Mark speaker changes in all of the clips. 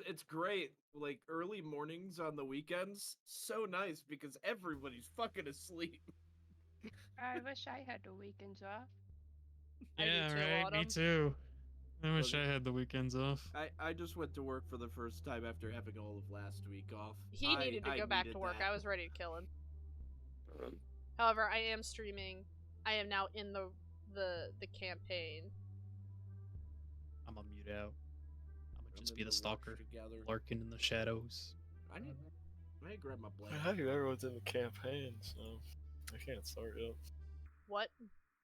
Speaker 1: it's great. Like early mornings on the weekends, so nice because everybody's fucking asleep.
Speaker 2: I wish I had the weekends off.
Speaker 3: I do
Speaker 4: Yeah,
Speaker 3: too,
Speaker 4: right. Me
Speaker 3: Autumn.
Speaker 4: too. I wish
Speaker 1: Look,
Speaker 4: I had the weekends off.
Speaker 1: I just went to work for the first time after having all of last week off.
Speaker 3: He needed to
Speaker 1: I
Speaker 3: go back
Speaker 1: needed
Speaker 3: to work.
Speaker 1: that.
Speaker 3: I was ready to kill him. However, I am streaming. I am now in the campaign.
Speaker 4: I'm gonna mute out. I'm gonna
Speaker 1: I'm
Speaker 4: just
Speaker 1: in
Speaker 4: be the
Speaker 1: rush
Speaker 4: stalker,
Speaker 1: together.
Speaker 4: lurking in the shadows.
Speaker 1: I need to grab my
Speaker 5: I
Speaker 1: blanket.
Speaker 5: have you everyone's in the campaign, so I can't start yet.
Speaker 3: What?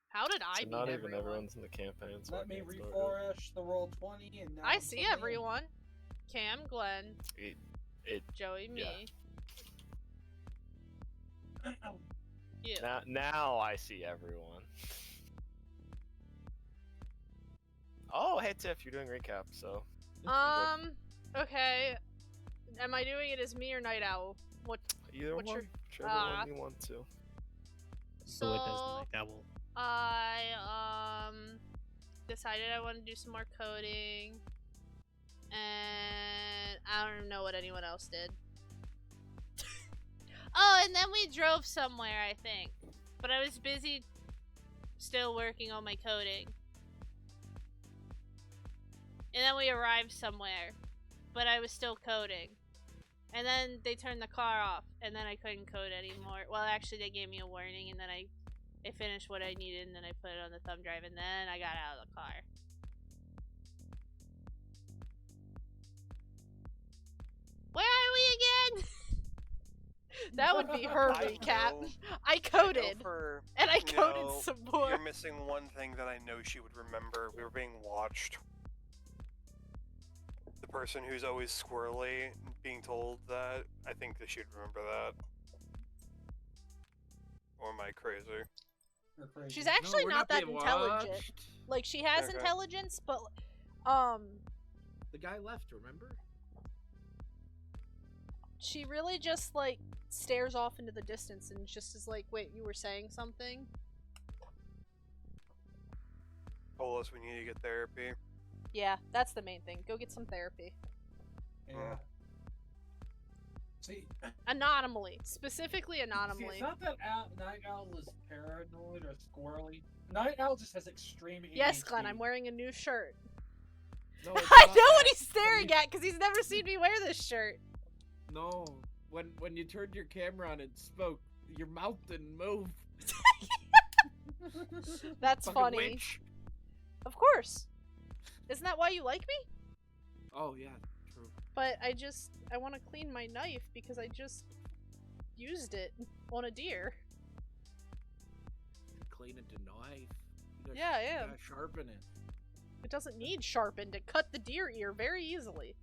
Speaker 3: How did I
Speaker 5: So
Speaker 3: beat
Speaker 5: not even
Speaker 3: everyone?
Speaker 5: everyone's in the campaign, so
Speaker 6: Let
Speaker 5: I
Speaker 6: me
Speaker 5: can't start
Speaker 6: refresh the roll 20 and now
Speaker 3: I
Speaker 6: I'm
Speaker 3: see
Speaker 6: suddenly in.
Speaker 3: everyone. Cam, Glenn,
Speaker 5: It
Speaker 3: Joey, me.
Speaker 5: yeah.
Speaker 3: You.
Speaker 5: Now I see everyone. Oh, hey Tiff, you're doing recap, so.
Speaker 3: Okay. Am I doing it as me or Night Owl?
Speaker 5: Either
Speaker 3: what's
Speaker 5: one,
Speaker 3: your-
Speaker 5: whichever one you want to.
Speaker 4: So it does
Speaker 3: So
Speaker 4: night owl.
Speaker 3: I decided I want to do some more coding, and I don't know what anyone else did. Oh, and then we drove somewhere, I think, but I was busy still working on my coding. And then we arrived somewhere, but I was still coding. And then they turned the car off, and then I couldn't code anymore. Well, actually, they gave me a warning, and then I finished what I needed, and then I put it on the thumb drive, and then I got out of the car. Where are we again? That would be her
Speaker 7: I
Speaker 3: recap.
Speaker 7: know.
Speaker 3: I coded,
Speaker 7: For,
Speaker 3: and I
Speaker 7: you
Speaker 3: coded
Speaker 7: know,
Speaker 3: some more.
Speaker 7: You're missing one thing that I know she would remember. We were being watched. The person who's always squirrely being told that, I think that she'd remember that. Or am I crazy?
Speaker 6: You're crazy.
Speaker 3: She's actually
Speaker 1: we're
Speaker 3: not that
Speaker 1: being
Speaker 3: intelligent.
Speaker 1: watched.
Speaker 3: Like, she has
Speaker 7: Okay.
Speaker 3: intelligence, but,
Speaker 1: The guy left, remember?
Speaker 3: she really just, like, stares off into the distance and just is like, wait, you were saying something?
Speaker 7: Told us we need to get therapy.
Speaker 3: Yeah, that's the main thing. Go get some therapy.
Speaker 6: Yeah. See,
Speaker 3: Anomaly. Specifically
Speaker 6: see,
Speaker 3: anomaly.
Speaker 6: it's not that Night Owl is paranoid or squirrely. Night Owl just has extreme ADHD.
Speaker 3: Yes, Glenn, I'm wearing a new shirt.
Speaker 1: No, it's
Speaker 3: I
Speaker 1: not
Speaker 3: know what
Speaker 1: that.
Speaker 3: he's staring at because he's never seen me wear this shirt.
Speaker 1: No, when you turned your camera on and spoke, your mouth didn't move.
Speaker 3: That's
Speaker 1: Fucking
Speaker 3: funny.
Speaker 1: witch.
Speaker 3: Of course. Isn't that why you like me?
Speaker 1: Oh yeah, true.
Speaker 3: But I want to clean my knife because I just used it on a deer.
Speaker 1: Clean it to knife. You gotta
Speaker 3: Yeah, I
Speaker 1: you
Speaker 3: am.
Speaker 1: gotta sharpen it.
Speaker 3: It doesn't need sharpened to cut the deer ear very easily.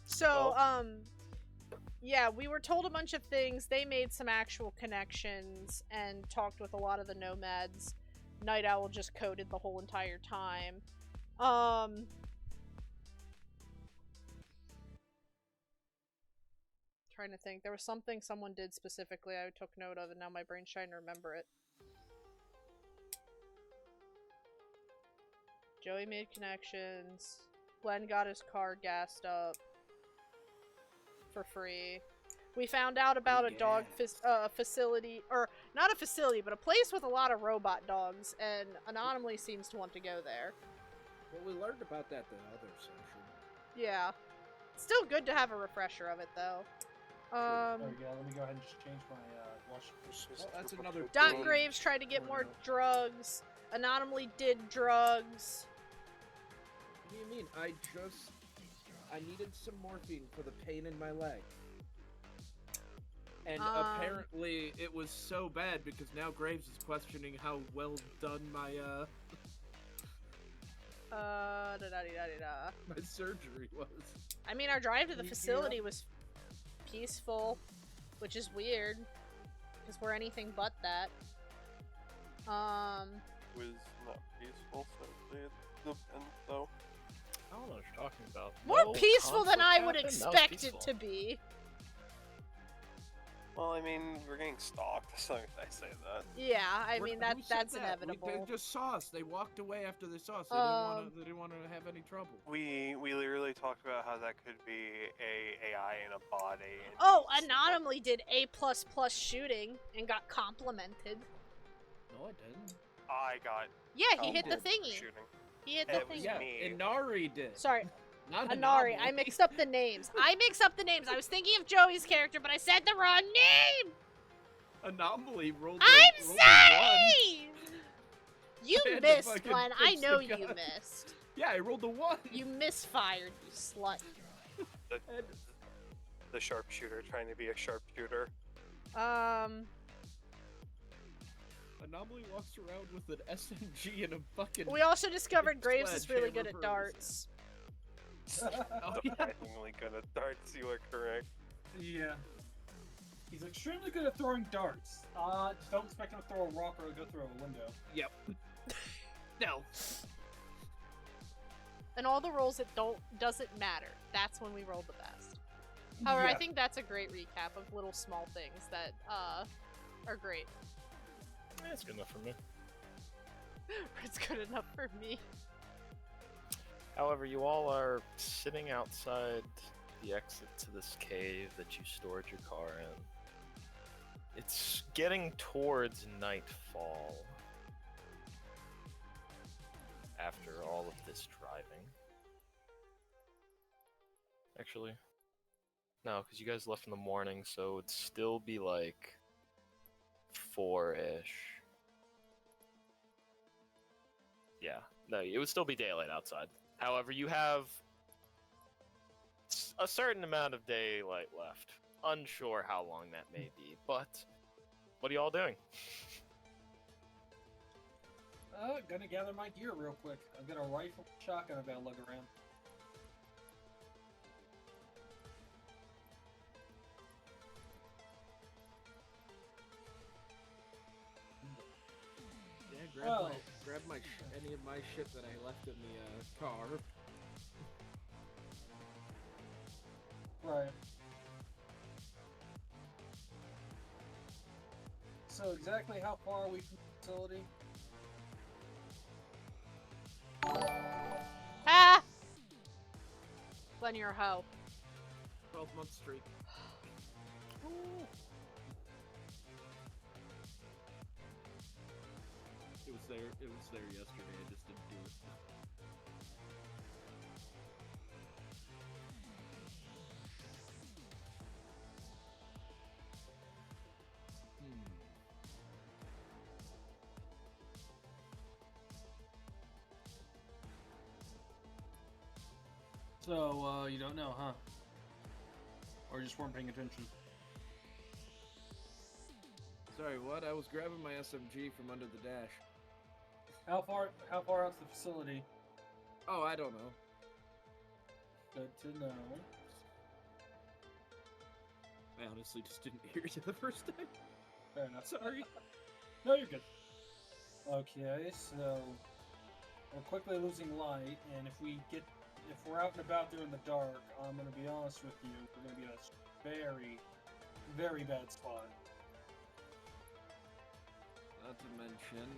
Speaker 3: So, yeah, we were told a bunch of things. They made some actual connections and talked with a lot of the nomads. Night Owl just coded the whole entire time. Trying to think. There was something someone did specifically I took note of, and now my brain's trying to remember it. Joey made connections. Glenn got his car gassed up for free. We found out about a dog facility, or not a facility, but a place with a lot of robot dogs, and Anomaly seems to want to go there.
Speaker 1: Well, we learned about that the other session.
Speaker 3: Yeah. Still good to have a refresher of it, though.
Speaker 6: There we go. Let me go ahead and just change my watch.
Speaker 1: Well, that's another.
Speaker 3: Dot
Speaker 1: thing.
Speaker 3: Graves tried to get more drugs. Anomaly did drugs.
Speaker 1: What do you mean? I needed some morphine for the pain in my leg. And apparently it was so bad because now Graves is questioning how well done my my surgery was.
Speaker 3: I mean, our drive to the facility was peaceful, which is weird, because we're anything but that.
Speaker 7: Was not peaceful, so the end though.
Speaker 5: I don't know what you're talking about.
Speaker 3: More
Speaker 5: No
Speaker 3: peaceful than
Speaker 5: conflict
Speaker 3: I would
Speaker 5: happened? That was
Speaker 3: expect it
Speaker 5: peaceful.
Speaker 3: to be.
Speaker 7: Well, I mean, we're getting stalked, so I say that.
Speaker 3: Yeah, I mean
Speaker 1: Who said
Speaker 3: that's
Speaker 1: that?
Speaker 3: inevitable.
Speaker 1: They just saw us. They walked away after they saw us. They didn't want to have any trouble.
Speaker 7: We literally talked about how that could be a AI and a body. And
Speaker 3: Oh,
Speaker 7: it's-
Speaker 3: Anomaly did A++ shooting and got complimented.
Speaker 1: No, I didn't.
Speaker 7: I got.
Speaker 3: Yeah, he hit the
Speaker 7: complimented for
Speaker 3: thingy.
Speaker 7: Shooting.
Speaker 3: He hit the
Speaker 7: It was
Speaker 3: thingy.
Speaker 1: Yeah,
Speaker 7: me.
Speaker 1: Inari did.
Speaker 3: Sorry,
Speaker 1: Not
Speaker 3: Anari. I
Speaker 1: Anomaly.
Speaker 3: mixed up the names. I was thinking of Joey's character, but I said the wrong name.
Speaker 1: Anomaly rolled.
Speaker 3: I'm
Speaker 1: rolled
Speaker 3: sorry. You
Speaker 1: I had to
Speaker 3: missed,
Speaker 1: fucking
Speaker 3: Glenn. I
Speaker 1: fix the
Speaker 3: know you
Speaker 1: gun.
Speaker 3: missed.
Speaker 1: Yeah, I rolled a 1.
Speaker 3: You misfired, you slut.
Speaker 7: The sharpshooter trying to be a sharpshooter.
Speaker 1: Anomaly walks around with an SMG and a fucking.
Speaker 3: We also discovered Graves is really good
Speaker 1: Sledgehammer
Speaker 3: at darts.
Speaker 1: Oh, yeah.
Speaker 7: Surprisingly good at darts, you are correct.
Speaker 6: Yeah. He's extremely good at throwing darts. Just don't expect him to throw a rock or go through a window.
Speaker 1: Yep. No.
Speaker 3: And all the rolls that doesn't matter. That's when we roll the best. However, I
Speaker 6: Yeah.
Speaker 3: think that's a great recap of little small things that are great.
Speaker 5: That's good enough for me.
Speaker 3: It's good enough for me.
Speaker 5: However, you all are sitting outside the exit to this cave that you stored your car in. It's getting towards nightfall after all of this driving. Actually, no, because you guys left in the morning, so it'd still be like 4-ish. Yeah, no, it would still be daylight outside. However, you have a certain amount of daylight left. Unsure how long that may be, but what are you all doing?
Speaker 6: Gonna gather my gear real quick. I've got a rifle, shotgun I've got to lug around.
Speaker 1: Yeah, grab any of my shit that I left in the car.
Speaker 6: Right. So exactly how far are we from the facility?
Speaker 3: Ah! Glenn, you're a hoe.
Speaker 1: 12-month streak. It was there yesterday. I just didn't do it.
Speaker 6: So, you don't know, huh? Or just weren't paying attention?
Speaker 1: Sorry, what? I was grabbing my SMG from under the dash.
Speaker 6: How far out's the facility?
Speaker 1: Oh, I don't know.
Speaker 6: Good to know.
Speaker 1: I honestly just didn't hear you the first time.
Speaker 6: Fair enough.
Speaker 1: Sorry.
Speaker 6: No, you're good. Okay, so we're quickly losing light, and if we're out and about there in the dark, I'm gonna be honest with you, we're gonna be in a very, very bad spot.
Speaker 1: Not to mention,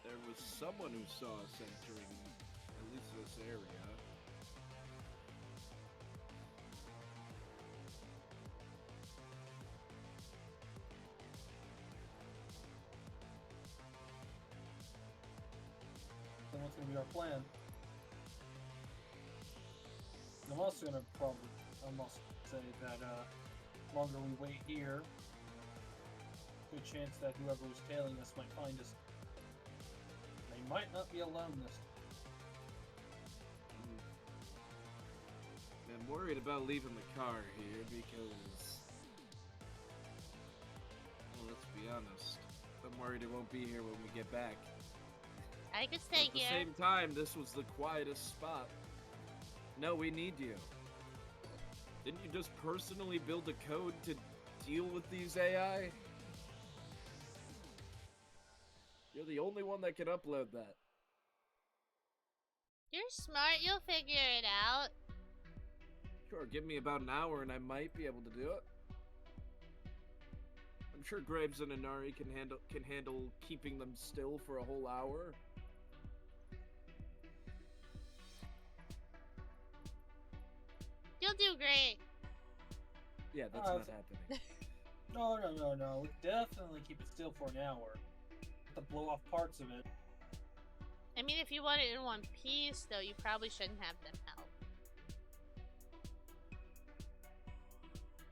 Speaker 1: there was someone who saw us entering at least this area.
Speaker 6: So what's gonna be our plan? I'm also gonna almost say that longer we wait here, good chance that whoever was tailing us might find us. They might not be alone this time.
Speaker 1: I'm worried about leaving the car here because, well, let's be honest, I'm worried it won't be here when we get back.
Speaker 3: I can stay
Speaker 1: At the
Speaker 3: here.
Speaker 1: same time, this was the quietest spot. No, we need you. Didn't you just personally build a code to deal with these AI? You're the only one that can upload that.
Speaker 3: You're smart. You'll figure it out.
Speaker 1: Sure, give me about an hour and I might be able to do it. I'm sure Graves and Inari can handle keeping them still for a whole hour.
Speaker 8: You'll do great.
Speaker 1: Yeah, that's not happening.
Speaker 6: No. We definitely keep it still for an hour. Have to blow off parts of it.
Speaker 8: I mean, if you want it in one piece, though, you probably shouldn't have them help.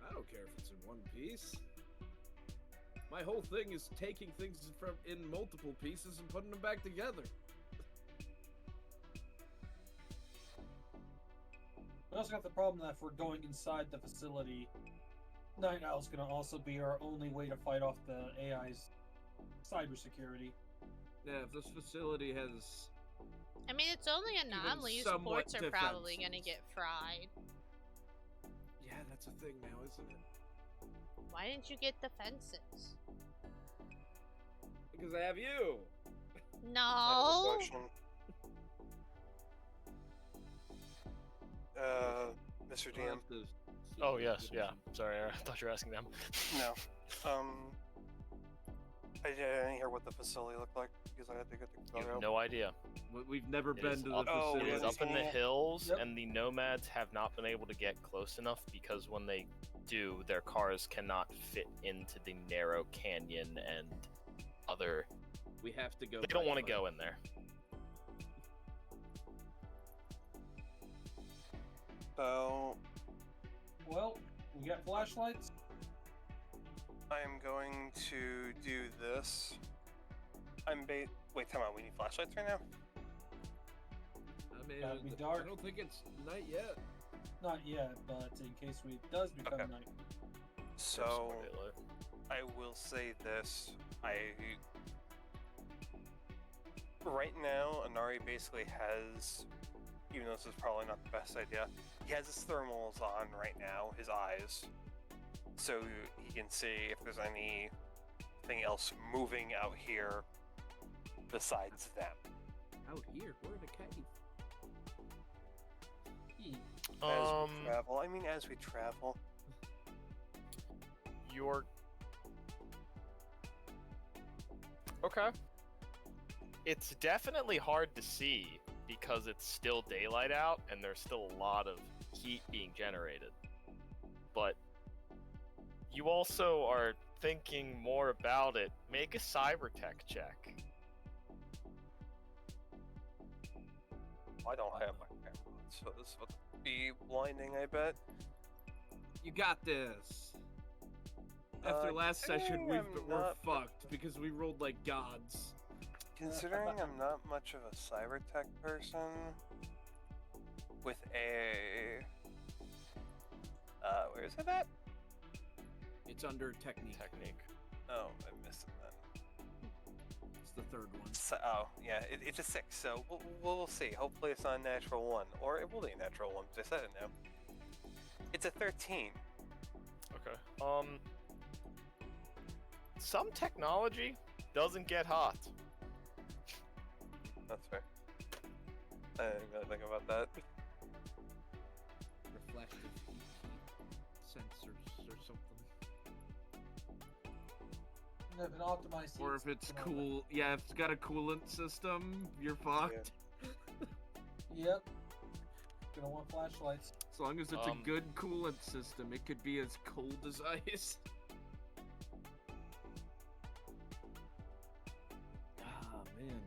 Speaker 1: I don't care if it's in one piece. My whole thing is taking things from in multiple pieces and putting them back together.
Speaker 6: We also got the problem that if we're going inside the facility, Night Owl's gonna also be our only way to fight off the AI's cybersecurity.
Speaker 1: Yeah, if this facility has...
Speaker 8: I mean, it's only anomalies.
Speaker 1: somewhat
Speaker 8: Ports are probably
Speaker 1: defenses.
Speaker 8: gonna get fried.
Speaker 1: Yeah, that's a thing now, isn't it?
Speaker 8: Why didn't you get defenses?
Speaker 1: Because I have you!
Speaker 8: No!
Speaker 7: Mr.
Speaker 1: I'll
Speaker 7: DM.
Speaker 1: have to see
Speaker 5: Oh
Speaker 1: the
Speaker 5: yes, yeah.
Speaker 1: division.
Speaker 5: Sorry, I thought you were asking them.
Speaker 7: No. I didn't hear what the facility looked like because I had to get the
Speaker 5: You
Speaker 7: car
Speaker 5: have
Speaker 7: out.
Speaker 5: no idea.
Speaker 1: We've never
Speaker 5: It
Speaker 1: been
Speaker 5: is
Speaker 1: to the
Speaker 5: up,
Speaker 1: facility.
Speaker 5: it is up in the
Speaker 7: Yep.
Speaker 5: hills, and the nomads have not been able to get close enough because when they do, their cars cannot fit into the narrow canyon and other.
Speaker 1: We have to go.
Speaker 5: They don't
Speaker 1: by
Speaker 5: want to
Speaker 1: foot.
Speaker 5: go in there.
Speaker 7: So
Speaker 6: Well, we got flashlights.
Speaker 7: I am going to do this. Wait, come on. We need flashlights right now.
Speaker 1: I mean,
Speaker 6: Gotta be dark.
Speaker 1: I don't think it's night yet.
Speaker 6: Not yet, but in case it does become
Speaker 7: Okay.
Speaker 6: night.
Speaker 7: So
Speaker 5: There's daylight.
Speaker 7: I will say this. Right now, Inari basically has, even though this is probably not the best idea, he has his thermals on right now, his eyes, so he can see if there's anything else moving out here besides them.
Speaker 1: Out here, we're in a cave.
Speaker 7: As we travel. I mean, as we travel.
Speaker 5: You're okay. It's definitely hard to see because it's still daylight out and there's still a lot of heat being generated. But you also are thinking more about it. Make a cybertech check.
Speaker 7: I don't have my camera on, so this would be blinding, I bet.
Speaker 1: You got this. After last session,
Speaker 7: considering
Speaker 1: we're
Speaker 7: I'm not-
Speaker 1: fucked because we rolled like gods.
Speaker 7: Considering I'm not much of a cybertech person, with a where is it at?
Speaker 1: It's under technique.
Speaker 7: Oh, I missed it then.
Speaker 1: It's the third one.
Speaker 7: So, yeah, it's a 6, so we'll see. Hopefully it's not a natural 1, or it will be a natural 1, because I said it now. It's a 13.
Speaker 5: Okay. Some technology doesn't get hot.
Speaker 7: That's fair. I didn't really think about that.
Speaker 1: Reflective heat sensors or something.
Speaker 6: Have an optimized
Speaker 1: Or if it's cool, yeah, if it's got a coolant system, you're fucked.
Speaker 6: Yep. Gonna want flashlights.
Speaker 1: As long as it's a good coolant system, it could be as cold as ice. Ah, man.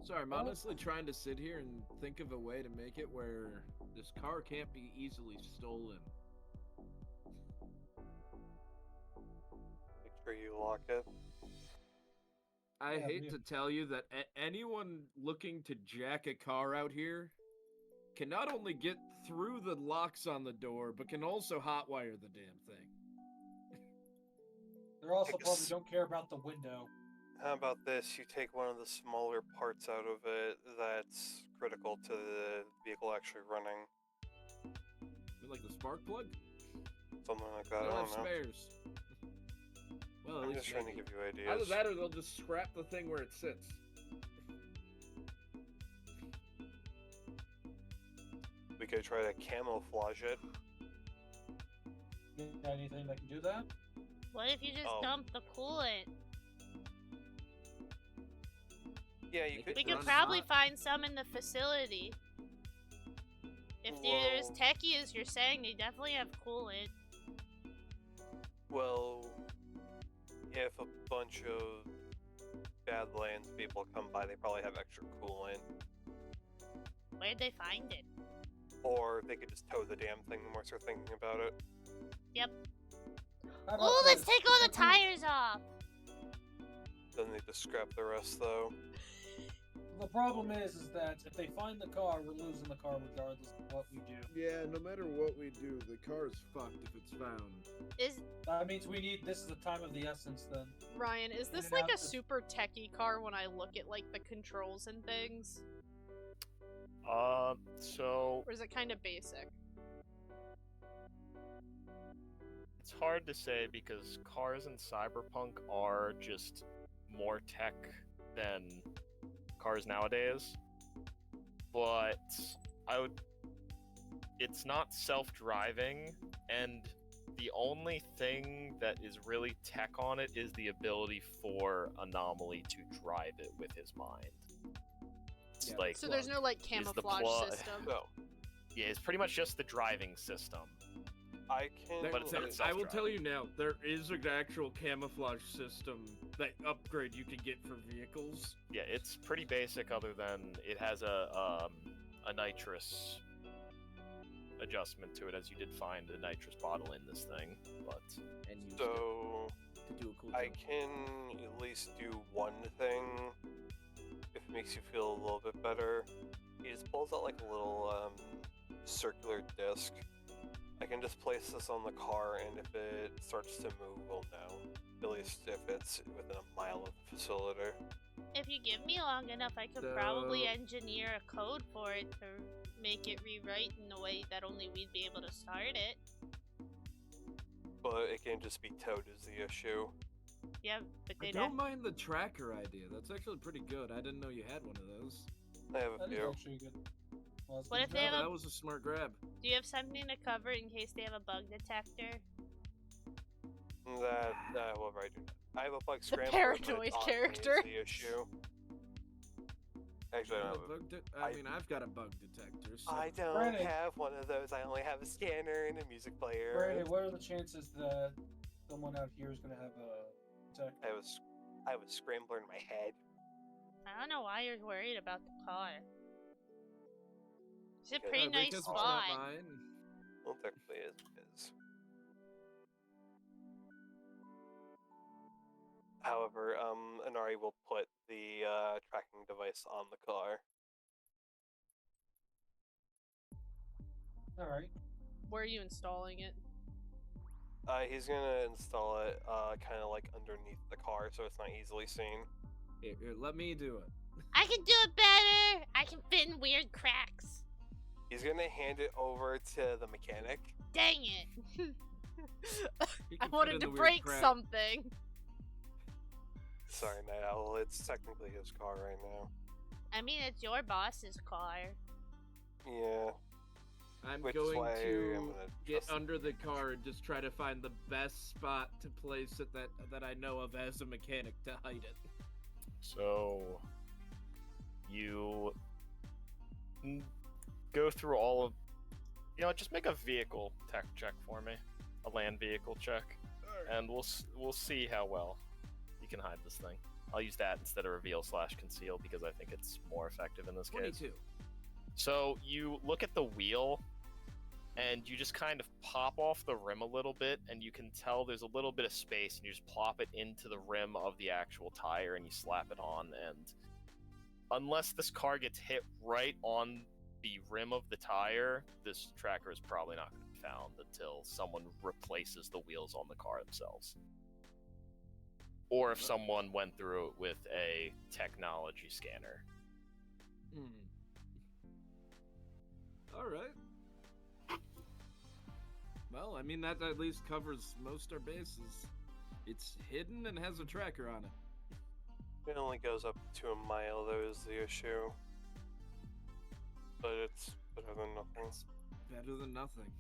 Speaker 1: Sorry, I'm honestly trying to sit here and think of a way to make it where this car can't be easily stolen.
Speaker 7: Make sure you lock it.
Speaker 1: I
Speaker 6: Yeah,
Speaker 1: hate
Speaker 6: me-
Speaker 1: to tell you that anyone looking to jack a car out here can not only get through the locks on the door, but can also hotwire the damn thing.
Speaker 6: They're also
Speaker 7: Take a
Speaker 6: probably
Speaker 7: s-
Speaker 6: don't care about the window.
Speaker 7: How about this? You take one of the smaller parts out of it that's critical to the vehicle actually running.
Speaker 1: Like the spark plug?
Speaker 7: Something like
Speaker 1: They
Speaker 7: that. I
Speaker 1: don't have
Speaker 7: don't know.
Speaker 1: spares. Well, at
Speaker 7: I'm
Speaker 1: least
Speaker 7: just trying to
Speaker 1: maybe.
Speaker 7: give you
Speaker 1: Either
Speaker 7: ideas.
Speaker 1: that or they'll just scrap the thing where it sits.
Speaker 7: could try to camouflage it.
Speaker 6: You got anything that can do that?
Speaker 8: What if you just dump the coolant?
Speaker 7: Yeah, you could.
Speaker 8: We could
Speaker 1: Run
Speaker 8: probably
Speaker 1: hot.
Speaker 8: find some in the facility. If they're as
Speaker 7: Whoa.
Speaker 8: techy as you're saying, they definitely have coolant.
Speaker 7: Well, if a bunch of Badlands people come by, they probably have extra coolant.
Speaker 8: Where'd they find it?
Speaker 7: Or they could just tow the damn thing once they're thinking about it.
Speaker 8: Yep.
Speaker 6: How about
Speaker 8: Oh, let's
Speaker 6: this?
Speaker 8: take all the tires off!
Speaker 7: Then they just scrap the rest, though.
Speaker 6: The problem is that if they find the car, we're losing the car regardless of what we do.
Speaker 1: Yeah, no matter what we do, the car's fucked if it's found.
Speaker 8: Is
Speaker 6: That means we need. This is the time of the essence, then.
Speaker 3: Ryan, is this
Speaker 6: And
Speaker 3: like a
Speaker 6: after-
Speaker 3: super techie car when I look at like the controls and things?
Speaker 5: So
Speaker 3: Or is it kind of basic?
Speaker 5: it's hard to say because cars in Cyberpunk are just more tech than cars nowadays. But it's not self-driving, and the only thing that is really tech on it is the ability for Anomaly to drive it with his mind. It's
Speaker 1: Yeah,
Speaker 5: like
Speaker 3: So there's no like
Speaker 5: the
Speaker 3: camouflage
Speaker 5: plug.
Speaker 3: system.
Speaker 7: No.
Speaker 5: yeah, it's pretty much just the driving system.
Speaker 7: I can.
Speaker 5: But it's not
Speaker 1: I will
Speaker 5: self-driving.
Speaker 1: tell you now, there is an actual camouflage system, that upgrade you can get for vehicles.
Speaker 5: Yeah, it's pretty basic. Other than it has a nitrous adjustment to it, as you did find a nitrous bottle in this thing. But
Speaker 1: And use
Speaker 7: So
Speaker 1: it to do a cool
Speaker 7: I
Speaker 1: jump.
Speaker 7: can at least do one thing if it makes you feel a little bit better. He just pulls out like a little circular disc. I can just place this on the car, and if it starts to move, we'll know. At least if it's within a mile of the facility.
Speaker 8: if you give me long enough, I could probably
Speaker 1: So-
Speaker 8: engineer a code for it to make it rewrite in a way that only we'd be able to start it.
Speaker 7: But it can just be towed is the issue.
Speaker 8: Yeah, but
Speaker 1: I
Speaker 8: they'd
Speaker 1: don't
Speaker 8: have...
Speaker 1: mind the tracker idea. That's actually pretty good. I didn't know you had one of those.
Speaker 7: I have a
Speaker 6: That is
Speaker 7: few.
Speaker 6: actually good. Well, that's
Speaker 8: What
Speaker 6: good
Speaker 8: if
Speaker 6: to
Speaker 8: they
Speaker 6: know.
Speaker 8: have a-
Speaker 1: That was a smart grab.
Speaker 8: Do you have something to cover in case they have a bug detector?
Speaker 7: However, I do not. I have a bug
Speaker 3: The
Speaker 7: scrambler.
Speaker 3: paranoid
Speaker 7: but it's on me
Speaker 3: character.
Speaker 7: is the issue. Actually, I don't have a
Speaker 1: I mean, I've got a bug detector. So.
Speaker 7: I don't
Speaker 6: Brandon.
Speaker 7: have one of those. I only have a scanner and a music player.
Speaker 6: Brandon, what are the chances that someone out here is going to have a tech?
Speaker 7: I have a scrambler in my head.
Speaker 8: I don't know why you're worried about the car. It's a
Speaker 7: Yeah,
Speaker 8: pretty nice
Speaker 1: because it's
Speaker 8: spot.
Speaker 1: not mine.
Speaker 7: Well, technically, it is. However, Inari will put the tracking device on the car.
Speaker 6: All right.
Speaker 3: Where are you installing it?
Speaker 7: He's gonna install it kind of like underneath the car so it's not easily seen.
Speaker 1: Here, let me do it.
Speaker 8: I can do it better! I can fit in weird cracks.
Speaker 7: He's gonna hand it over to the mechanic.
Speaker 8: Dang it!
Speaker 1: He
Speaker 3: I
Speaker 1: can fit
Speaker 3: wanted
Speaker 1: in
Speaker 3: to
Speaker 1: the weird
Speaker 3: break
Speaker 1: crack.
Speaker 3: something.
Speaker 7: Sorry, Night Owl, it's technically his car right now.
Speaker 8: I mean, it's your boss's car.
Speaker 7: Yeah.
Speaker 1: I'm
Speaker 7: Which is
Speaker 1: going
Speaker 7: why I'm
Speaker 1: to
Speaker 7: gonna
Speaker 1: get
Speaker 7: trust-
Speaker 1: under the car and just try to find the best spot to place it that I know of as a mechanic to hide it.
Speaker 5: So you go through all of, just make a vehicle tech check for me, a land vehicle check, and we'll see how well you can hide this thing. I'll use that instead of reveal/conceal because I think it's more effective in this case.
Speaker 1: 22.
Speaker 5: So you look at the wheel, and you just kind of pop off the rim a little bit, and you can tell there's a little bit of space, and you just plop it into the rim of the actual tire, and you slap it on, and unless this car gets hit right on the rim of the tire, this tracker is probably not going to be found until someone replaces the wheels on the car themselves. Or if someone went through it with a technology scanner.
Speaker 1: All right. Well, I mean, that at least covers most our bases. It's hidden and has a tracker on it.
Speaker 7: It only goes up to a mile, though, is the issue. But it's better than nothing.
Speaker 1: better than nothing.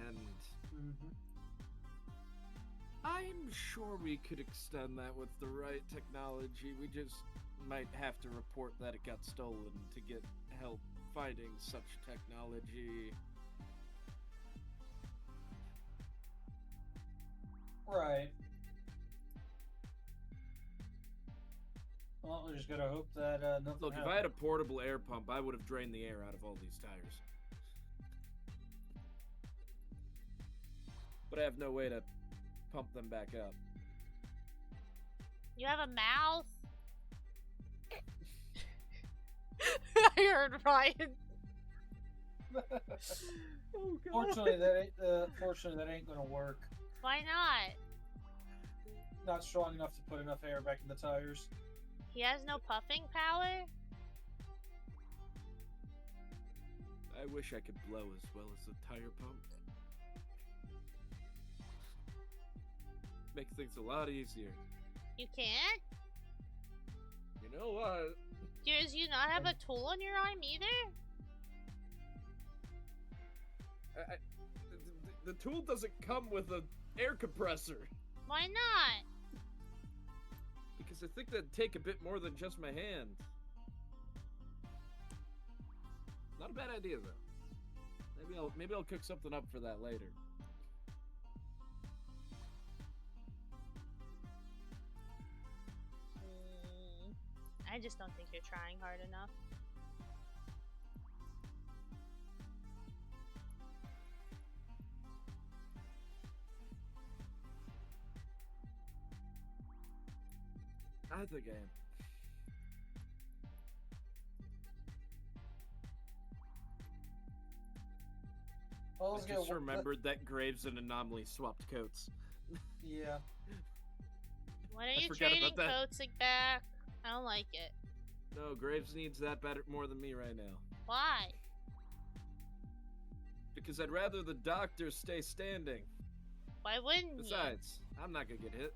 Speaker 1: And
Speaker 6: Mm-hmm.
Speaker 1: I'm sure we could extend that with the right technology. We just might have to report that it got stolen to get help finding such technology.
Speaker 6: Right. Well, we just gotta hope that nothing
Speaker 1: Look, if
Speaker 6: happens.
Speaker 1: I had a portable air pump, I would have drained the air out of all these tires. But I have no way to pump them back up.
Speaker 8: You have a mouth?
Speaker 3: I heard Ryan.
Speaker 1: Oh, God.
Speaker 6: Fortunately, that ain't gonna work.
Speaker 8: Why not?
Speaker 6: Not strong enough to put enough air back in the tires.
Speaker 8: He has no puffing power?
Speaker 1: I wish I could blow as well as a tire pump. Make things a lot easier.
Speaker 8: You can't?
Speaker 1: You know what?
Speaker 8: Does you not have a tool on your arm either?
Speaker 1: The tool doesn't come with an air compressor.
Speaker 8: Why not?
Speaker 1: Because I think that'd take a bit more than just my hand. Not a bad idea though. Maybe I'll cook something up for that later.
Speaker 8: I just don't think you're trying hard enough.
Speaker 1: I think I am.
Speaker 6: Well,
Speaker 1: I just remembered that Graves and Anomaly swapped coats.
Speaker 6: Yeah.
Speaker 8: Why don't you
Speaker 1: forgot
Speaker 8: trading
Speaker 1: about that.
Speaker 8: coats like back? I don't like it.
Speaker 1: No, Graves needs that better more than me right now.
Speaker 8: Why?
Speaker 1: Because I'd rather the doctor stay standing.
Speaker 8: Why wouldn't you?
Speaker 1: Besides, I'm not gonna get hit.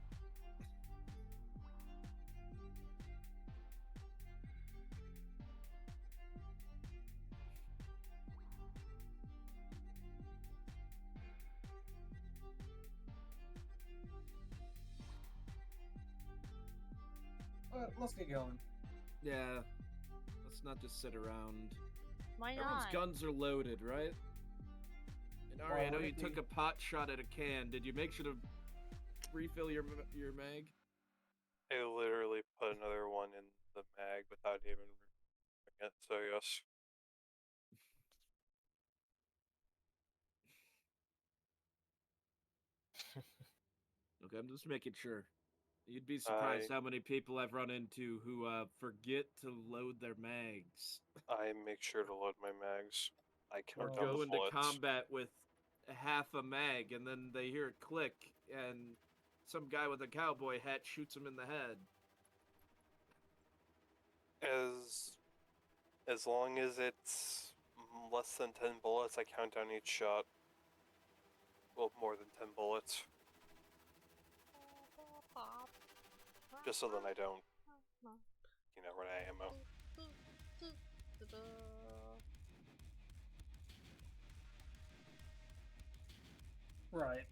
Speaker 6: Let's get going.
Speaker 1: Yeah, let's not just sit around.
Speaker 8: Why
Speaker 1: Everyone's
Speaker 8: not?
Speaker 1: guns are loaded, right? And Ari, I
Speaker 6: Well,
Speaker 1: know you
Speaker 6: maybe-
Speaker 1: took a pot shot at a can. Did you make sure to refill your mag?
Speaker 7: I literally put another one in the mag without even removing it, so yes.
Speaker 1: Okay, I'm just making sure. You'd be surprised how many people I've run into who forget to load their mags.
Speaker 7: I make sure to load my mags. I
Speaker 1: Or
Speaker 7: count down
Speaker 1: go
Speaker 7: the
Speaker 1: into
Speaker 7: bullets.
Speaker 1: combat with half a mag, and then they hear it click, and some guy with a cowboy hat shoots him in the head.
Speaker 7: As long as it's less than 10 bullets, I count down each shot. Well, more than 10 bullets. Just so then I don't, run out of ammo.
Speaker 6: Right.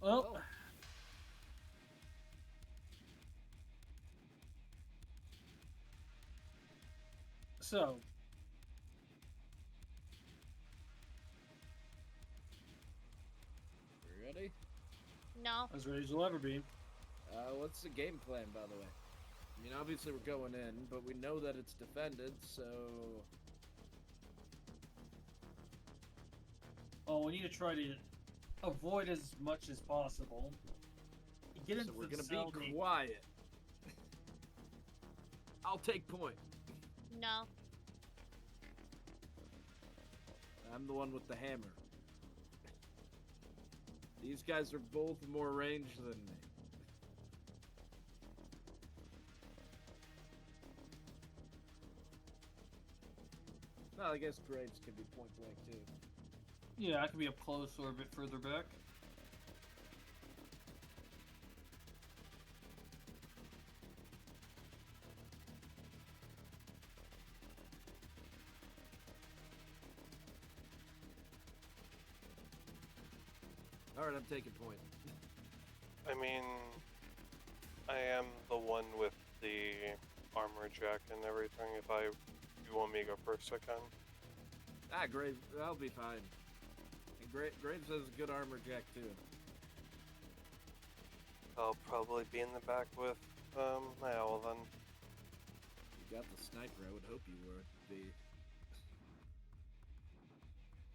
Speaker 6: Well, so
Speaker 1: You ready?
Speaker 8: No.
Speaker 6: as ready as you'll ever be.
Speaker 1: What's the game plan, by the way? I mean, obviously we're going in, but we know that it's defended, so...
Speaker 6: Oh, we need to try to avoid as much as possible. Get into
Speaker 1: So we're
Speaker 6: the
Speaker 1: gonna
Speaker 6: cell
Speaker 1: be quiet. I'll take point.
Speaker 8: No.
Speaker 1: I'm the one with the hammer. These guys are both more ranged than me. Well, I guess Graves could be point blank too.
Speaker 6: Yeah, I can be up close or a bit further back.
Speaker 1: Alright, I'm taking point.
Speaker 7: I mean, I am the one with the armor jack and everything. If you want me to go first, I can.
Speaker 1: Ah, Graves, I'll be fine. And Graves has a good armor jack, too.
Speaker 7: I'll probably be in the back with my owl then.
Speaker 1: You got the sniper, I would hope you would be.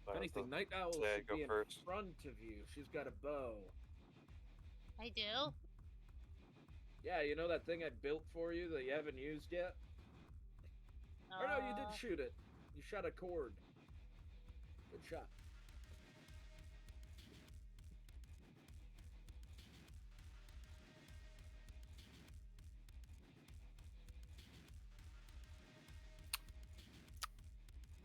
Speaker 7: But
Speaker 1: If anything, Night Owl
Speaker 7: say I
Speaker 1: should
Speaker 7: go
Speaker 1: be in
Speaker 7: first.
Speaker 1: front of you. She's got a bow.
Speaker 8: I do.
Speaker 1: Yeah, you know that thing I built for you that you haven't used yet? Or no, you did shoot it. You shot a cord. Good shot.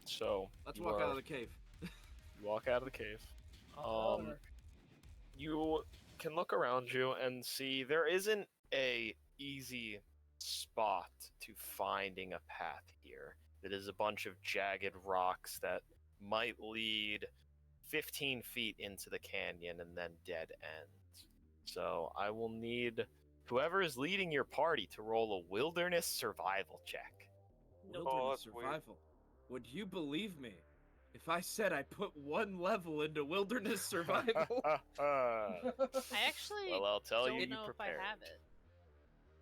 Speaker 5: So
Speaker 1: Let's
Speaker 5: you
Speaker 1: walk out
Speaker 5: are-
Speaker 1: of the cave.
Speaker 5: You walk out of the cave.
Speaker 6: Alright.
Speaker 5: You can look around you and see there isn't a easy spot to finding a path here. It is a bunch of jagged rocks that might lead 15 feet into the canyon and then dead ends. So I will need whoever is leading your party to roll a wilderness survival check.
Speaker 1: Wilderness
Speaker 7: that's weird.
Speaker 1: survival. Would you believe me if I said I put one level into wilderness survival?
Speaker 8: I actually
Speaker 5: Well, I'll tell
Speaker 8: don't
Speaker 5: you,
Speaker 8: know if I
Speaker 5: prepared.
Speaker 8: have it.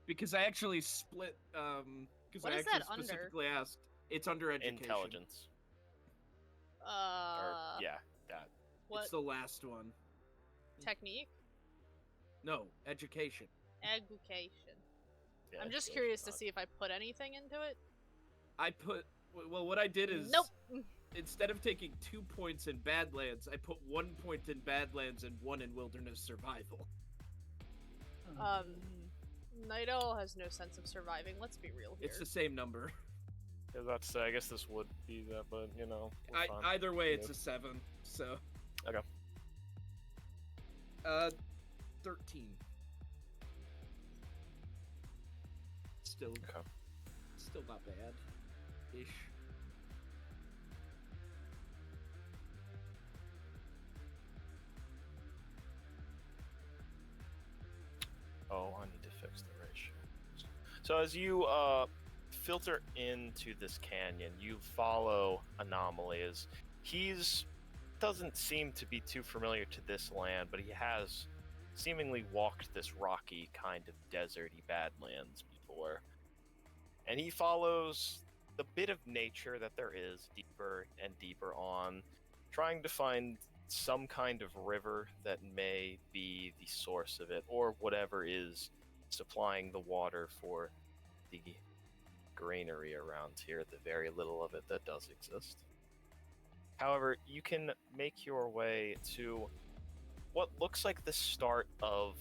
Speaker 1: Because I actually split. Because
Speaker 8: What
Speaker 1: I
Speaker 8: is
Speaker 1: actually
Speaker 8: that under?
Speaker 1: specifically asked. It's under education.
Speaker 5: Intelligence. Or, yeah, that.
Speaker 8: What
Speaker 1: It's the last one.
Speaker 8: technique?
Speaker 1: No, education.
Speaker 8: Education.
Speaker 5: Yeah,
Speaker 8: I'm just
Speaker 5: education,
Speaker 8: curious to
Speaker 5: not-
Speaker 8: see if I put anything into it.
Speaker 1: I put. Well, what I did is.
Speaker 8: Nope.
Speaker 1: Instead of taking 2 points in Badlands, I put 1 point in Badlands and 1 in Wilderness Survival.
Speaker 8: Night Owl has no sense of surviving. Let's be real here.
Speaker 1: It's the same number.
Speaker 5: Yeah, that's. I guess this would be that, but you know. we're fine.
Speaker 1: Either way, it's
Speaker 5: Yeah.
Speaker 1: a 7. So.
Speaker 5: Okay.
Speaker 1: 13. Still.
Speaker 5: Okay.
Speaker 1: Still not bad. Ish.
Speaker 5: Oh, I need to fix the ratios. So as you filter into this canyon, you follow Anomaly as he's doesn't seem to be too familiar to this land, but he has seemingly walked this rocky kind of deserty badlands before. And he follows the bit of nature that there is deeper and deeper on, trying to find some kind of river that may be the source of it, or whatever is supplying the water for the greenery around here, the very little of it that does exist. However, you can make your way to what looks like the start of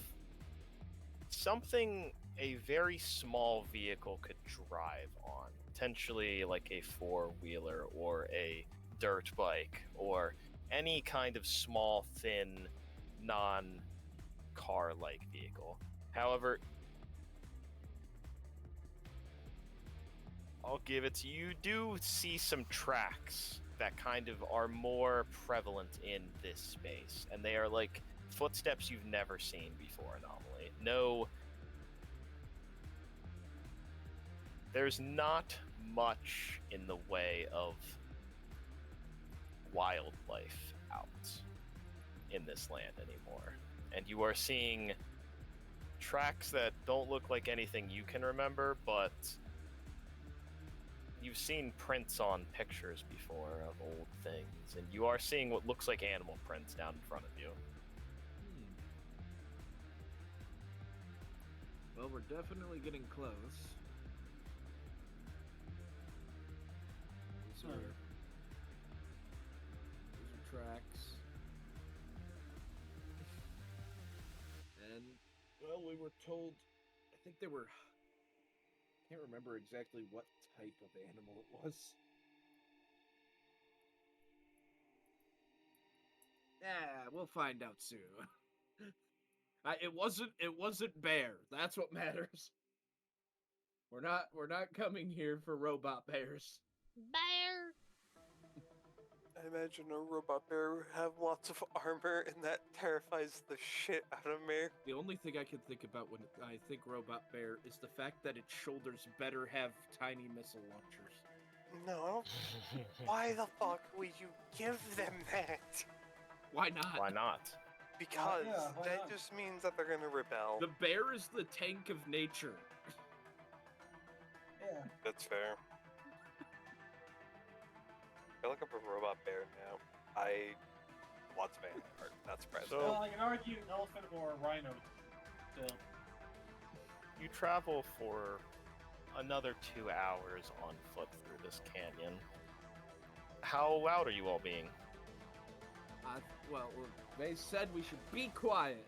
Speaker 5: something a very small vehicle could drive on. Potentially like a four-wheeler or a dirt bike or any kind of small, thin, non-car-like vehicle. However, I'll give it to you. You do see some tracks that kind of are more prevalent in this space, and they are like footsteps you've never seen before, Anomaly. No, there's not much in the way of wildlife out in this land anymore. And you are seeing tracks that don't look like anything you can remember, but you've seen prints on pictures before of old things, and you are seeing what looks like animal prints down in front of you.
Speaker 1: Well, we're definitely getting close. These are tracks. And, well, we were told, I think they were, can't remember exactly what type of animal it was. Yeah, we'll find out soon. It wasn't bear. That's what matters. We're not coming here for robot bears.
Speaker 8: Bear.
Speaker 7: I imagine a robot bear would have lots of armor, and that terrifies the shit out of me.
Speaker 1: The only thing I can think about when I think Robot Bear is the fact that its shoulders better have tiny missile launchers.
Speaker 7: No, I don't. Why the fuck would you give them that?
Speaker 1: Why not?
Speaker 5: Why not?
Speaker 7: Because
Speaker 6: yeah, why
Speaker 7: that
Speaker 6: not?
Speaker 7: just means that they're gonna rebel.
Speaker 1: The bear is the tank of nature.
Speaker 6: Yeah.
Speaker 7: That's fair. I look up a robot bear now. I lots of anime art. Not surprised.
Speaker 5: So-
Speaker 6: Well, I can argue an elephant or a rhino. Still.
Speaker 5: You travel for another 2 hours on foot through this canyon. How loud are you all being?
Speaker 1: Well, they said we should be quiet.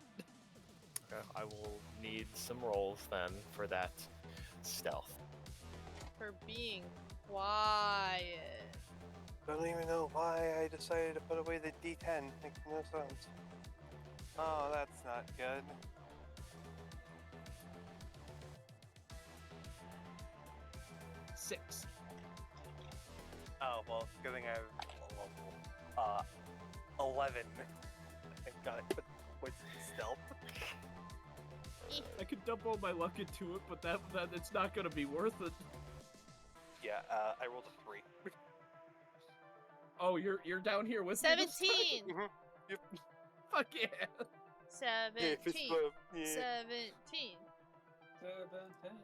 Speaker 5: Okay, I will need some rolls then for that stealth.
Speaker 3: For being quiet.
Speaker 7: I don't even know why I decided to put away the D10. Makes no sense. Oh, that's not good.
Speaker 1: Six.
Speaker 7: Oh, well, good thing I have 11. I got it. What's stealth?
Speaker 1: I could dump all my luck into it, but that it's not gonna be worth it.
Speaker 7: Yeah, I rolled a 3.
Speaker 1: Oh, you're down here with me this time?
Speaker 8: 17!
Speaker 7: Yep.
Speaker 1: Fuck yeah!
Speaker 8: 17!
Speaker 7: Yeah.
Speaker 8: 17!
Speaker 6: 17.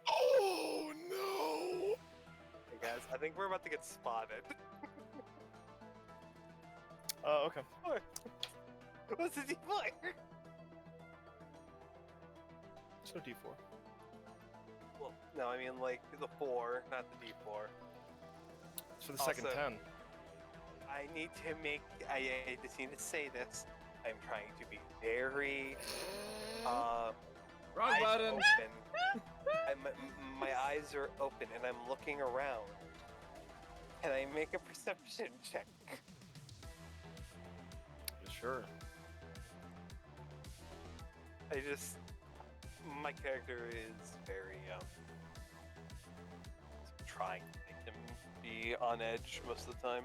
Speaker 5: Oh no!
Speaker 7: Hey guys, I think we're about to get spotted.
Speaker 5: Okay.
Speaker 7: What's the D4?
Speaker 5: So D4.
Speaker 7: Well, no, I mean like the 4, not the D4.
Speaker 5: It's for the second
Speaker 7: Also-
Speaker 5: 10.
Speaker 7: I need to make. I just need to say this. I'm trying to be very.
Speaker 1: Wrong
Speaker 7: Eyes
Speaker 1: button!
Speaker 7: open. My eyes are open and I'm looking around. Can I make a perception check?
Speaker 5: Sure.
Speaker 7: I just. My character is very. Trying to make him be on edge most of the time.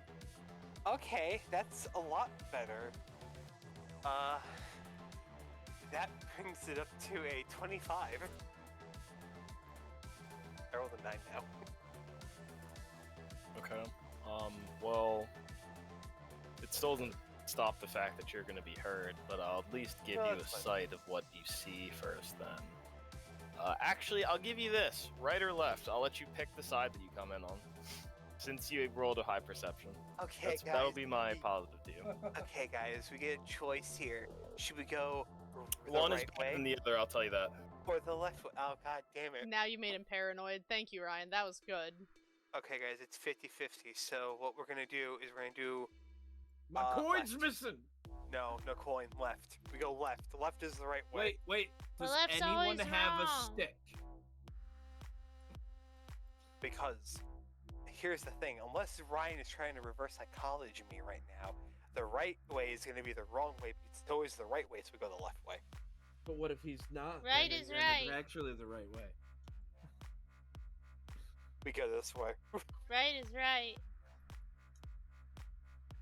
Speaker 7: Okay, that's a lot better. That brings it up to a 25. I rolled a 9 now.
Speaker 5: Okay. Well, it still doesn't stop the fact that you're going to be heard, but I'll at least give
Speaker 7: No,
Speaker 5: you a
Speaker 7: that's fine.
Speaker 5: sight of what you see first then. Actually, I'll give you this. Right or left? I'll let you pick the side that you come in on. Since you rolled a high perception.
Speaker 7: Okay, guys.
Speaker 5: That'll be my positive view.
Speaker 7: Okay, guys, we get a choice here. Should we go the
Speaker 5: One is
Speaker 7: right
Speaker 5: better
Speaker 7: way
Speaker 5: than the other, I'll tell you that.
Speaker 7: or the left way? Oh, god damn it.
Speaker 3: Now you made him paranoid. Thank you, Ryan. That was good.
Speaker 7: Okay, guys, it's 50-50. So what we're gonna do is we're gonna do
Speaker 1: My coin's
Speaker 7: left.
Speaker 1: missing!
Speaker 7: no coin, left. We go left. Left is the right way.
Speaker 1: Wait.
Speaker 8: The
Speaker 1: Does
Speaker 8: left's
Speaker 1: anyone
Speaker 8: always
Speaker 1: have a
Speaker 8: wrong.
Speaker 1: stick?
Speaker 7: Because here's the thing: unless Ryan is trying to reverse psychology me right now, the right way is gonna be the wrong way. It's always the right way, so we go the left way.
Speaker 1: But what if he's not?
Speaker 8: Right
Speaker 1: and
Speaker 8: is
Speaker 1: and it's
Speaker 8: right.
Speaker 1: actually the right way.
Speaker 7: We go this way.
Speaker 8: Right is right.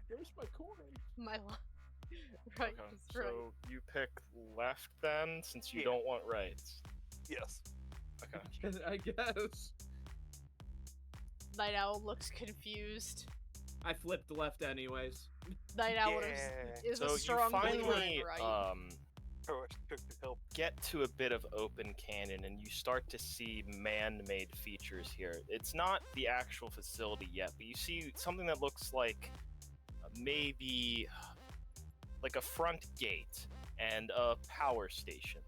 Speaker 1: Here's my coin.
Speaker 3: My right
Speaker 5: Okay,
Speaker 3: is right.
Speaker 5: so you pick left then, since you
Speaker 7: Yeah.
Speaker 5: don't want rights.
Speaker 7: Yes.
Speaker 5: Okay.
Speaker 1: I guess.
Speaker 3: Night Owl looks confused.
Speaker 1: I flipped left anyways.
Speaker 3: Night Owl
Speaker 7: Yeah.
Speaker 3: is
Speaker 5: So
Speaker 3: a
Speaker 5: you
Speaker 3: strong believer
Speaker 5: finally
Speaker 3: in right.
Speaker 7: Took the help.
Speaker 5: get to a bit of open canyon and you start to see man-made features here. It's not the actual facility yet, but you see something that looks like maybe like a front gate and a power station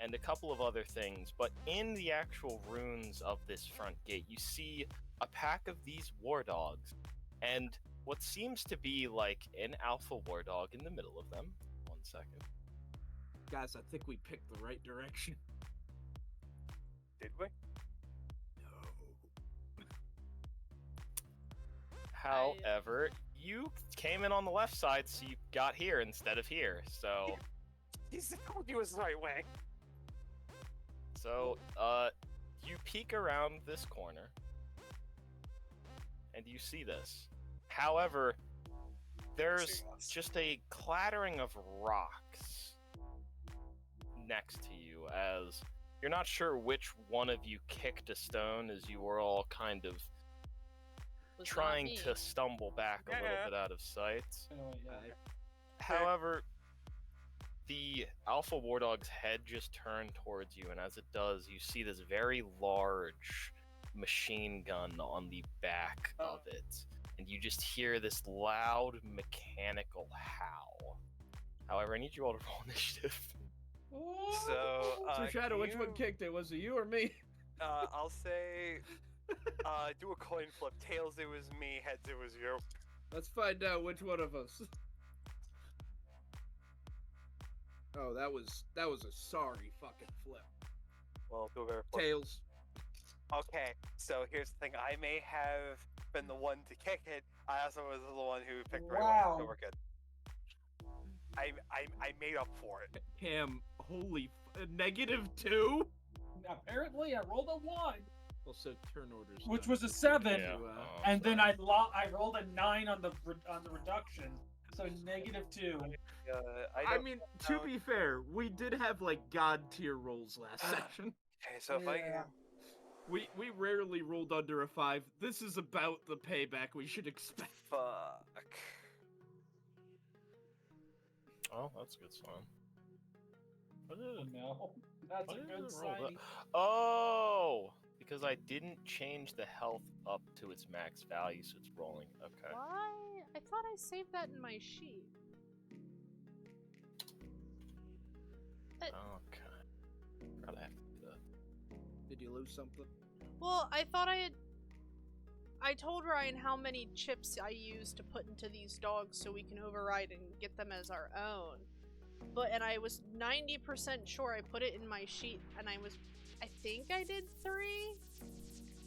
Speaker 5: and a couple of other things. But in the actual ruins of this front gate, you see a pack of these war dogs and what seems to be like an alpha war dog in the middle of them. 1 second.
Speaker 1: Guys, I think we picked the right direction.
Speaker 7: Did we?
Speaker 5: However, you came in on the left side, so you got here instead of here. So,
Speaker 7: He told you it was the right way.
Speaker 5: you peek around this corner, and you see this. However, there's
Speaker 7: See us.
Speaker 5: just a clattering of rocks next to you as you're not sure which one of you kicked a stone as you were all kind of
Speaker 8: Was not
Speaker 5: trying
Speaker 8: me.
Speaker 5: to stumble back a little
Speaker 7: Yeah.
Speaker 5: bit out of sight.
Speaker 6: Yeah.
Speaker 5: However, the Alpha War Dog's head just turned towards you, and as it does, you see this very large machine gun on the back of it, and you just hear this loud mechanical howl. However, I need you all to roll initiative.
Speaker 7: So,
Speaker 1: So Shadow, which one
Speaker 7: you-
Speaker 1: kicked it? Was it you or me?
Speaker 7: I'll say, do a coin flip. Tails, it was me. Heads, it was you.
Speaker 1: Let's find out which one of us. Oh, that was a sorry fucking flip.
Speaker 7: Well, do a better flip.
Speaker 1: Tails.
Speaker 7: Okay, so here's the thing. I may have been the one to kick it. I also was the one who picked the right
Speaker 6: Wow.
Speaker 7: one. So we're good. I made up for it.
Speaker 1: Cam, holy -2?
Speaker 6: Apparently, I rolled a 1,
Speaker 1: Also, turn orders.
Speaker 6: which
Speaker 1: done.
Speaker 6: was a 7,
Speaker 5: Yeah.
Speaker 6: and then I rolled a 9 on the reduction, so -2.
Speaker 1: I mean, to be fair, we did have like god tier rolls last section.
Speaker 7: Okay, so if I
Speaker 6: Yeah.
Speaker 7: can...
Speaker 1: We rarely rolled under a 5. This is about the payback we should expect.
Speaker 7: Fuck.
Speaker 5: Oh, that's a good sign. What is,
Speaker 6: No, that's
Speaker 5: what
Speaker 6: a
Speaker 5: is
Speaker 6: good
Speaker 5: the roll?
Speaker 6: sign.
Speaker 5: Oh, because I didn't change the health up to its max value, so it's rolling. Okay.
Speaker 3: Why? I thought I saved that in my sheet.
Speaker 5: Okay. Gotta have to do that.
Speaker 1: Did you lose something?
Speaker 3: Well, I thought I told Ryan how many chips I used to put into these dogs so we can override and get them as our own. And I was 90% sure I put it in my sheet, and I think I did 3?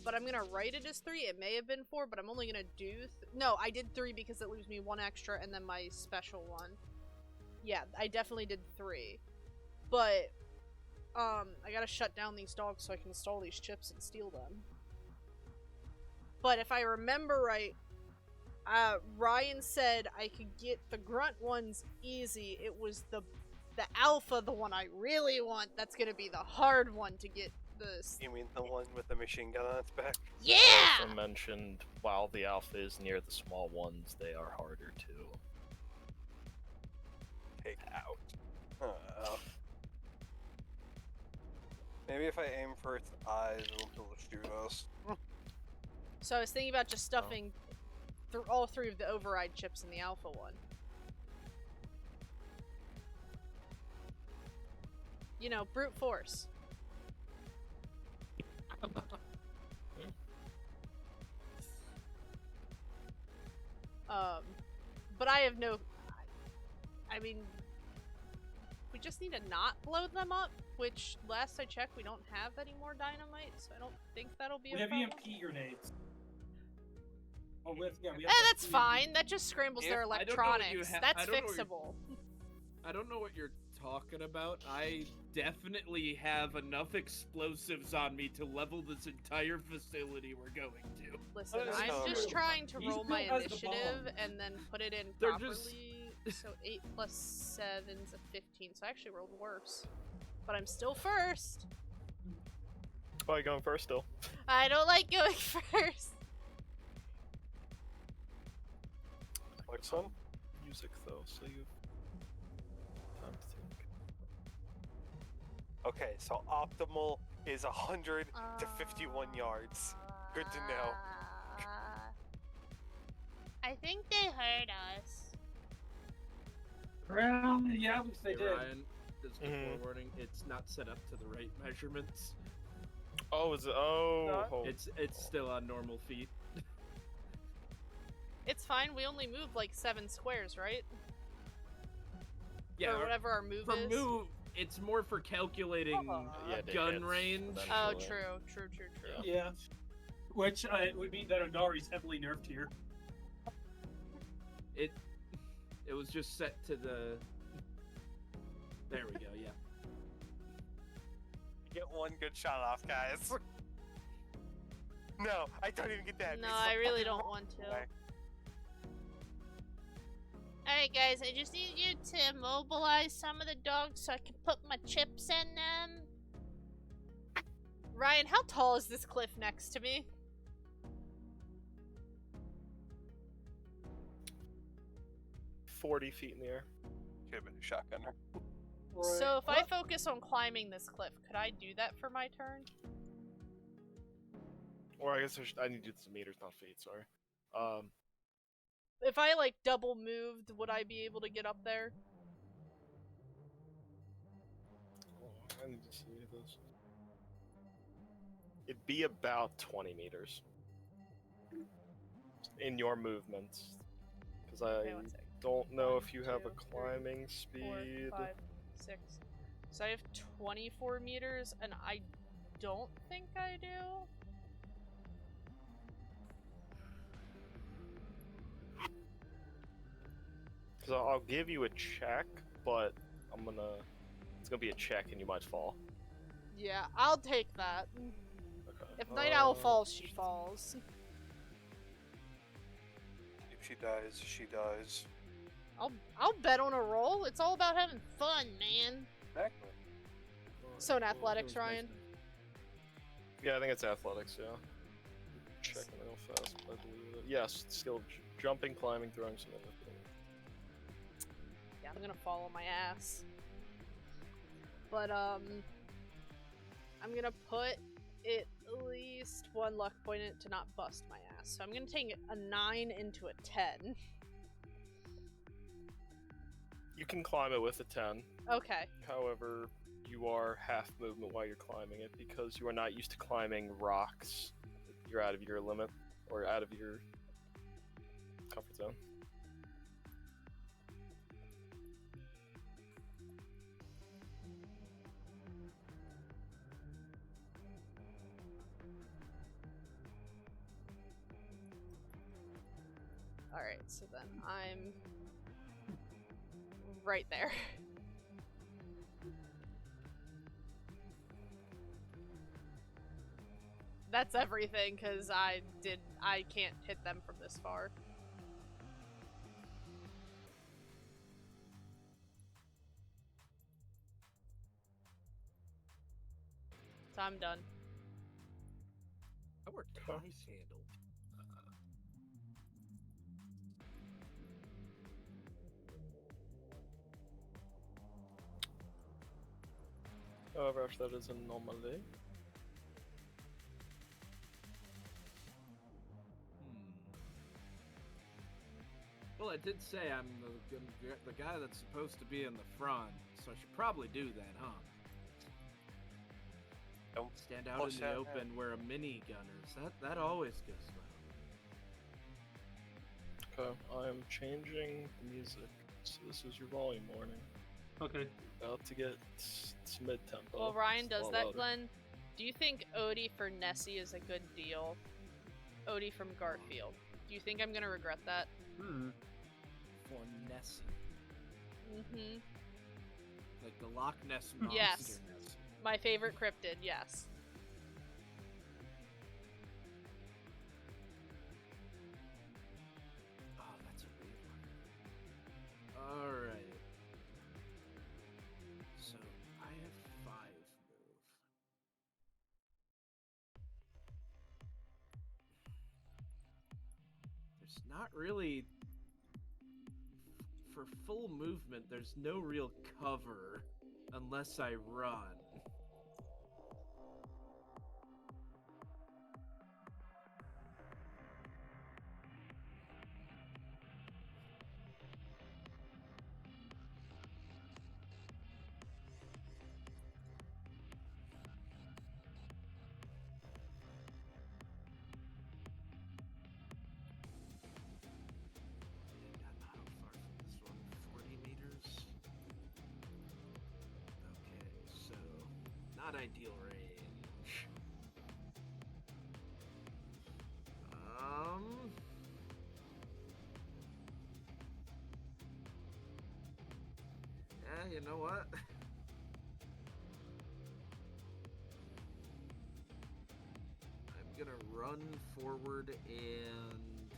Speaker 3: But I'm gonna write it as 3. It may have been 4, but I'm only gonna do... No, I did 3 because it leaves me 1 extra and then my special one. Yeah, I definitely did 3. But, I gotta shut down these dogs so I can install these chips and steal them. But if I remember right, Ryan said I could get the grunt ones easy. It was the alpha, the one I really want, that's gonna be the hard one to get this.
Speaker 7: You mean the one with the machine gun on its back?
Speaker 3: Yeah!
Speaker 5: Also mentioned, while the alpha is near the small ones, they are harder too.
Speaker 7: Take out. Maybe if I aim for its eyes, it'll be able to shoot us.
Speaker 3: So I was thinking about just stuffing all 3 of the override chips in the alpha one. You know, brute force. But I have no... I mean... We just need to not blow them up, which, last I checked, we don't have any more dynamite, so I don't think that'll be
Speaker 6: We
Speaker 3: a
Speaker 6: have
Speaker 3: problem.
Speaker 6: EMP grenades. Oh, we have
Speaker 3: Eh,
Speaker 6: like
Speaker 3: that's
Speaker 6: 3
Speaker 3: fine. That just scrambles their
Speaker 1: I don't know what you
Speaker 3: electronics.
Speaker 1: ha-
Speaker 3: That's
Speaker 1: I don't know what you-
Speaker 3: fixable.
Speaker 1: I don't know what you're talking about. I definitely have enough explosives on me to level this entire facility we're going to.
Speaker 3: Listen,
Speaker 6: That is
Speaker 3: I'm
Speaker 7: so
Speaker 3: just
Speaker 7: rude.
Speaker 3: trying to
Speaker 6: He's
Speaker 3: roll my
Speaker 6: built as the
Speaker 3: initiative
Speaker 6: bomb.
Speaker 3: and then put it in
Speaker 1: They're
Speaker 3: properly.
Speaker 1: just-
Speaker 3: So 8 plus 7's a 15, so I actually rolled worse. But I'm still first.
Speaker 5: Oh, you going first still?
Speaker 3: I don't like going first.
Speaker 7: Like son?
Speaker 5: Music though, so you time to think.
Speaker 7: Okay, so optimal is 100 to 51 yards. Good to know.
Speaker 8: I think they heard us.
Speaker 6: Well, yeah, at least they
Speaker 1: Hey,
Speaker 6: did.
Speaker 1: Ryan, just a
Speaker 5: Mhm.
Speaker 1: forewarning, it's not set up to the right measurements.
Speaker 5: Oh, is it? Oh,
Speaker 7: Not-
Speaker 5: oh.
Speaker 1: It's still on normal feet.
Speaker 3: It's fine, we only moved like 7 squares, right?
Speaker 1: Yeah,
Speaker 3: Or whatever our move
Speaker 1: for
Speaker 3: is.
Speaker 1: move, it's more for calculating
Speaker 5: Yeah, they
Speaker 1: gun
Speaker 5: hits,
Speaker 1: range.
Speaker 3: Oh,
Speaker 5: eventually.
Speaker 3: true.
Speaker 5: Yeah.
Speaker 6: Yeah. Which would mean that Onari's heavily nerfed here.
Speaker 1: It was just set to the... There we go, yeah.
Speaker 7: Get one good shot off, guys. No, I don't even get that.
Speaker 8: No,
Speaker 7: It's
Speaker 8: I
Speaker 7: a
Speaker 8: really
Speaker 7: fucking
Speaker 8: don't
Speaker 7: roll.
Speaker 8: want to.
Speaker 7: Okay.
Speaker 8: Alright guys, I just need you to mobilize some of the dogs so I can put my chips in them.
Speaker 3: Ryan, how tall is this cliff next to me?
Speaker 5: 40 feet in the air.
Speaker 7: Could have been a shotgunner.
Speaker 3: So if I focus on climbing this cliff, could I do that for my turn?
Speaker 5: Or I guess I need to do some meters, not feet, sorry.
Speaker 3: If I like double moved, would I be able to get up there?
Speaker 5: Oh, I need to see this. It'd be about 20 meters. In your movements. Because
Speaker 3: Okay,
Speaker 5: I
Speaker 3: one second.
Speaker 5: don't know
Speaker 3: 1,
Speaker 5: if you have
Speaker 3: 2,
Speaker 5: a climbing
Speaker 3: 4,
Speaker 5: speed.
Speaker 3: 5, 6. So I have 24 meters, and I don't think I do.
Speaker 5: Because I'll give you a check, but it's gonna be a check and you might fall.
Speaker 3: Yeah, I'll take that.
Speaker 5: Okay.
Speaker 3: If Night Owl falls, she falls.
Speaker 7: If she dies, she dies.
Speaker 3: I'll bet on a roll. It's all about having fun, man.
Speaker 7: Exactly.
Speaker 3: So in athletics, Ryan.
Speaker 5: Yeah, I think it's athletics, yeah. Checking real fast, but I believe it. Yes, skill jumping, climbing, throwing some other thing.
Speaker 3: Yeah, I'm gonna fall on my ass. But I'm gonna put at least 1 luck point in it to not bust my ass. So I'm gonna take a 9 into a 10.
Speaker 5: You can climb it with a 10.
Speaker 3: Okay.
Speaker 5: However, you are half movement while you're climbing it because you are not used to climbing rocks. You're out of your limit, or out of your comfort zone.
Speaker 3: Alright, so then I'm right there. That's everything, because I can't hit them from this far. So I'm done.
Speaker 1: How are ties handled?
Speaker 5: However, after that is a normally.
Speaker 1: Well, I did say I'm the guy that's supposed to be in the front, so I should probably do that, huh?
Speaker 7: Don't
Speaker 1: Stand out
Speaker 7: push
Speaker 1: in the
Speaker 7: that
Speaker 1: open where a minigunner's. That always goes well.
Speaker 5: Okay, I am changing the music. So this is your volume warning.
Speaker 6: Okay.
Speaker 5: About to get to mid-tempo.
Speaker 3: Well, Ryan
Speaker 5: It's a
Speaker 3: does
Speaker 5: lot
Speaker 3: that,
Speaker 5: louder.
Speaker 3: Glenn. Do you think Odie for Nessie is a good deal? Odie from Garfield. Do you think I'm gonna regret that?
Speaker 1: For Nessie.
Speaker 3: Mm-hmm.
Speaker 1: Like the Loch Ness Monster
Speaker 3: Yes.
Speaker 1: Nessie.
Speaker 3: My favorite cryptid, yes.
Speaker 1: Oh, that's a weird one. Alright. So, I have 5 move. There's not really... For full movement, there's no real cover unless I run. How far from this one? 40 meters? Okay, so not ideal range. Yeah, you know what? I'm gonna run forward and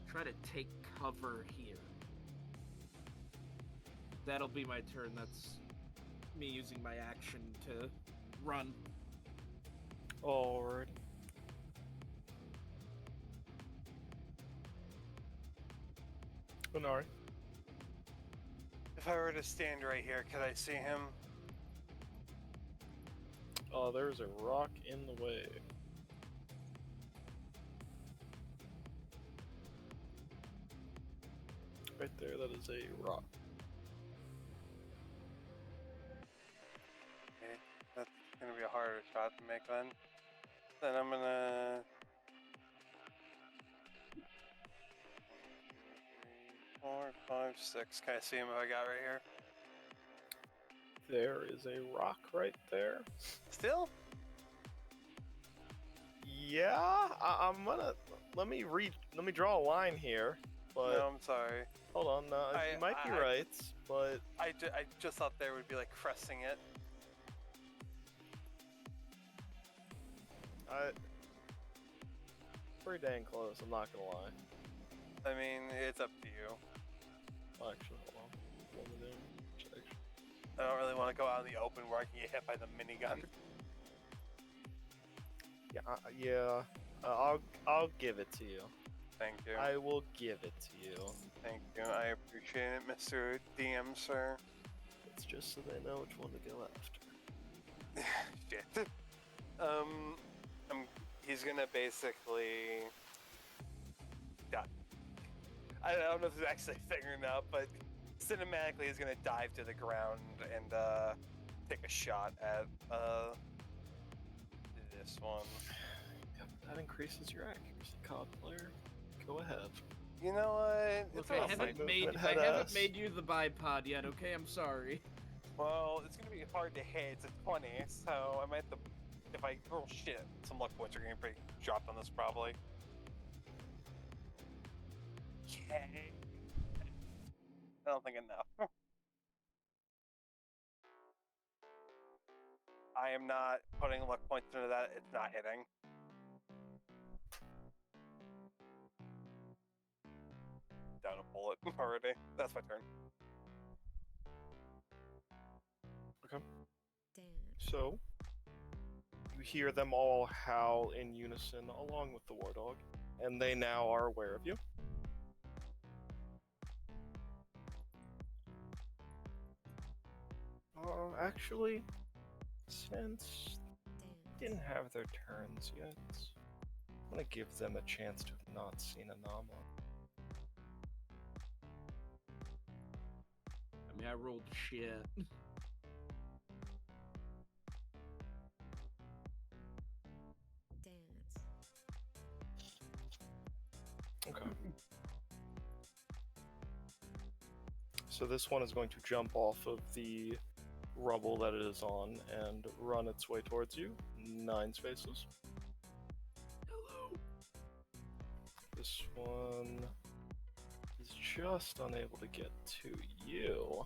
Speaker 1: try to take cover here. That'll be my turn. That's me using my action to run.
Speaker 5: Alright. Inari.
Speaker 7: If I were to stand right here, could I see him?
Speaker 5: Oh, there's a rock in the way. Right there, that is a rock.
Speaker 7: Okay, that's gonna be a harder shot to make then. Then I'm gonna... 4, 5, 6. Can I see him if I got right here?
Speaker 5: There is a rock right there.
Speaker 7: Still?
Speaker 5: Yeah, I'm gonna let me draw a line here. But
Speaker 7: No, I'm sorry.
Speaker 5: hold on, you might be right, but
Speaker 7: I just thought there would be like cresting it.
Speaker 5: pretty dang close. I'm not gonna lie.
Speaker 7: I mean, it's up to you.
Speaker 5: Actually, hold on. Let me check.
Speaker 7: I don't really want to go out in the open where I can get hit by the minigun.
Speaker 5: Yeah, I'll give it to you.
Speaker 7: Thank you.
Speaker 5: I will give it to you.
Speaker 7: Thank you. I appreciate it, Mr. DM, sir.
Speaker 5: It's just so they know which one to go after.
Speaker 7: Shit. He's gonna basically... Yeah. I don't know if it's actually a thing or not, but cinematically he's gonna dive to the ground and take a shot at this one.
Speaker 5: Yep, that increases your accuracy, COD player. Go ahead.
Speaker 7: You know what? It's
Speaker 1: Look, I
Speaker 7: not
Speaker 1: haven't made you the bipod yet, okay? I'm sorry.
Speaker 7: Well, it's gonna be hard to hit. It's a 20, so I might have to... If I roll shit, some luck points are gonna be dropped on this probably. Okay. I don't think enough. I am not putting luck points into that. It's not hitting. Down a bullet already. That's my turn.
Speaker 5: Okay. So, you hear them all howl in unison along with the war dog, and they now are aware of you. Actually, since they didn't have their turns yet, I'm gonna give them a chance to have not seen Anama.
Speaker 1: I mean, I rolled shit.
Speaker 5: Okay. So this one is going to jump off of the rubble that it is on and run its way towards you. 9 spaces.
Speaker 1: Hello.
Speaker 5: This one is just unable to get to you.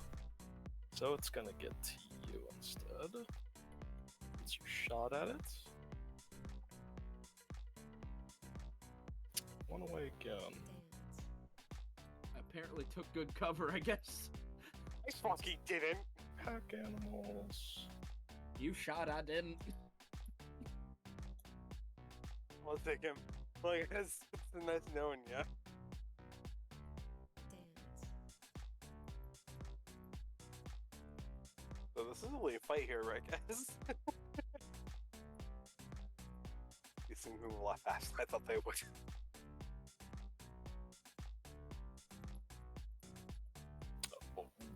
Speaker 5: So it's gonna get to you instead. It's your shot at it. One away again.
Speaker 1: I apparently took good cover, I guess.
Speaker 7: I fucking didn't.
Speaker 5: Pack animals.
Speaker 1: You shot, I didn't.
Speaker 7: I'll take him. Like, it's nice knowing ya. So this isn't really a fight here, right, guys? These things move a lot faster than I thought they would.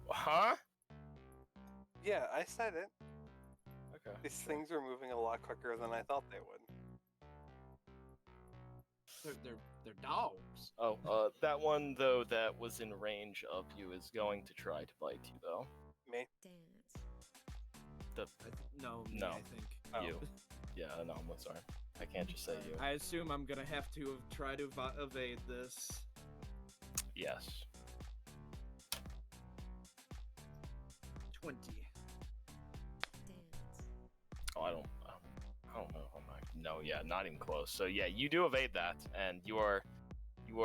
Speaker 5: Huh?
Speaker 7: Yeah, I said it.
Speaker 5: Okay.
Speaker 7: These things are moving a lot quicker than I thought they would.
Speaker 1: They're dogs.
Speaker 5: Oh, that one though that was in range of you is going to try to bite you though.
Speaker 7: Me?
Speaker 1: No, me,
Speaker 5: No.
Speaker 1: I think.
Speaker 7: Oh.
Speaker 5: You. Yeah, no, I'm sorry. I can't just say you.
Speaker 1: I assume I'm gonna have to try to evade this.
Speaker 5: Yes.
Speaker 1: 20.
Speaker 5: Oh, I don't know if I'm No, yeah, not even close. So yeah, you do evade that, and you are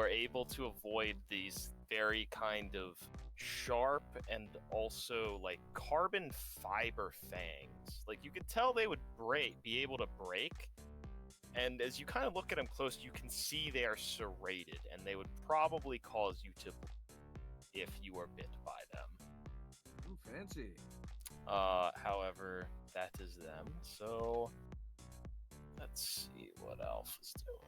Speaker 5: able to avoid these very kind of sharp and also like carbon fiber fangs. Like you could tell they would be able to break. And as you kind of look at them close, you can see they are serrated, and they would probably cause you to bleed if you were bit by them.
Speaker 1: Ooh, fancy.
Speaker 5: However, that is them. So let's see what Alph is doing.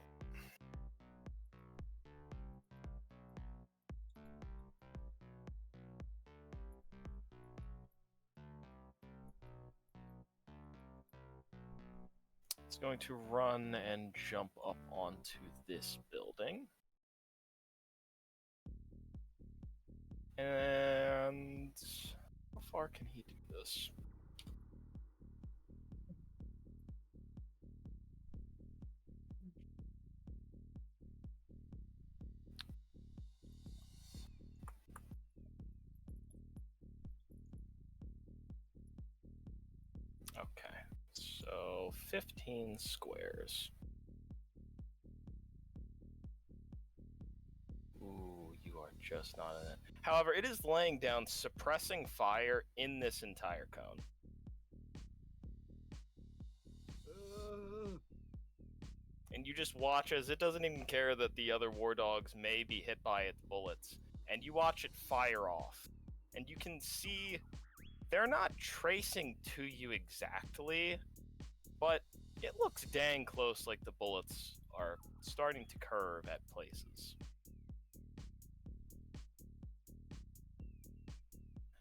Speaker 5: It's going to run and jump up onto this building. And how far can he do this? Okay, so 15 squares. Ooh, you are just not in it. However, it is laying down suppressing fire in this entire cone. And you just watch as it doesn't even care that the other war dogs may be hit by its bullets. And you watch it fire off. And you can see they're not tracing to you exactly, but it looks dang close, like the bullets are starting to curve at places.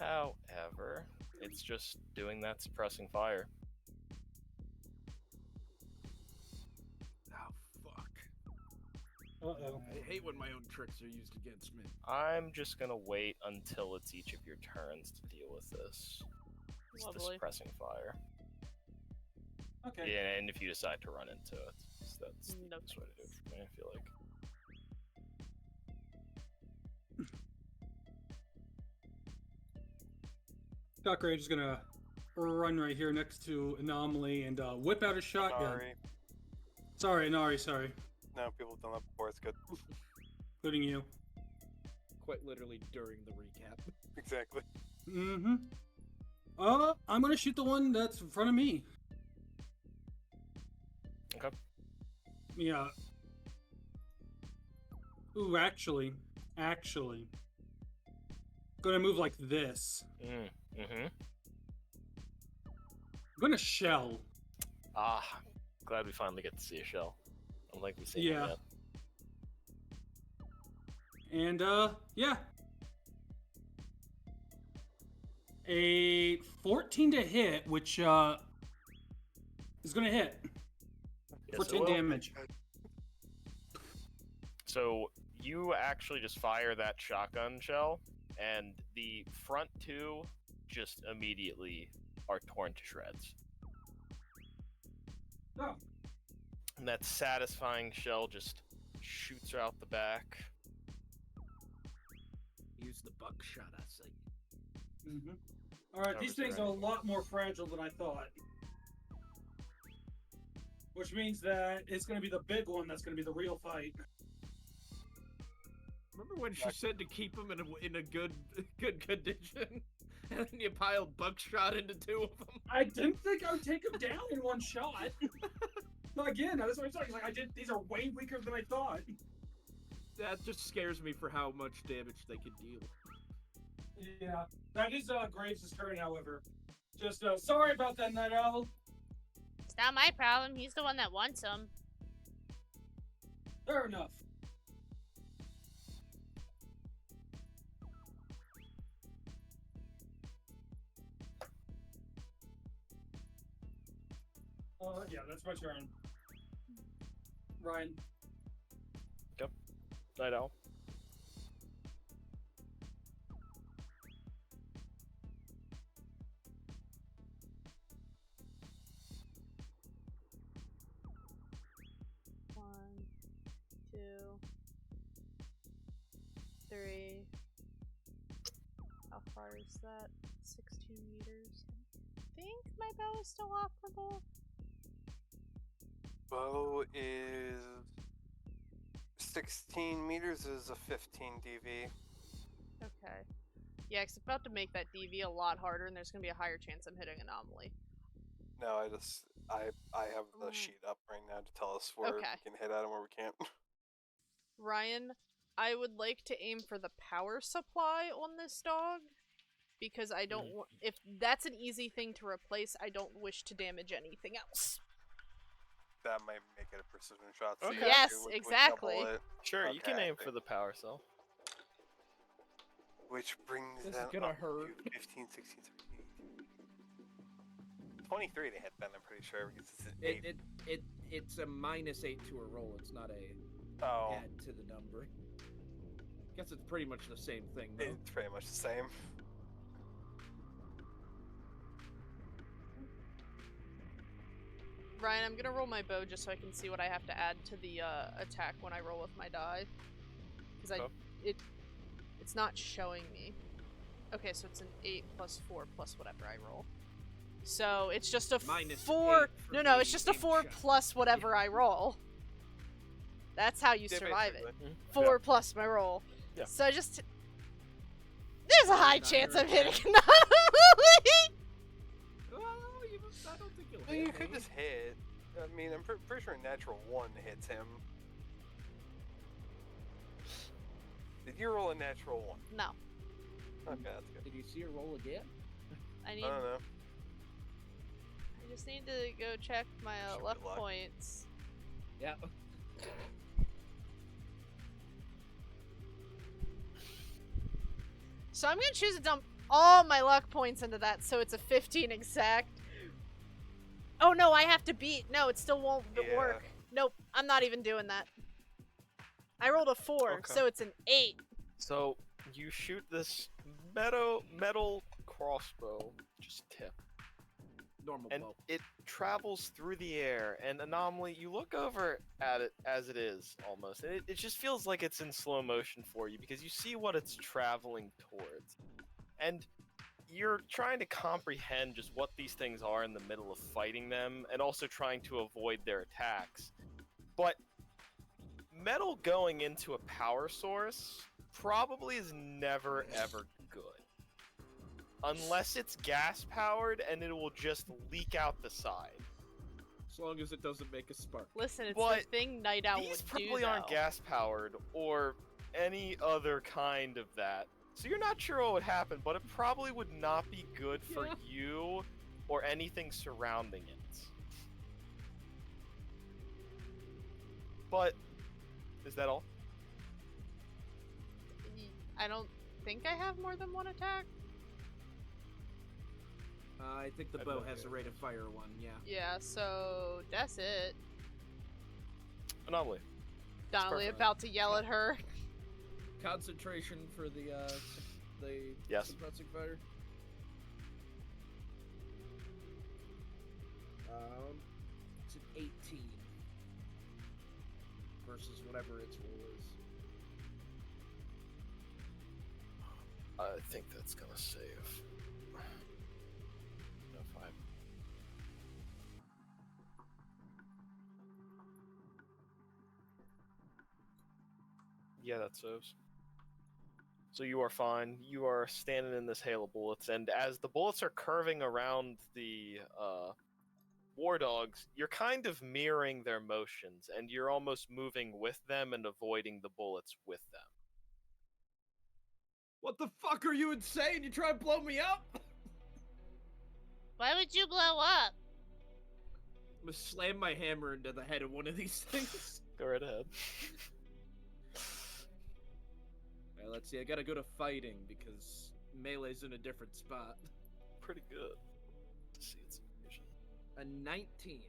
Speaker 5: However, it's just doing that suppressing fire.
Speaker 1: Oh, fuck.
Speaker 6: Uh-oh.
Speaker 1: I hate when my own tricks are used against me.
Speaker 5: I'm just gonna wait until it's each of your turns to deal with this. It's the
Speaker 3: Lovely.
Speaker 5: suppressing fire.
Speaker 6: Okay.
Speaker 5: Yeah, and if you decide to run into it, so that's the
Speaker 3: No
Speaker 5: best way to do it for me, I feel like.
Speaker 9: Doc Rage is gonna run right here next to Anomaly and whip out a shotgun.
Speaker 7: Sorry.
Speaker 9: Sorry, Inari, sorry.
Speaker 7: No, people have done that before. It's good.
Speaker 9: Including you.
Speaker 1: Quite literally during the recap.
Speaker 7: Exactly.
Speaker 9: Mm-hmm. I'm gonna shoot the one that's in front of me.
Speaker 5: Okay.
Speaker 9: Yeah. Ooh, actually. Gonna move like this.
Speaker 5: Mm-hmm.
Speaker 9: I'm gonna shell.
Speaker 5: Ah, glad we finally get to see a shell. Unlike we've seen
Speaker 9: Yeah.
Speaker 5: one yet.
Speaker 9: And, yeah. A 14 to hit, which, is gonna hit.
Speaker 5: Yes,
Speaker 9: For
Speaker 5: it
Speaker 9: 10
Speaker 5: will.
Speaker 9: damage.
Speaker 5: So you actually just fire that shotgun shell, and the front two just immediately are torn to shreds.
Speaker 9: Oh.
Speaker 5: And that satisfying shell just shoots out the back.
Speaker 1: Use the buckshot, I say.
Speaker 9: Mm-hmm. Alright, these things are a lot more fragile than I thought. Which means that it's gonna be the big one that's gonna be the real fight.
Speaker 1: Remember when she said to keep them in a good condition, and then you piled buckshot into two of them?
Speaker 9: I didn't think I would take him down in one shot. No, again, that's what I'm saying. Like, these are way weaker than I thought.
Speaker 1: That just scares me for how much damage they could deal.
Speaker 9: Yeah, that is Graves' turn, however. Just sorry about that, Night Owl.
Speaker 8: It's not my problem. He's the one that wants them.
Speaker 9: Fair enough. Yeah, that's my turn. Ryan.
Speaker 5: Yep. Night Owl.
Speaker 3: One, two, three. How far is that? 16 meters. I think my bow is still operable.
Speaker 7: bow is 16 meters is a 15 DV.
Speaker 3: Okay. Yeah, it's about to make that DV a lot harder, and there's gonna be a higher chance I'm hitting anomaly.
Speaker 7: No, I have the sheet up right now to tell us where we can hit at and where we can't.
Speaker 3: Ryan, I would like to aim for the power supply on this dog, because I don't want. If that's an easy thing to replace, I don't wish to damage anything else.
Speaker 7: That might make it a precision shot. So
Speaker 5: Okay.
Speaker 7: yeah,
Speaker 3: Yes,
Speaker 7: would
Speaker 3: exactly.
Speaker 7: double it.
Speaker 5: Sure, you can
Speaker 7: Okay.
Speaker 5: aim for the power cell.
Speaker 7: Which brings
Speaker 1: This is
Speaker 7: them
Speaker 1: gonna
Speaker 7: up
Speaker 1: hurt.
Speaker 7: to 15, 16, 17, 23 to hit then, I'm pretty sure, because it's an 8.
Speaker 1: It's a -8 to a roll. It's not a
Speaker 7: Oh,
Speaker 1: add to the number. Guess it's pretty much the same thing, though.
Speaker 7: it's pretty much the same.
Speaker 3: Ryan, I'm gonna roll my bow just so I can see what I have to add to the attack when I roll with my die. Because it's not showing me. Okay, so it's an 8 plus 4 plus whatever I roll. So it's just a
Speaker 1: -8
Speaker 3: 4.
Speaker 1: for
Speaker 3: No,
Speaker 1: the
Speaker 3: it's just a
Speaker 1: aim
Speaker 3: 4
Speaker 1: shot.
Speaker 3: plus whatever I roll. That's how you
Speaker 7: Yeah,
Speaker 3: survive it.
Speaker 7: basically.
Speaker 3: 4 plus my roll.
Speaker 5: Yeah.
Speaker 3: So just. There's a high
Speaker 1: Not
Speaker 3: chance
Speaker 1: your
Speaker 3: of hitting
Speaker 1: attack.
Speaker 3: anomaly!
Speaker 1: Well, I don't think you'll
Speaker 7: Well,
Speaker 1: hit
Speaker 7: you could
Speaker 1: me.
Speaker 7: just hit. I mean, I'm pretty sure a natural 1 hits him. Did you roll a natural 1?
Speaker 3: No.
Speaker 7: Okay, that's good.
Speaker 1: Did you see her roll again?
Speaker 3: I
Speaker 7: I
Speaker 3: need.
Speaker 7: don't know.
Speaker 3: I just need to go check my
Speaker 7: Should be
Speaker 3: luck
Speaker 7: luck.
Speaker 3: points.
Speaker 1: Yeah.
Speaker 3: So I'm gonna choose to dump all my luck points into that, so it's a 15 exact. Oh no, I have to beat. No, it still won't
Speaker 7: Yeah.
Speaker 3: work. Nope, I'm not even doing that. I rolled a 4,
Speaker 5: Okay.
Speaker 3: so it's an 8.
Speaker 5: So you shoot this metal crossbow, just tip,
Speaker 1: Normal
Speaker 5: and
Speaker 1: bow.
Speaker 5: it travels through the air. And Anomaly, you look over at it as it is almost, and it just feels like it's in slow motion for you because you see what it's traveling towards, and you're trying to comprehend just what these things are in the middle of fighting them, and also trying to avoid their attacks. But metal going into a power source probably is never ever good. Unless it's gas powered and it will just leak out the side.
Speaker 1: As long as it doesn't make a spark.
Speaker 3: Listen, it's
Speaker 5: But
Speaker 3: the thing Night Owl
Speaker 5: These
Speaker 3: would
Speaker 5: probably
Speaker 3: do,
Speaker 5: aren't
Speaker 3: though.
Speaker 5: gas powered or any other kind of that. So you're not sure what would happen, but it probably would not be good for
Speaker 1: Yeah.
Speaker 5: you or anything surrounding it. But is that all?
Speaker 3: I don't think I have more than one attack.
Speaker 1: I think the
Speaker 5: I
Speaker 1: bow
Speaker 5: don't
Speaker 1: has a rate of fire 1, yeah.
Speaker 3: Yeah, so that's it.
Speaker 5: Anomaly.
Speaker 3: Donnelly
Speaker 5: perfect.
Speaker 3: about to yell at her.
Speaker 1: Concentration for the
Speaker 5: Yes.
Speaker 1: suppressing fire. It's an 18 versus whatever its roll is.
Speaker 5: I think that's gonna save. No, 5. Yeah, that saves. So you are fine. You are standing in this hail of bullets, and as the bullets are curving around the war dogs, you're kind of mirroring their motions, and you're almost moving with them and avoiding the bullets with them.
Speaker 1: What the fuck, are you insane? You try and blow me up?
Speaker 8: Why would you blow up?
Speaker 1: I'm gonna slam my hammer into the head of one of these things.
Speaker 5: Go right ahead.
Speaker 1: Alright, let's see. I gotta go to fighting because melee's in a different spot.
Speaker 5: Pretty good. To see its vision.
Speaker 1: A 19.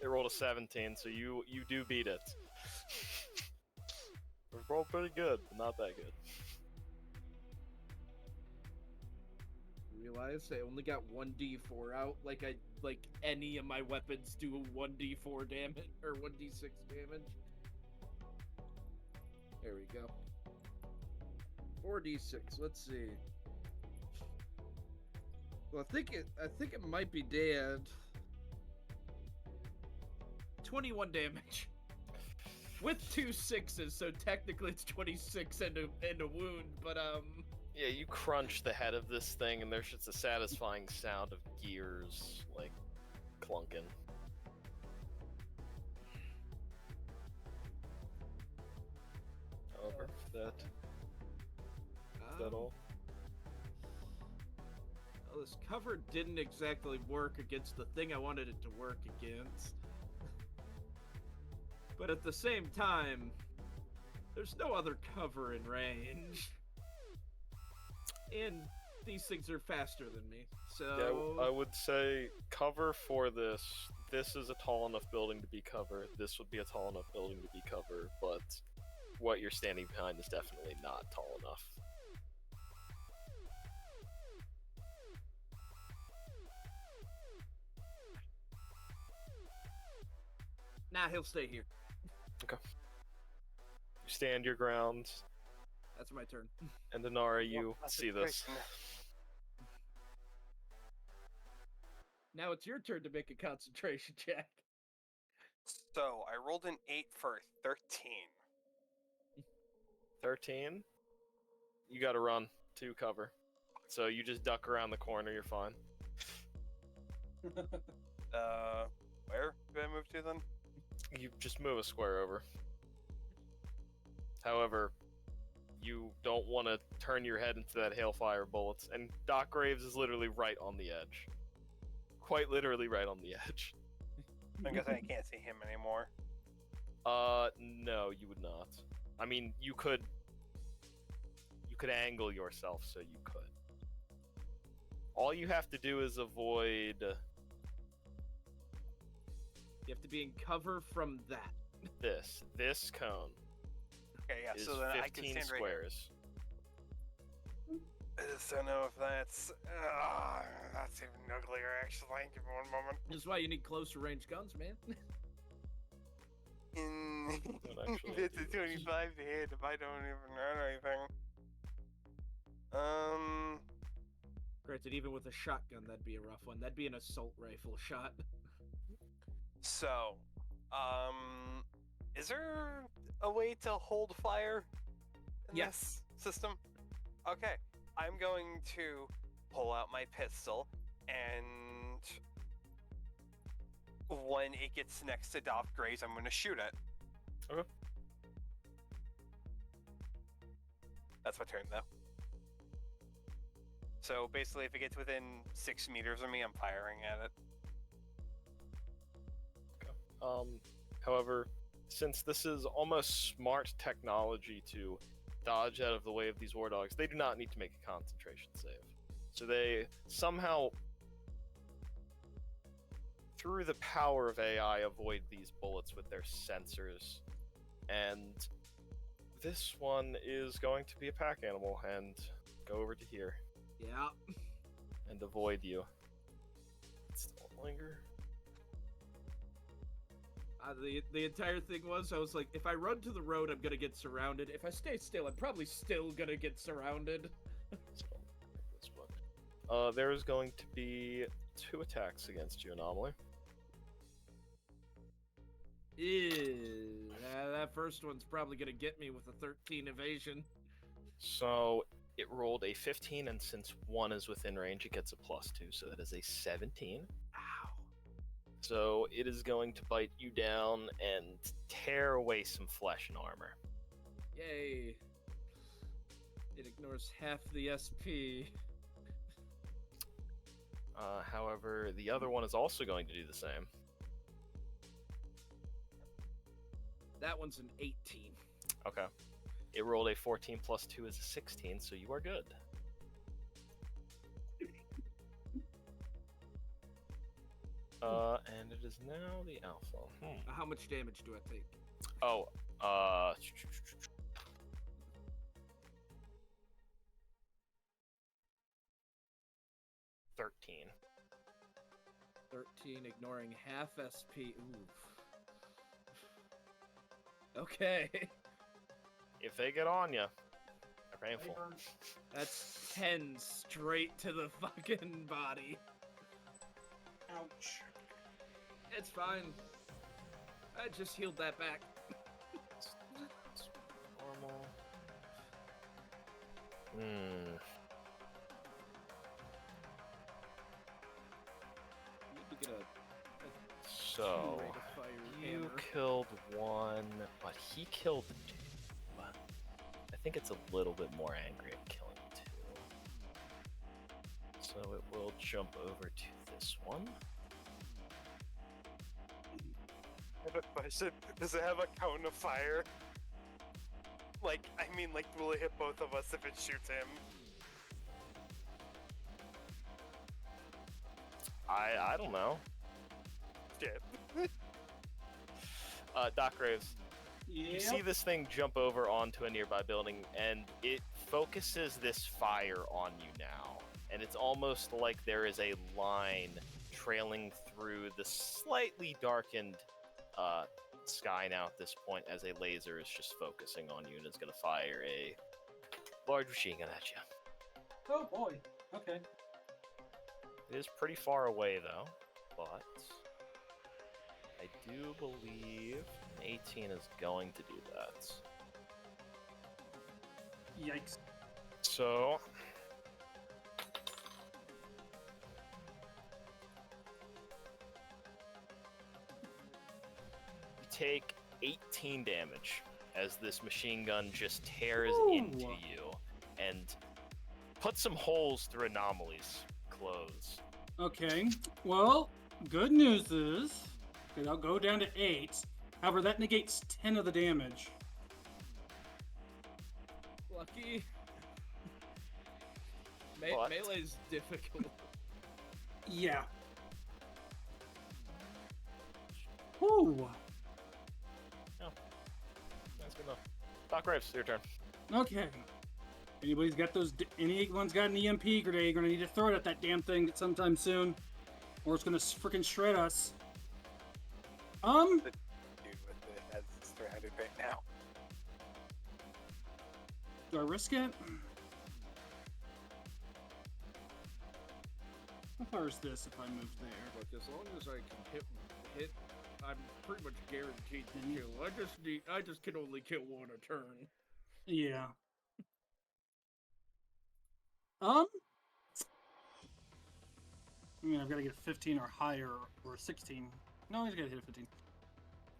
Speaker 5: They rolled a 17, so you do beat it. It rolled pretty good, but not that good.
Speaker 1: Realize I only got 1d4 out, like any of my weapons do 1d4 damage or 1d6 damage. There we go. 4d6. Let's see. Well, I think it might be dead. 21 damage. With 2 6s, so technically it's 26 and a wound, but
Speaker 5: Yeah, you crunch the head of this thing, and there's just a satisfying sound of gears, like, clunking. However, is that all?
Speaker 1: Well, this cover didn't exactly work against the thing I wanted it to work against. But at the same time, there's no other cover in range. And these things are faster than me, so...
Speaker 5: Yeah, I would say cover for this. This is a tall enough building to be cover. This would be a tall enough building to be cover, but what you're standing behind is definitely not tall enough.
Speaker 1: Nah, he'll stay here.
Speaker 5: Okay. You stand your ground,
Speaker 1: That's my turn.
Speaker 5: and Inara, you
Speaker 7: Well, that's
Speaker 5: see
Speaker 7: a
Speaker 5: this.
Speaker 7: great-
Speaker 1: Now it's your turn to make a concentration check.
Speaker 7: So I rolled an 8 for 13.
Speaker 5: 13? You gotta run to cover. So you just duck around the corner, you're fine.
Speaker 7: Where do I move to then?
Speaker 5: You just move a square over. However, you don't want to turn your head into that hailfire bullets, and Doc Graves is literally right on the edge. Quite literally right on the edge.
Speaker 7: I'm guessing I can't see him anymore.
Speaker 5: No, you would not. I mean, you could angle yourself so you could. All you have to do is avoid...
Speaker 1: You have to be in cover from that.
Speaker 5: This cone
Speaker 7: Okay, yeah,
Speaker 5: is
Speaker 7: so then I
Speaker 5: 15
Speaker 7: can stand right here.
Speaker 5: squares.
Speaker 7: I just don't know if that's... that's even uglier, actually. Give me one moment.
Speaker 1: This is why you need closer range guns, man.
Speaker 5: actually
Speaker 7: It's a 25 to hit if I don't even run anything.
Speaker 1: Granted, even with a shotgun, that'd be a rough one. That'd be an assault rifle shot.
Speaker 7: So, is there a way to hold fire in
Speaker 1: Yes.
Speaker 7: this system? Okay, I'm going to pull out my pistol, and when it gets next to Doc Graves, I'm going to shoot it.
Speaker 5: Okay.
Speaker 7: That's my turn, though. So basically, if it gets within 6 meters of me, I'm firing at it.
Speaker 5: However, since this is almost smart technology to dodge out of the way of these war dogs, they do not need to make a concentration save. So they somehow, through the power of AI, avoid these bullets with their sensors. And this one is going to be a pack animal and go over to here.
Speaker 1: Yeah.
Speaker 5: And avoid you. Still linger.
Speaker 1: The entire thing was, I was like, if I run to the road, I'm gonna get surrounded. If I stay still, I'm probably still gonna get surrounded.
Speaker 5: So, this one. There's going to be 2 attacks against you, Anomaly.
Speaker 1: Ew. That first one's probably gonna get me with a 13 evasion.
Speaker 5: So, it rolled a 15, and since 1 is within range, it gets a +2, so that is a 17.
Speaker 1: Ow.
Speaker 5: So, it is going to bite you down and tear away some flesh and armor.
Speaker 1: Yay. It ignores half the SP.
Speaker 5: However, the other one is also going to do the same.
Speaker 1: That one's an 18.
Speaker 5: Okay. It rolled a 14 + 2 is a 16, so you are good. And it is now the alpha.
Speaker 1: How much damage do I take?
Speaker 5: Oh, 13.
Speaker 1: 13, ignoring half SP. Oof. Okay.
Speaker 5: If they get on you, I Painful.
Speaker 1: That's 10 straight to the fucking body.
Speaker 6: Ouch.
Speaker 1: It's fine. I just healed that back.
Speaker 5: It's normal. Hmm.
Speaker 1: Need to get a
Speaker 5: So,
Speaker 1: rate of fire
Speaker 5: you
Speaker 1: hammer.
Speaker 5: killed one, but he killed two. I think it's a little bit more angry at killing two. So it will jump over to this one.
Speaker 7: I have a question. Does it have a cone of fire? Like, I mean, like, will it hit both of us if it shoots him?
Speaker 5: I don't know.
Speaker 7: Shit.
Speaker 5: Doc Graves, you see
Speaker 6: Yep.
Speaker 5: this thing jump over onto a nearby building, and it focuses this fire on you now. And it's almost like there is a line trailing through the slightly darkened sky now at this point, as a laser is just focusing on you and is going to fire a large machine gun at you.
Speaker 6: Oh boy. Okay.
Speaker 5: It is pretty far away, though, but I do believe an 18 is going to do that.
Speaker 6: Yikes.
Speaker 5: So, you take 18 damage as this machine gun just tears into you and puts some holes through Anomaly's clothes.
Speaker 6: Okay. Well, good news is, okay, I'll go down to 8. However, that negates 10 of the damage.
Speaker 1: Lucky.
Speaker 5: What?
Speaker 1: Melee's difficult.
Speaker 6: Yeah. Whew.
Speaker 5: That's good enough. Doc Graves, your turn.
Speaker 6: Okay. Anybody's got those? Anyone's got an EMP grenade? You're gonna need to throw it at that damn thing sometime soon, or it's gonna freaking shred us.
Speaker 7: Dude with it has 300 right now.
Speaker 6: Do I risk it? How far is this if I move there?
Speaker 1: Look, as long as I can hit, I'm pretty much guaranteed to kill. I just can only kill one a turn.
Speaker 6: Yeah. I mean, I've got to get a 15 or higher, or a 16. No, he's got to hit a 15.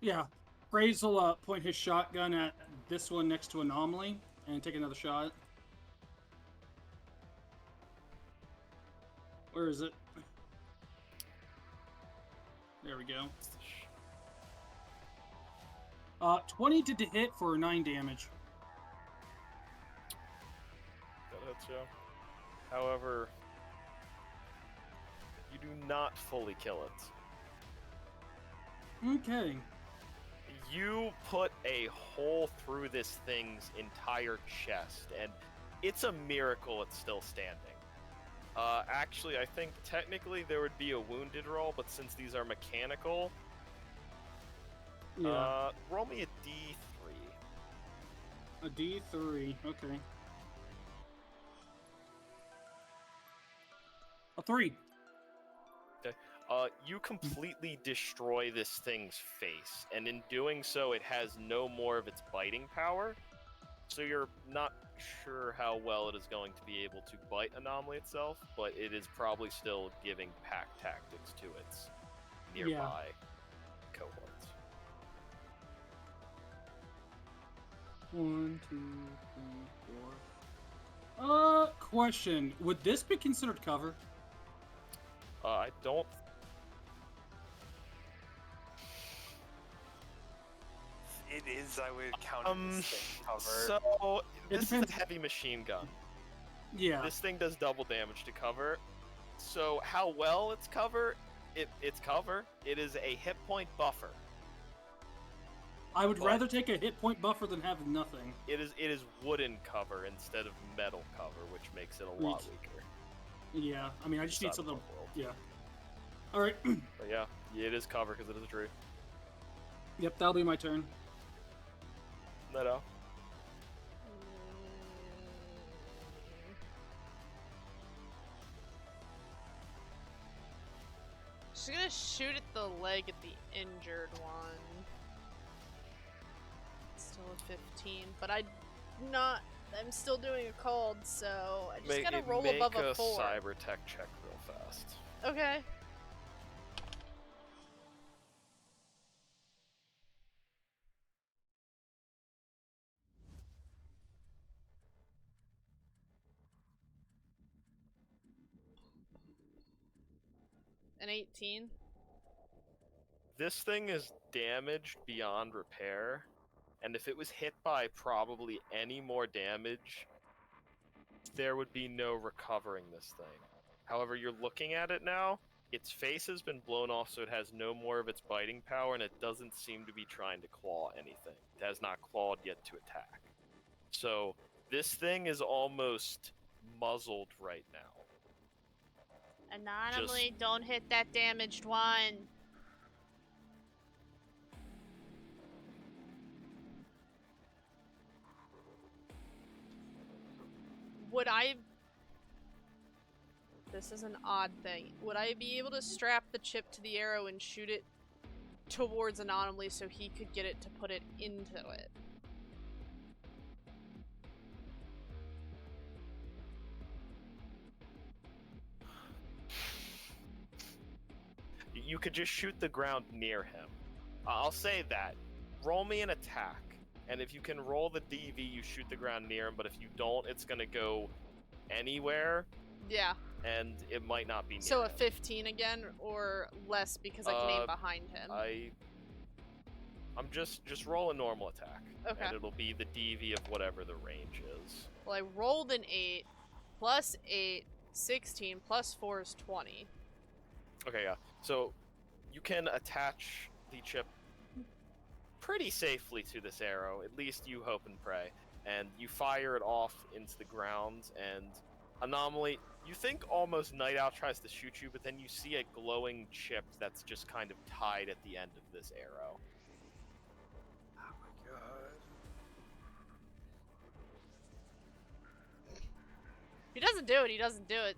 Speaker 6: Yeah. Graves will point his shotgun at this one next to Anomaly and take another shot. Where is it? There we go. 20 to hit for 9 damage.
Speaker 5: That hits you. However, you do not fully kill it.
Speaker 6: Okay.
Speaker 5: You put a hole through this thing's entire chest, and it's a miracle it's still standing. Actually, I think technically there would be a wounded roll, but since these are mechanical,
Speaker 6: Yeah.
Speaker 5: roll me a D3.
Speaker 6: A D3. Okay. A 3.
Speaker 5: You completely destroy this thing's face, and in doing so, it has no more of its biting power. So you're not sure how well it is going to be able to bite Anomaly itself, but it is probably still giving pack tactics to its nearby cohorts.
Speaker 6: 1, 2, 3, 4. Question. Would this be considered cover?
Speaker 5: I don't.
Speaker 7: It is, I would count this thing cover.
Speaker 5: So this is
Speaker 6: depends.
Speaker 5: a heavy machine gun.
Speaker 6: Yeah.
Speaker 5: This thing does double damage to cover. So how well it's cover? It's cover. It is a hit point buffer.
Speaker 6: I would
Speaker 5: but-
Speaker 6: rather take a hit point buffer than have nothing.
Speaker 5: It is wooden cover instead of metal cover, which makes it a lot weaker.
Speaker 6: Yeah. I mean, I just need something.
Speaker 5: Cyberpunk world.
Speaker 6: Yeah. Alright.
Speaker 5: But yeah, it is cover because it is a tree.
Speaker 6: Yep, that'll be my turn.
Speaker 5: No.
Speaker 3: Just gonna shoot at the leg at the injured one. Still a 15, but I'm still doing a cold, so I just gotta roll above a 4.
Speaker 5: Make a cyber tech check real fast.
Speaker 3: Okay. An 18.
Speaker 5: This thing is damaged beyond repair, and if it was hit by probably any more damage, there would be no recovering this thing. However, you're looking at it now, its face has been blown off so it has no more of its biting power, and it doesn't seem to be trying to claw anything. It has not clawed yet to attack. So, this thing is almost muzzled right now.
Speaker 8: Anonymously, don't hit that damaged one.
Speaker 3: Would I... This is an odd thing. Would I be able to strap the chip to the arrow and shoot it towards Anonymously so he could get it to put it into it?
Speaker 5: You could just shoot the ground near him. I'll say that. Roll me an attack. And if you can roll the DV, you shoot the ground near him, but if you don't, it's gonna go anywhere.
Speaker 3: Yeah.
Speaker 5: And it might not be near
Speaker 3: So a
Speaker 5: him.
Speaker 3: 15 again, or less because I can aim behind him?
Speaker 5: I'm just roll a normal attack.
Speaker 3: Okay.
Speaker 5: And it'll be the DV of whatever the range is.
Speaker 3: Well, I rolled an 8, plus 8, 16, plus 4 is 20.
Speaker 5: Okay, yeah. So you can attach the chip pretty safely to this arrow, at least you hope and pray, and you fire it off into the ground, and Anomaly, you think almost Night Owl tries to shoot you, but then you see a glowing chip that's just kind of tied at the end of this arrow.
Speaker 1: Oh my god.
Speaker 3: If he doesn't do it, he doesn't do it.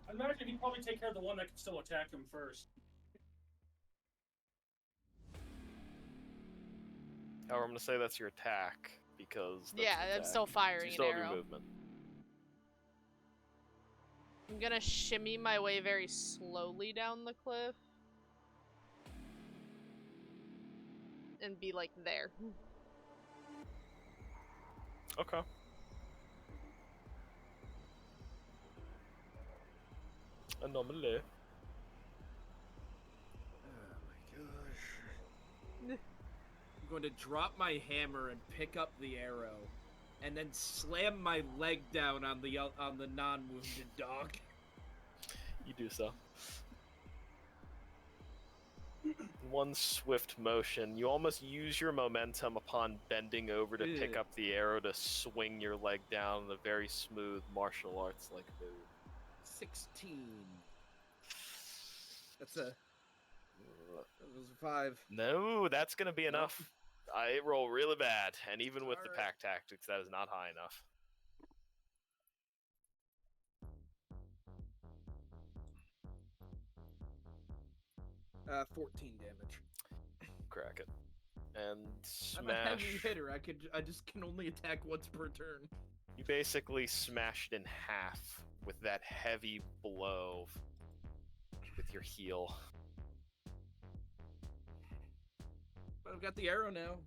Speaker 6: I imagine he'd probably take care of the one that can still attack him first.
Speaker 5: However, I'm going to say that's your attack, because that's
Speaker 3: Yeah,
Speaker 5: an
Speaker 3: I'm
Speaker 5: attack.
Speaker 3: still firing
Speaker 5: You still
Speaker 3: an
Speaker 5: have
Speaker 3: arrow.
Speaker 5: your movement.
Speaker 3: I'm gonna shimmy my way very slowly down the cliff. And be like there.
Speaker 5: Okay. Anomaly.
Speaker 1: Oh my gosh. I'm going to drop my hammer and pick up the arrow, and then slam my leg down on the non-wounded dog.
Speaker 5: You do so. One swift motion. You almost use your momentum upon bending over to pick up the arrow to swing your leg down in a very smooth martial arts-like move.
Speaker 1: 16. That was a 5.
Speaker 5: No, that's gonna be enough. I roll really bad, and even with the
Speaker 1: Alright.
Speaker 5: pack tactics, that is not high enough.
Speaker 1: Uh, 14 damage.
Speaker 5: Crack it. And
Speaker 1: I'm a heavy
Speaker 5: smash.
Speaker 1: hitter. I just can only attack once per turn.
Speaker 5: You basically smashed in half with that heavy blow with your heel.
Speaker 1: But I've got the arrow now.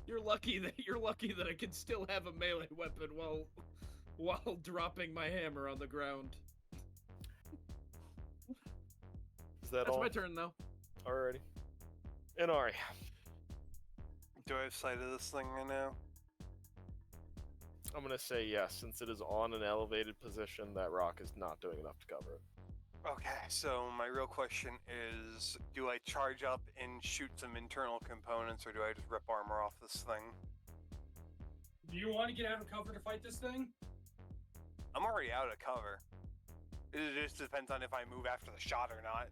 Speaker 1: You're lucky that I can still have a melee weapon while dropping my hammer on the ground.
Speaker 5: Is that
Speaker 1: That's
Speaker 5: all?
Speaker 1: my turn though.
Speaker 5: Alrighty. Inari.
Speaker 7: Do I have sight of this thing right now?
Speaker 5: I'm gonna say yes, since it is on an elevated position, that rock is not doing enough to cover it.
Speaker 7: Okay, so my real question is, do I charge up and shoot some internal components, or do I just rip armor off this thing?
Speaker 6: Do you want to get out of cover to fight this thing?
Speaker 7: I'm already out of cover. It just depends on if I move after the shot or not.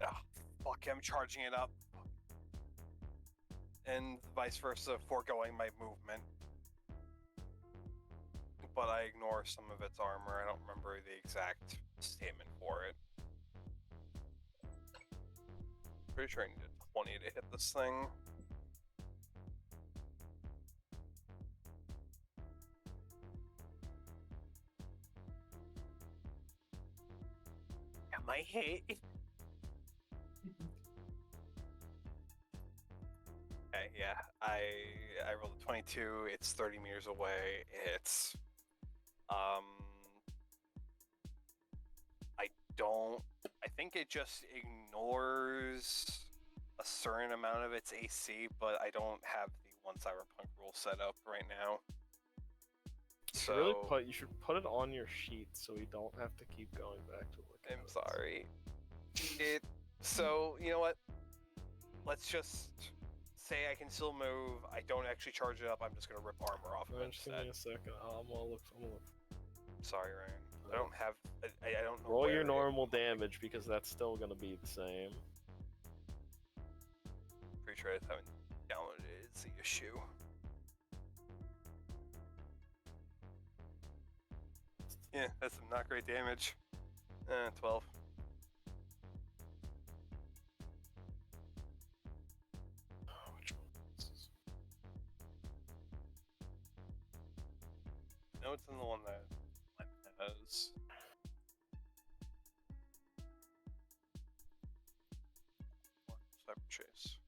Speaker 7: Ah, fuck, I'm charging it up. And vice versa, foregoing my movement. but I ignore some of its armor. I don't remember the exact statement for it. Pretty sure I needed 20 to hit this thing. Got my hit. Okay, yeah, I rolled a 22. It's 30 meters away. It's I think it just ignores a certain amount of its AC, but I don't have the one Cyberpunk rule set up right now. So
Speaker 5: You should put it on your sheet so we don't have to keep going back to look at
Speaker 7: I'm
Speaker 5: it.
Speaker 7: sorry. So you know what? Let's just say I can still move. I don't actually charge it up. I'm just gonna rip armor off of it
Speaker 5: Just give me
Speaker 7: instead.
Speaker 5: a second. I'm gonna look.
Speaker 7: Sorry, Ryan. I don't have. I don't know.
Speaker 5: Roll
Speaker 7: where
Speaker 5: your
Speaker 7: it-
Speaker 5: normal damage because that's still gonna be the same.
Speaker 7: Pretty sure I just haven't downloaded it. It's the issue. Yeah, that's some not great damage. 12.
Speaker 5: Which one is this?
Speaker 7: No, it's in the one that has. Cyber Chase.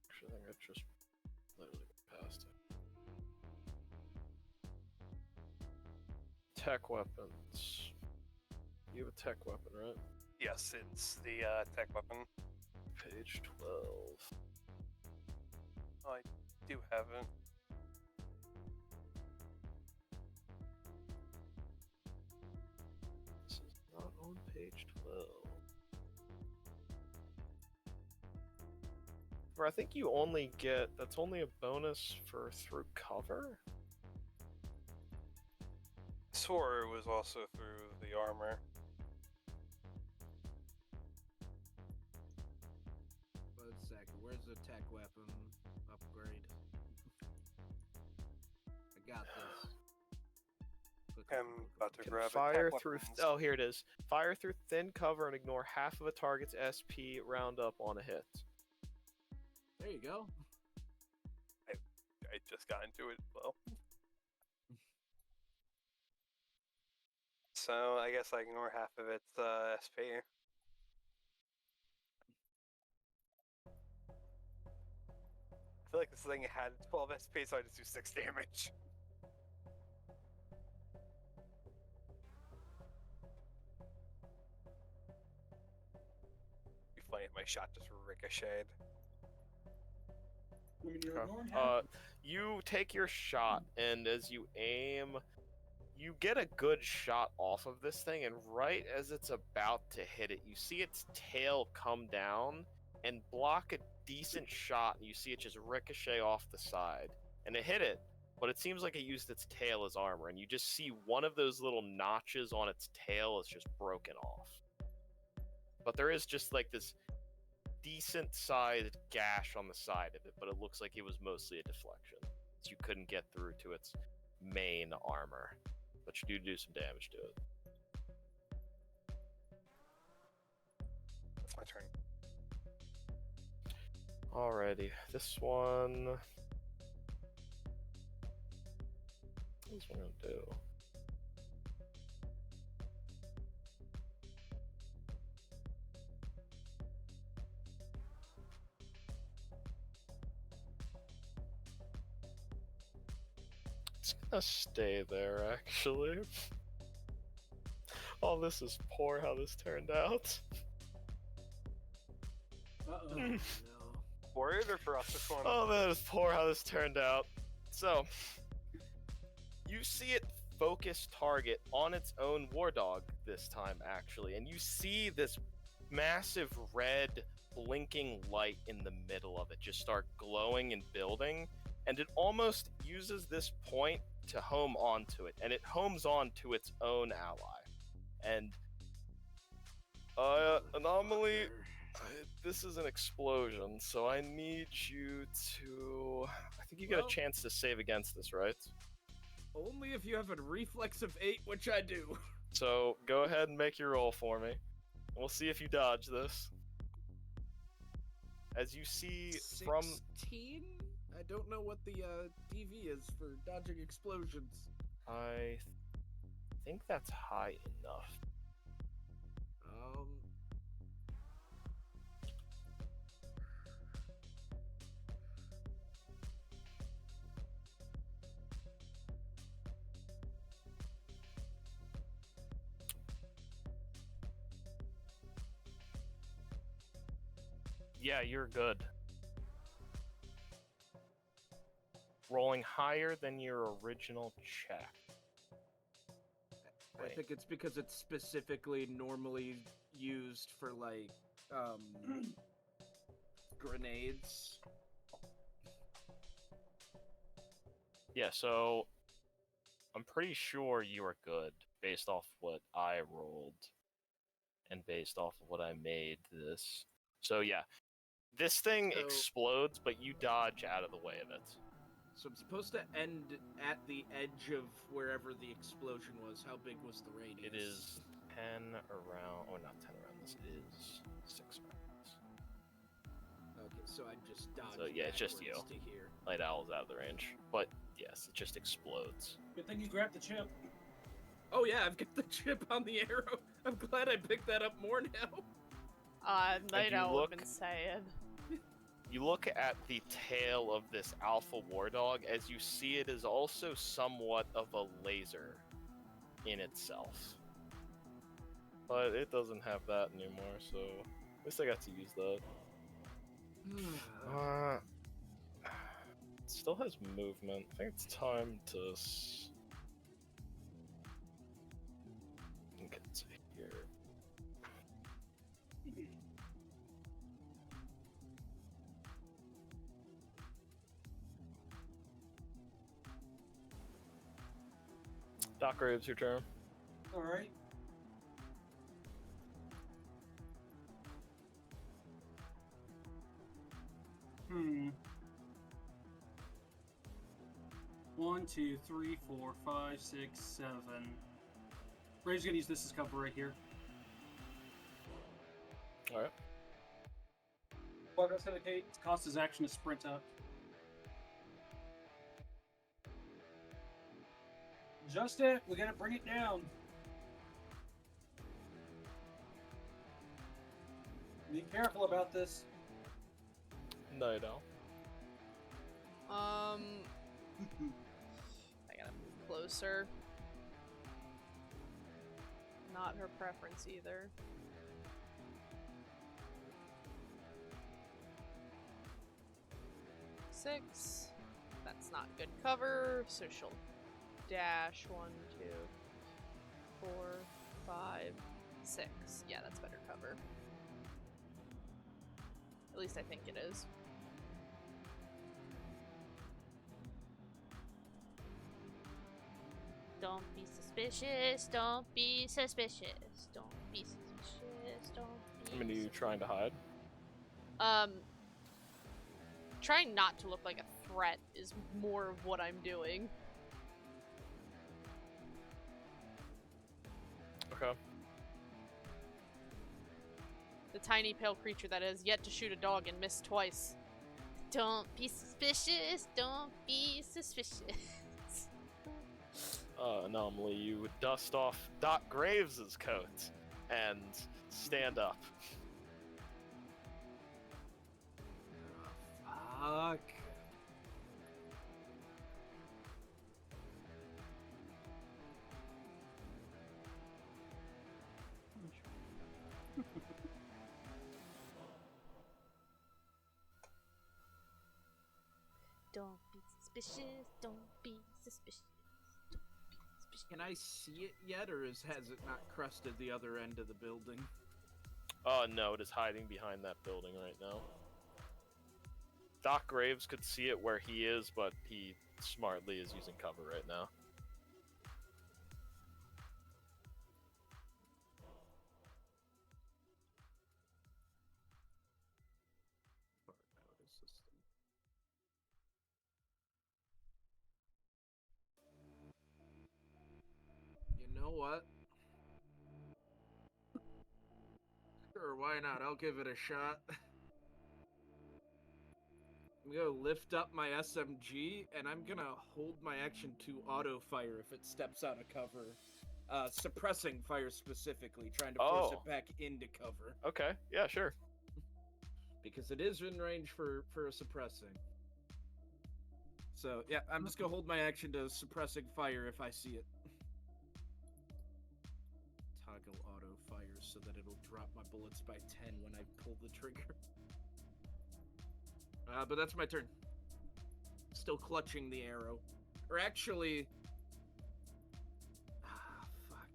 Speaker 5: Actually, I think I just literally went past it. Tech weapons. You have a tech weapon, right?
Speaker 7: Yes, it's the tech weapon.
Speaker 5: Page 12.
Speaker 7: Oh, I do have it.
Speaker 5: This is not on page 12. Or I think you only get, that's only a bonus for through cover?
Speaker 7: Sword was also through the armor.
Speaker 1: One second, where's the tech weapon upgrade? I got this.
Speaker 7: I'm about to
Speaker 5: Can
Speaker 7: grab
Speaker 5: fire
Speaker 7: attack
Speaker 5: through.
Speaker 7: weapons.
Speaker 5: Oh, here it is. Fire through thin cover and ignore half of a target's SP round up on a hit.
Speaker 1: There you go.
Speaker 7: I just got into it as well. So I guess I ignore half of its SP. I feel like this thing had 12 SP, so I just do 6 damage. Be funny if my shot just ricocheted.
Speaker 9: I mean, you're
Speaker 5: Okay.
Speaker 9: ignoring half.
Speaker 5: You take your shot, and as you aim, you get a good shot off of this thing, and right as it's about to hit it, you see its tail come down and block a decent shot, and you see it just ricochet off the side. And it hit it, but it seems like it used its tail as armor, and you just see one of those little notches on its tail is just broken off. But there is just like this decent sized gash on the side of it, but it looks like it was mostly a deflection, so you couldn't get through to its main armor. But you do some damage to it.
Speaker 7: That's my turn.
Speaker 5: Alrighty, this one. What's one gonna do? It's gonna stay there, actually. Oh, this is poor how this turned out.
Speaker 1: Uh-oh. No.
Speaker 7: For it or for us? Which one?
Speaker 5: Oh, that is poor how this turned out. So, you see it focus target on its own war dog this time, actually, and you see this massive red blinking light in the middle of it just start glowing and building, and it almost uses this point to home onto it, and it homes on to its own ally. And anomaly This is an explosion, so I need you to... I think you get
Speaker 1: Well-
Speaker 5: a chance to save against this, right?
Speaker 1: Only if you have a reflex of 8, which I do.
Speaker 5: So, go ahead and make your roll for me. We'll see if you dodge this. As you see from...
Speaker 1: 16? I don't know what the DV is for dodging explosions.
Speaker 5: I think that's high enough. Yeah, you're good. Rolling higher than your original check.
Speaker 1: I think it's because it's specifically normally used for, like, grenades.
Speaker 5: Yeah, so I'm pretty sure you are good based off what I rolled and based off of what I made this. So yeah, this thing
Speaker 1: So-
Speaker 5: explodes, but you dodge out of the way of it.
Speaker 1: So I'm supposed to end at the edge of wherever the explosion was. How big was the radius?
Speaker 5: It is 10 around, or not 10 around this, it is 6 around this.
Speaker 1: Okay, so I just dodged
Speaker 5: So yeah, it's just you.
Speaker 1: backwards to here.
Speaker 5: Light Owl's out of the range. But yes, it just explodes.
Speaker 6: Good thing you grabbed the chip.
Speaker 1: Oh yeah, I've got the chip on the arrow. I'm glad I picked that up more now.
Speaker 3: Night
Speaker 5: you
Speaker 3: Owl
Speaker 5: look-
Speaker 3: have been saying.
Speaker 5: You look at the tail of this alpha war dog, as you see it is also somewhat of a laser in itself. But it doesn't have that anymore, so at least I got to use that. It still has movement. I think it's time to get to here. Doc Graves, your turn.
Speaker 6: All right. One, two, three, 4, 5, 6, 7. Brave's gonna use this as cover right here.
Speaker 5: Alright.
Speaker 6: Progress indicate. Cost his action to sprint up. Just it. We gotta bring it down. Be careful about this.
Speaker 5: No, you don't.
Speaker 3: I gotta move closer. Not her preference either. Six. That's not good cover, so she'll dash. 1, 2, 4, 5, 6. Yeah, that's better cover. At least I think it is.
Speaker 8: Don't be suspicious. Don't be suspicious. Don't be suspicious. Don't be.
Speaker 5: I mean, are you trying to hide?
Speaker 3: Trying not to look like a threat is more of what I'm doing.
Speaker 5: Okay.
Speaker 3: The tiny pale creature that has yet to shoot a dog and missed twice.
Speaker 8: Don't be suspicious. Don't be suspicious.
Speaker 5: Anomaly, you dust off Doc Graves' coat and stand up.
Speaker 1: Fuck.
Speaker 8: Don't be suspicious. Don't be suspicious.
Speaker 1: Can I see it yet, or has it not crusted the other end of the building?
Speaker 5: No, it is hiding behind that building right now. Doc Graves could see it where he is, but he smartly is using cover right now.
Speaker 1: know what? Sure, why not? I'll give it a shot. I'm gonna lift up my SMG, and I'm gonna hold my action to auto fire if it steps out of cover. Suppressing fire specifically, trying to force it back into cover.
Speaker 5: Okay, yeah, sure.
Speaker 1: Because it is in range for a suppressing. So, yeah, I'm just gonna hold my action to suppressing fire if I see it. Toggle auto fire so that it'll drop my bullets by 10 when I pull the trigger. But that's my turn. Still clutching the arrow. Or actually... fuck.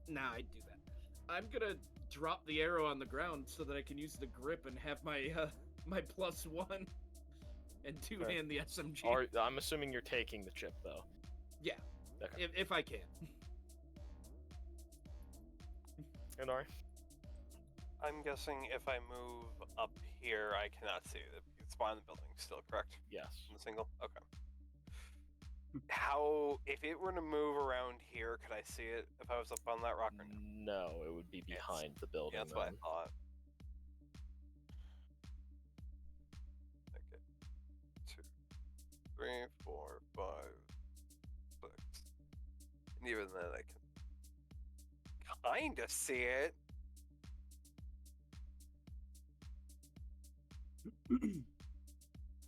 Speaker 1: Nah, I'd do that. I'm gonna drop the arrow on the ground so that I can use the grip and have my my +1 and two-hand the SMG.
Speaker 5: I'm assuming you're taking the chip, though.
Speaker 1: Yeah,
Speaker 5: okay.
Speaker 1: if I can.
Speaker 5: And Ari?
Speaker 7: I'm guessing if I move up here, I cannot see the spine of the building still, correct?
Speaker 5: Yes.
Speaker 7: On the single? Okay. How, if it were to move around here, could I see it if I was up on that rock or no?
Speaker 5: No, it would be behind the building.
Speaker 7: Yeah, that's what I thought. Okay. 2, 3, 4, 5, 6. And even then I can kinda see it.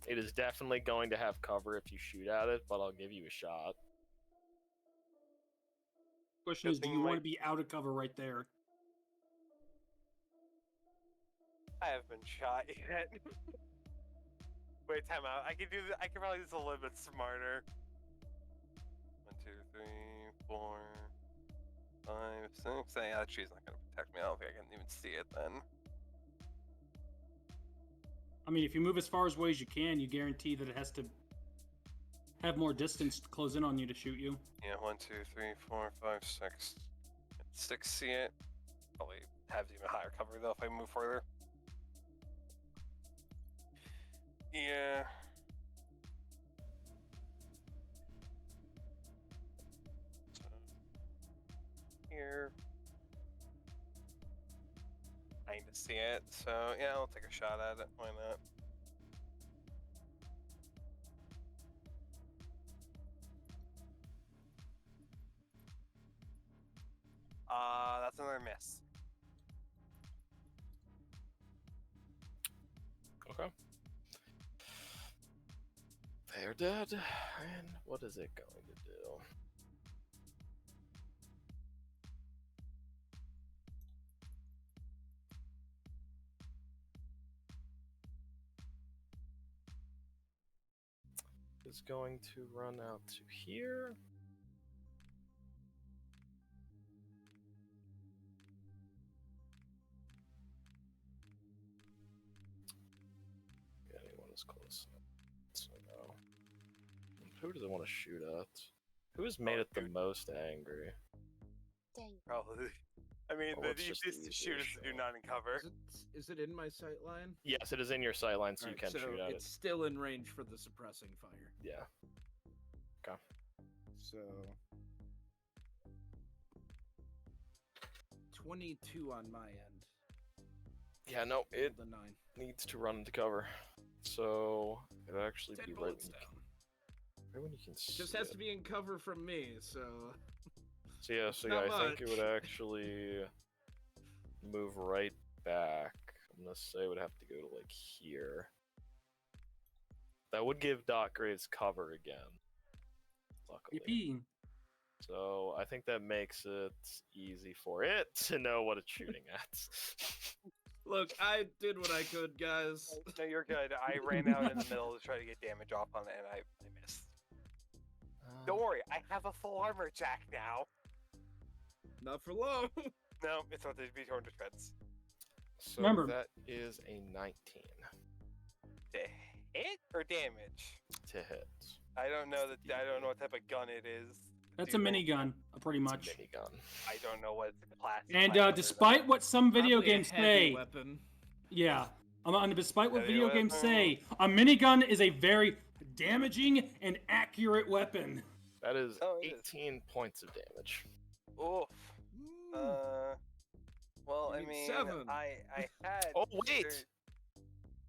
Speaker 5: It is definitely going to have cover if you shoot at it, but I'll give you a shot.
Speaker 9: Question is, do you want to be out of cover right there?
Speaker 7: I haven't been shot yet. Wait, time out. I can do this. I can probably do this a little bit smarter. 1, 2, 3, 4, 5, 6. Yeah, that tree's not gonna protect me. I don't think I can even see it then.
Speaker 9: I mean, if you move as far away as you can, you guarantee that it has to have more distance to close in on you to shoot you.
Speaker 7: Yeah, 1, 2, 3, 4, 5, 6. 6 see it. Probably have even higher cover though if I move further. Yeah. So, here. I need to see it, so yeah, I'll take a shot at it. Why not? That's another miss.
Speaker 5: Okay. They're dead. And what is it going to do? It's going to run out to here. Anyone is close. So no. Who does it want to shoot at? Who has made it the most angry?
Speaker 8: Dang.
Speaker 7: Probably. I mean,
Speaker 5: Well,
Speaker 7: the
Speaker 5: it's just the
Speaker 7: easiest to shoot is
Speaker 5: easiest
Speaker 7: to do
Speaker 5: shot.
Speaker 7: not in cover.
Speaker 1: Is it in my sight line?
Speaker 5: Yes, it is in your sight line, so you
Speaker 1: Alright,
Speaker 5: can shoot at it.
Speaker 1: it's still in range for the suppressing fire.
Speaker 5: Yeah. Okay.
Speaker 1: So 22 on my end.
Speaker 5: Yeah, no, it
Speaker 1: The 9.
Speaker 5: needs to run into cover. So it'd actually
Speaker 1: 10
Speaker 5: be right
Speaker 1: bullets
Speaker 5: when,
Speaker 1: down.
Speaker 5: right when you can see
Speaker 1: Just has
Speaker 5: it.
Speaker 1: to be in cover from me, so
Speaker 5: So yeah, so
Speaker 1: not
Speaker 5: yeah, I think it would
Speaker 1: much.
Speaker 5: actually move right back. I'm gonna say it would have to go to like here. That would give Doc Graves cover again. Luckily.
Speaker 9: Yippee.
Speaker 5: So I think that makes it easy for it to know what it's shooting at.
Speaker 1: look, I did what I could, guys.
Speaker 7: No, you're good. I ran out in the middle to try to get damage off on it, and I missed. Don't worry, I have a full armor jack now.
Speaker 1: Not for long.
Speaker 7: No, it's not to be torn to shreds.
Speaker 5: So
Speaker 9: Remember-
Speaker 5: that is a 19
Speaker 7: To hit or damage?
Speaker 5: to hit.
Speaker 7: I don't know that. I don't know what type of gun it is.
Speaker 9: That's
Speaker 7: Do
Speaker 9: a
Speaker 7: you know?
Speaker 9: minigun, pretty
Speaker 5: It's
Speaker 9: much.
Speaker 5: a minigun.
Speaker 7: I don't know what class.
Speaker 9: And despite what some video
Speaker 1: Probably a
Speaker 9: games
Speaker 1: heavy
Speaker 9: say,
Speaker 1: weapon.
Speaker 9: yeah, despite what
Speaker 7: Heavy
Speaker 9: video games
Speaker 7: weapon.
Speaker 9: say, a minigun is a very damaging and accurate weapon.
Speaker 5: That is
Speaker 7: Oh, it is.
Speaker 5: 18 points of damage.
Speaker 7: Oof. Well,
Speaker 1: You
Speaker 7: I
Speaker 1: need
Speaker 7: mean,
Speaker 1: 7.
Speaker 7: I had.
Speaker 5: Oh, wait!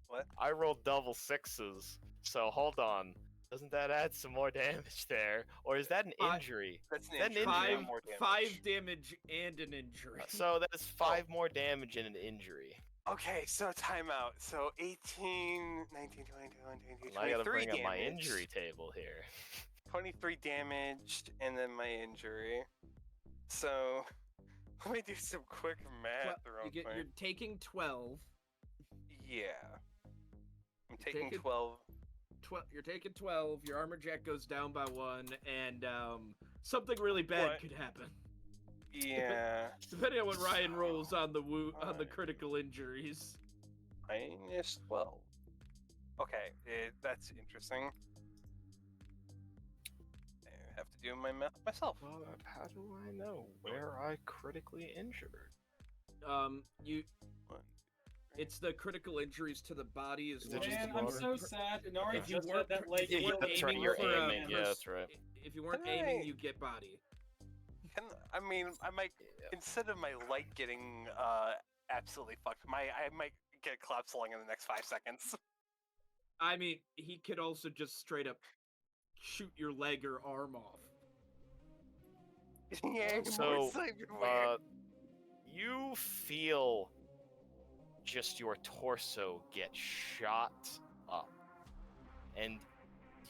Speaker 7: What?
Speaker 5: I rolled double 6s, so hold on. Doesn't that add some more damage there? Or is that an injury?
Speaker 7: That's an
Speaker 5: Is that an
Speaker 7: injury.
Speaker 5: injury?
Speaker 7: Not more damage.
Speaker 1: 5 damage and an injury.
Speaker 5: So that is 5 more damage and an injury.
Speaker 7: Okay, so timeout. So 18, 19, 20, 22,
Speaker 5: Well, I gotta
Speaker 7: 23
Speaker 5: bring up my
Speaker 7: damage.
Speaker 5: injury table here.
Speaker 7: 23 damaged, and then my injury. So, let me do some quick math real quick.
Speaker 1: You're taking 12.
Speaker 7: Yeah. I'm taking
Speaker 1: Take it-
Speaker 7: 12.
Speaker 1: You're taking 12. Your armor jack goes down by 1, and something really bad
Speaker 7: What?
Speaker 1: could happen.
Speaker 7: Yeah.
Speaker 1: Depending on what Ryan rolls on the on the
Speaker 7: Alright.
Speaker 1: critical injuries.
Speaker 7: Minus 12. Okay, that's interesting. I have to do my math myself.
Speaker 5: But how do I know where I critically injured?
Speaker 1: You.
Speaker 7: One,
Speaker 1: It's the critical injuries to the body as
Speaker 5: Is it
Speaker 1: well.
Speaker 5: just
Speaker 6: Man,
Speaker 5: the
Speaker 6: I'm
Speaker 5: water?
Speaker 6: so sad. Inari
Speaker 1: If you
Speaker 6: just
Speaker 1: weren't
Speaker 6: had that leg.
Speaker 1: if you weren't
Speaker 5: that's right,
Speaker 1: aiming
Speaker 5: you're
Speaker 1: for
Speaker 5: aiming,
Speaker 1: a
Speaker 5: yeah, that's right.
Speaker 1: If you weren't
Speaker 7: Can
Speaker 1: aiming,
Speaker 7: I-
Speaker 1: you get body.
Speaker 7: I mean, I might instead of my leg getting absolutely fucked, I might get collapsing in the next 5 seconds.
Speaker 1: I mean, he could also just straight up shoot your leg or arm off.
Speaker 7: Yeah,
Speaker 5: So,
Speaker 7: it's like weird.
Speaker 5: you feel just your torso get shot up, and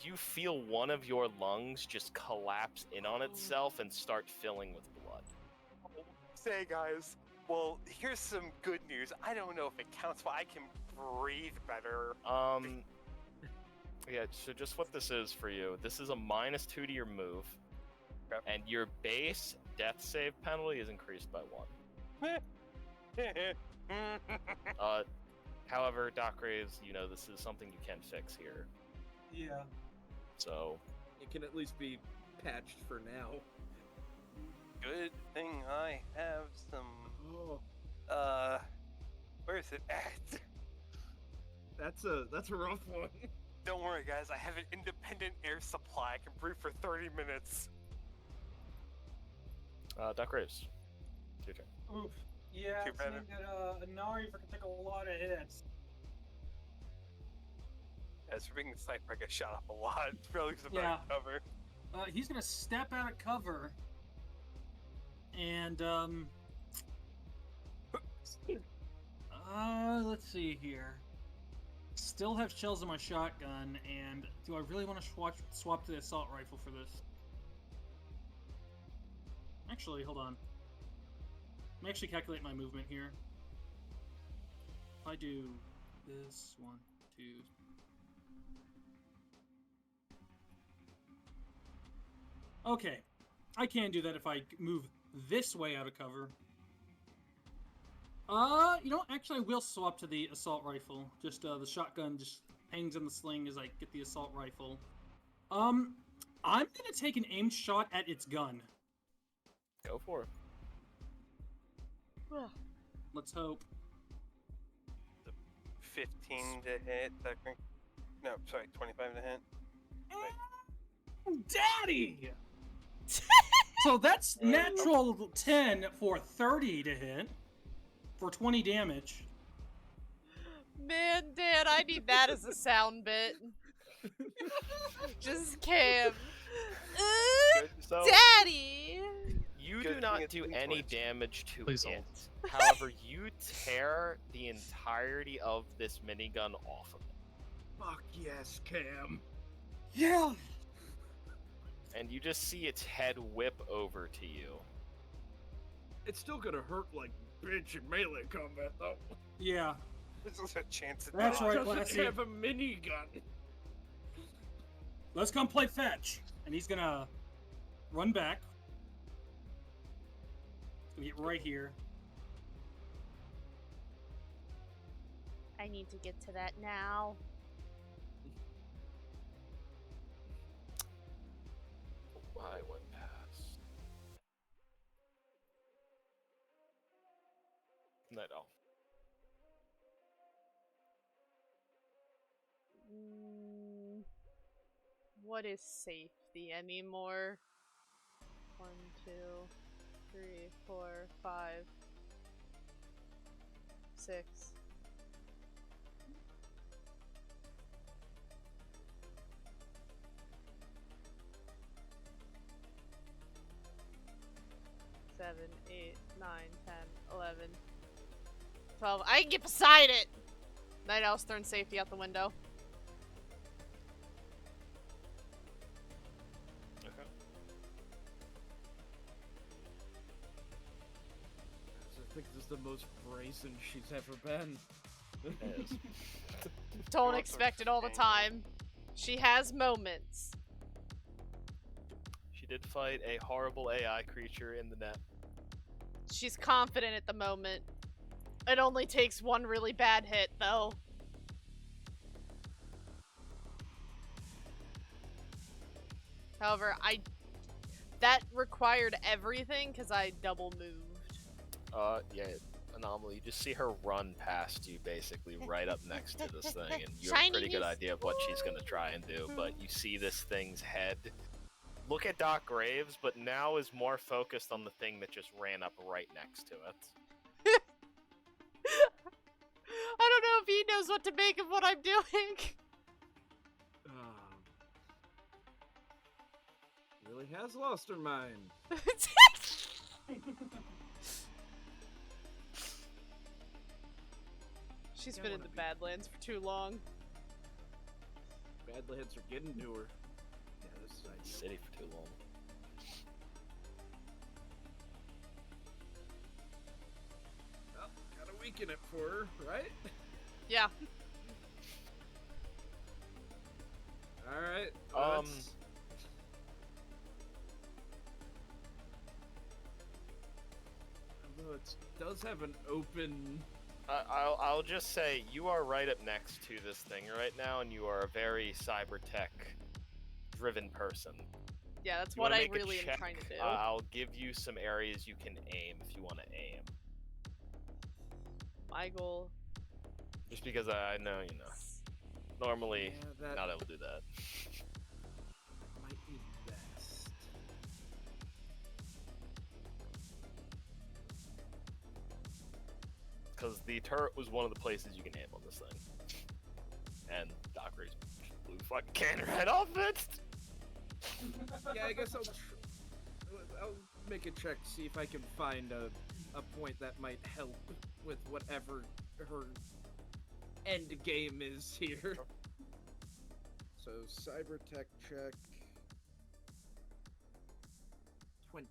Speaker 5: you feel one of your lungs just collapse in on itself and start filling with blood.
Speaker 7: Say, guys. Well, here's some good news. I don't know if it counts, but I can breathe better.
Speaker 5: Yeah, so just what this is for you, this is a -2 to your move,
Speaker 7: Okay.
Speaker 5: and your base death save penalty is increased by 1. However, Doc Graves, you know this is something you can fix here,
Speaker 6: Yeah.
Speaker 5: so...
Speaker 1: It can at least be patched for now.
Speaker 7: Good thing I have some.
Speaker 1: Oh,
Speaker 7: Where is it at?
Speaker 1: that's a rough one.
Speaker 7: Don't worry, guys. I have an independent air supply. I can breathe for 30 minutes.
Speaker 5: Doc Graves, it's your turn.
Speaker 6: Oof. Yeah,
Speaker 7: Too
Speaker 6: it
Speaker 7: bad.
Speaker 6: seemed that Inari can take a lot of hits.
Speaker 7: As for being the sniper, I get shot up a lot. It's probably because I'm
Speaker 6: Yeah.
Speaker 7: not cover.
Speaker 6: He's gonna step out of cover, and let's see here. Still have shells in my shotgun, and do I really want to swap to the assault rifle for this? Actually, hold on. Let me actually calculate my movement here. If I do this, 1, 2. Okay, I can do that if I move this way out of cover. You know, actually I will swap to the assault rifle. Just, the shotgun just hangs in the sling as I get the assault rifle. I'm gonna take an aimed shot at its gun.
Speaker 5: Go for it.
Speaker 6: Let's hope.
Speaker 7: 15 to hit. No, sorry, 25 to hit.
Speaker 6: Daddy! So that's natural 10 for 30 to hit. For 20 damage.
Speaker 3: Man, Dad, I need that as a sound bit. Just Cam.
Speaker 5: So,
Speaker 3: Daddy!
Speaker 5: you
Speaker 7: Good
Speaker 5: do
Speaker 7: thing
Speaker 5: not
Speaker 7: it's
Speaker 5: do
Speaker 7: been
Speaker 5: any
Speaker 7: torched.
Speaker 5: damage to
Speaker 4: Please
Speaker 5: it.
Speaker 4: hold.
Speaker 5: However, you tear the entirety of this minigun off of it.
Speaker 1: Fuck yes, Cam.
Speaker 6: Yeah!
Speaker 5: And you just see its head whip over to you.
Speaker 1: It's still gonna hurt like bitch in melee combat though.
Speaker 6: Yeah.
Speaker 7: There's also a chance at
Speaker 6: That's
Speaker 7: that.
Speaker 6: right,
Speaker 1: Doesn't
Speaker 6: Classy.
Speaker 1: have a minigun.
Speaker 6: Let's come play fetch. And he's gonna run back. He's gonna get right here.
Speaker 8: I need to get to that now.
Speaker 5: I went past. No.
Speaker 3: what is safety anymore? 1, 2, 3, 4, 5, 6. Seven, 8, 9, 10, 11, 12. I can get beside it! Night Owl's thrown safety out the window.
Speaker 5: Okay.
Speaker 1: I think this is the most brazen she's ever been.
Speaker 5: It is.
Speaker 3: Don't expect it all the time. She has moments.
Speaker 5: She did fight a horrible AI creature in the net.
Speaker 3: She's confident at the moment. It only takes one really bad hit, though. However, that required everything because I double moved.
Speaker 5: Yeah, Anomaly, you just see her run past you, basically, right up next to this thing, and you have a
Speaker 8: Shiny
Speaker 5: pretty good
Speaker 8: news.
Speaker 5: idea of what she's gonna try and do, but you see this thing's head look at Doc Graves, but now is more focused on the thing that just ran up right next to it.
Speaker 3: I don't know if he knows what to make of what I'm doing.
Speaker 1: Really has lost her mind.
Speaker 3: She's been in the Badlands for too long.
Speaker 1: Badlands are getting to her. Yeah, this is ideal.
Speaker 5: City for too long.
Speaker 1: Well, gotta weaken it for her, right?
Speaker 3: Yeah.
Speaker 1: Alright. Although it does have an open...
Speaker 5: I'll just say, you are right up next to this thing right now, and you are a very cyber-tech-driven person.
Speaker 3: Yeah, that's
Speaker 5: You
Speaker 3: what
Speaker 5: wanna
Speaker 3: I
Speaker 5: make a
Speaker 3: really am
Speaker 5: check?
Speaker 3: trying to do.
Speaker 5: I'll give you some areas you can aim if you want to aim.
Speaker 3: My goal.
Speaker 5: Just because I know, you know. Normally,
Speaker 1: Yeah, that
Speaker 5: not able to do that.
Speaker 1: might be best.
Speaker 5: Because the turret was one of the places you can aim on this thing. And Doc Graves blew the fucking cannon right off it!
Speaker 1: Yeah, I guess I'll make a check, see if I can find a point that might help with whatever her end game is here. So, cyber tech check. 20.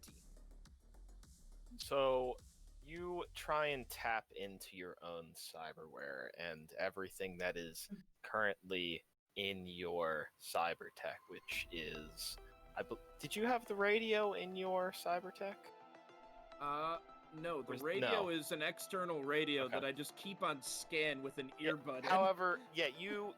Speaker 5: So, you try and tap into your own cyberware and everything that is currently in your cyber tech, which is... did you have the radio in your cyber tech?
Speaker 1: No, the
Speaker 5: Or
Speaker 1: radio is an external radio
Speaker 5: Okay.
Speaker 1: that I just keep on scan with an earbud. in.
Speaker 5: However, yeah, you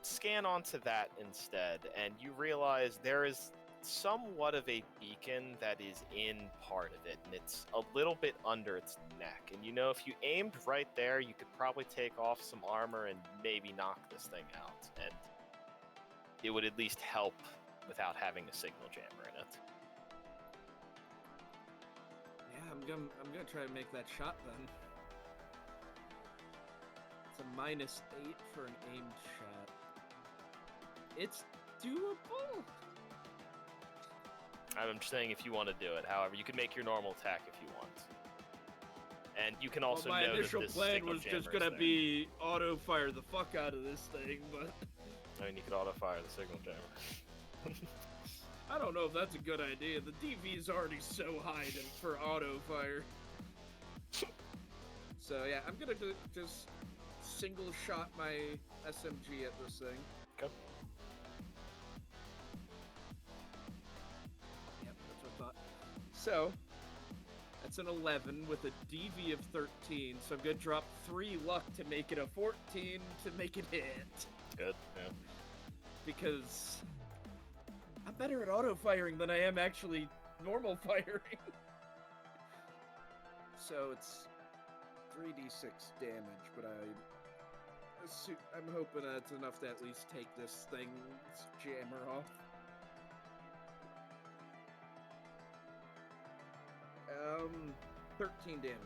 Speaker 5: scan onto that instead, and you realize there is somewhat of a beacon that is in part of it, and it's a little bit under its neck. And you know, if you aimed right there, you could probably take off some armor and maybe knock this thing out, and it would at least help without having a signal jammer in it.
Speaker 1: Yeah, I'm gonna try to make that shot then. It's a -8 for an aimed shot. It's doable.
Speaker 5: I'm just saying if you want to do it. However, you can make your normal attack if you want. And you can also
Speaker 1: well, my
Speaker 5: know
Speaker 1: initial
Speaker 5: that this
Speaker 1: plan
Speaker 5: signal
Speaker 1: was just
Speaker 5: jammer is
Speaker 1: gonna
Speaker 5: there.
Speaker 1: be auto fire the fuck out of this thing, but
Speaker 5: I mean, you could auto-fire the signal jammer.
Speaker 1: I don't know if that's a good idea. The DV is already so high for auto fire. So yeah, I'm gonna just single shot my SMG at this thing.
Speaker 5: Okay.
Speaker 1: Yep, that's what I thought. So, that's an 11 with a DV of 13, so I'm gonna drop 3 luck to make it a 14 to make it hit.
Speaker 5: Good, yeah.
Speaker 1: Because I'm better at auto firing than I am actually normal firing. So it's 3d6 damage, but I'm hoping that's enough to at least take this thing's jammer off. 13 damage.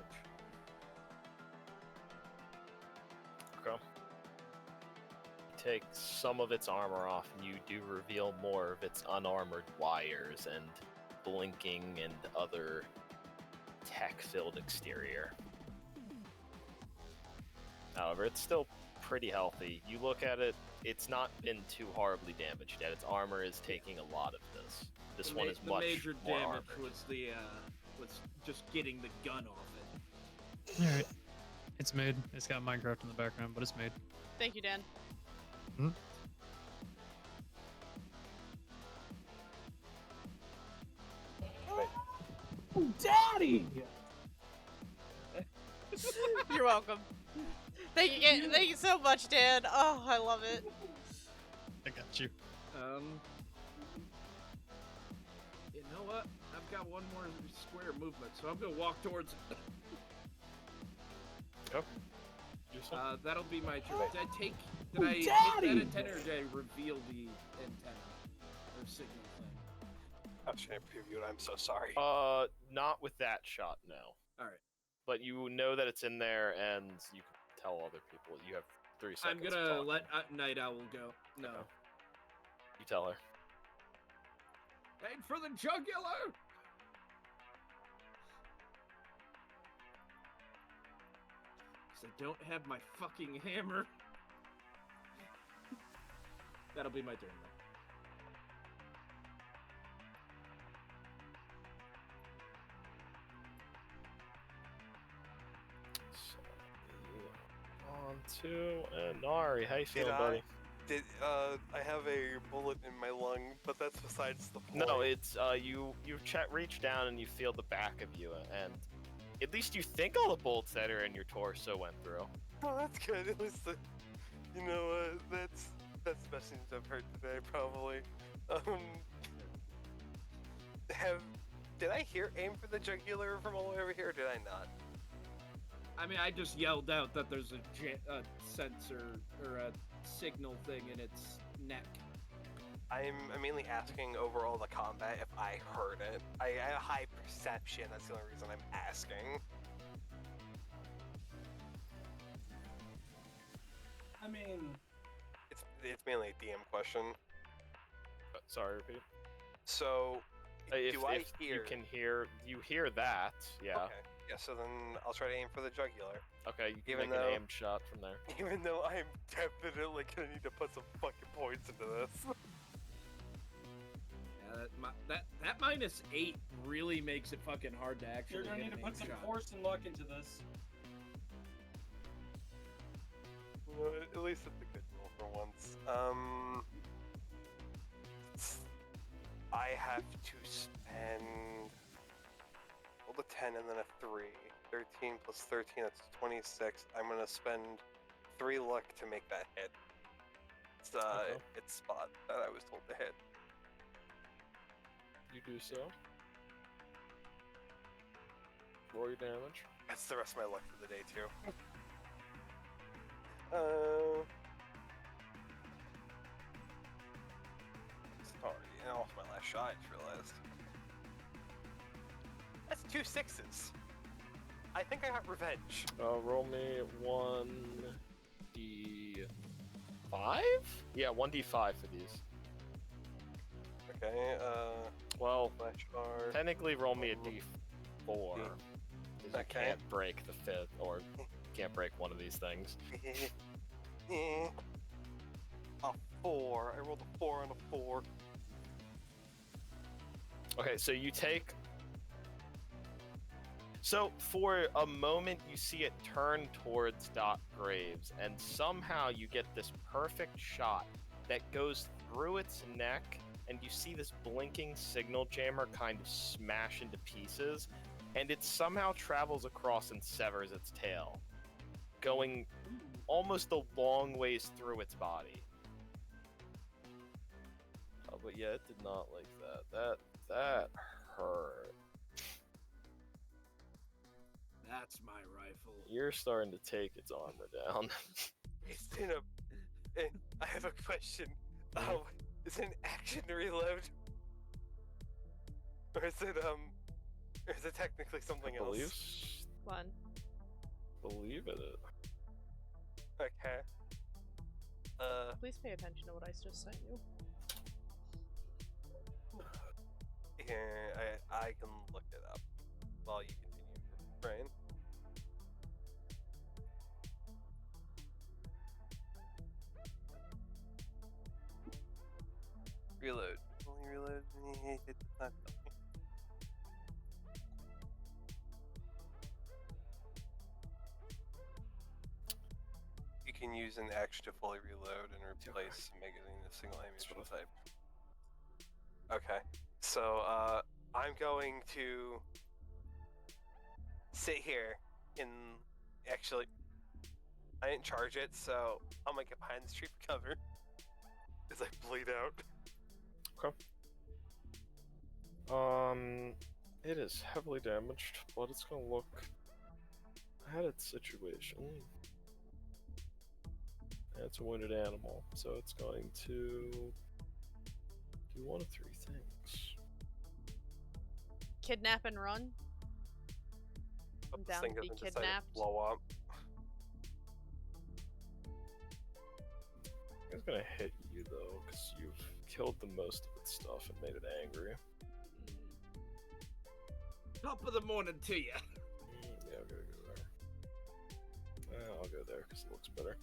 Speaker 5: Okay. Take some of its armor off, and you do reveal more of its unarmored wires and blinking and other tech-filled exterior. However, it's still pretty healthy. You look at it, it's not been too horribly damaged yet. Its armor is taking a lot of this. This one is much
Speaker 1: The major
Speaker 5: more
Speaker 1: damage
Speaker 5: armored.
Speaker 1: was just getting the gun off it.
Speaker 4: Alright. It's made. It's got Minecraft in the background, but it's made.
Speaker 3: Thank you, Dan.
Speaker 4: Hmm?
Speaker 9: Daddy!
Speaker 3: You're welcome. Thank you so much, Dan. Oh, I love it.
Speaker 4: I got you.
Speaker 1: You know what? I've got one more square movement, so I'm gonna walk towards it.
Speaker 5: Go. Do so.
Speaker 1: That'll be my turn. Did I take that antenna, or did I reveal the antenna or signal thing?
Speaker 7: I was trying to preview it. I'm so sorry.
Speaker 5: Not with that shot, no.
Speaker 1: All right.
Speaker 5: But you know that it's in there, and you can tell other people. You have 3 seconds.
Speaker 1: I'm
Speaker 5: to
Speaker 1: gonna
Speaker 5: talk.
Speaker 1: let Night Owl go. No.
Speaker 5: Okay. You tell her.
Speaker 1: Aim for the jugular! Because I don't have my fucking hammer. That'll be my turn then.
Speaker 5: On to and Nari. How you feeling, buddy?
Speaker 7: I have a bullet in my lung, but that's besides the point.
Speaker 5: No, it's you reach down and you feel the back of you, and at least you think all the bullets that are in your torso went through.
Speaker 7: Oh, that's good. At least that's the best news I've heard today, probably. Did I hear aim for the jugular from all the way over here, or did I not?
Speaker 1: I mean, I just yelled out that there's a sensor or a signal thing in its neck.
Speaker 7: I'm mainly asking overall the combat if I heard it. I had a high perception, that's the only reason I'm asking.
Speaker 6: I mean,
Speaker 7: It's mainly a DM question.
Speaker 5: Sorry, repeat.
Speaker 7: So,
Speaker 5: If
Speaker 7: I
Speaker 5: you can hear, you hear that, yeah.
Speaker 7: Okay. Yeah, so then I'll try to aim for the jugular.
Speaker 5: Okay, you can
Speaker 7: Even
Speaker 5: make
Speaker 7: though-
Speaker 5: an aim shot from there.
Speaker 7: Even though I am definitely gonna need to put some fucking points into this.
Speaker 1: Yeah, that -8 really makes it fucking hard to actually
Speaker 6: you're gonna
Speaker 1: hit
Speaker 6: need to
Speaker 1: an
Speaker 6: put
Speaker 1: aim
Speaker 6: some
Speaker 1: shot.
Speaker 6: force and luck into this.
Speaker 7: Well, at least it's a good roll for once. I have to spend the 10 and then a 3. 13 plus 13, that's 26. I'm gonna spend 3 luck to make that hit. It's it's spot that I was told to hit.
Speaker 5: You do so. Roll your damage.
Speaker 7: That's the rest of my luck for the day too. Sorry, that was my last shot, I just realized. That's 2 6s. I think I got revenge.
Speaker 5: Roll me 1d5? Yeah, 1d5 for these.
Speaker 7: Okay,
Speaker 5: Well,
Speaker 7: flash bar.
Speaker 5: technically roll me a d4. Because I
Speaker 7: Okay.
Speaker 5: can't break the 5th, or can't break one of these things.
Speaker 7: A 4. I rolled a 4 and a 4.
Speaker 5: Okay, so you take... So, for a moment, you see it turn towards Doc Graves, and somehow you get this perfect shot that goes through its neck, and you see this blinking signal jammer kind of smash into pieces, and it somehow travels across and severs its tail, going almost a long ways through its body. Oh, but yeah, it did not like that. That hurt.
Speaker 1: That's my rifle.
Speaker 5: You're starting to take its armor down.
Speaker 7: It's in a. I have a question. Is it an action to reload? Or is it Or is it technically something
Speaker 5: I believe,
Speaker 7: else?
Speaker 3: One.
Speaker 5: believe it is.
Speaker 7: Okay.
Speaker 3: Please pay attention to what I just sent you.
Speaker 7: Here, I can look it up while you continue, Brian. Reload. Only reload. It does not tell me. You can use an X to fully reload and replace magazine in a single ammunition type. Okay, so I'm going to sit here and actually I didn't charge it, so I'm gonna get behind this tree for cover as I bleed out.
Speaker 5: Okay. It is heavily damaged, but it's gonna look at its situation. It's a wounded animal, so it's going to do one of three things.
Speaker 3: Kidnap and run? I'm
Speaker 7: This
Speaker 3: down
Speaker 7: thing
Speaker 3: to be
Speaker 7: doesn't decide to
Speaker 3: kidnapped.
Speaker 7: blow up.
Speaker 5: It's gonna hit you though, because you've killed the most of its stuff and made it angry.
Speaker 1: Top of the morning to you.
Speaker 5: Yeah, I'm gonna go there. I'll go there because it looks better.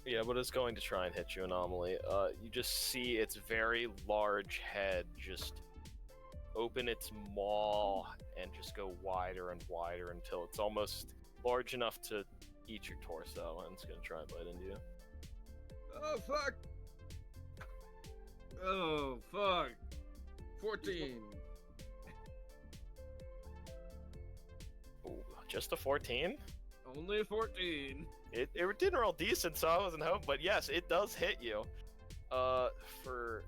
Speaker 5: Yeah, but it's going to try and hit you, Anomaly. You just see its very large head just open its maw and just go wider and wider until it's almost large enough to eat your torso, and it's gonna try and bite into you.
Speaker 1: Oh, fuck. Oh, fuck. 14.
Speaker 5: Ooh, just a 14?
Speaker 1: Only 14.
Speaker 5: It didn't roll decent, so I wasn't hoping, but yes, it does hit you. For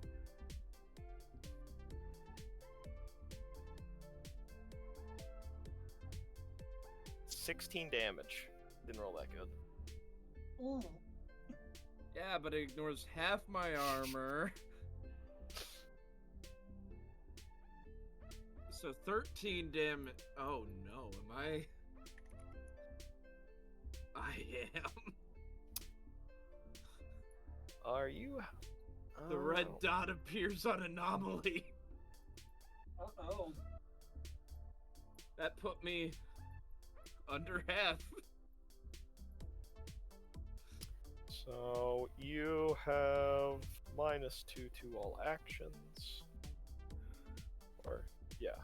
Speaker 5: 16 damage. Didn't roll that good.
Speaker 9: Ooh.
Speaker 1: Yeah, but it ignores half my armor. So 13 damage. Oh no, am I? I am.
Speaker 5: Are you?
Speaker 1: The red dot appears on Anomaly.
Speaker 9: Uh-oh.
Speaker 1: That put me under half.
Speaker 5: So you have -2 to all actions. Or, yeah.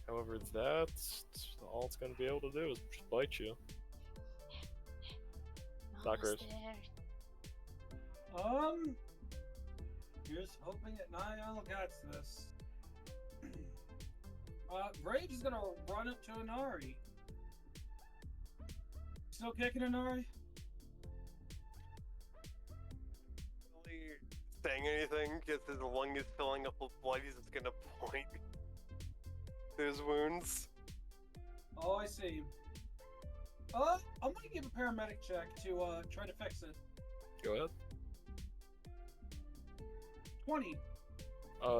Speaker 5: However, that's all it's going to be able to do is just bite you. Doctors.
Speaker 6: Here's hoping that Niall gets this. Rage is gonna run up to Inari. Still kicking, Inari?
Speaker 7: Really saying anything because his lung is filling up with blood. He's just gonna point to his wounds.
Speaker 6: Oh, I see. I'm gonna give a paramedic check to try to fix it.
Speaker 5: Go ahead.
Speaker 6: 20.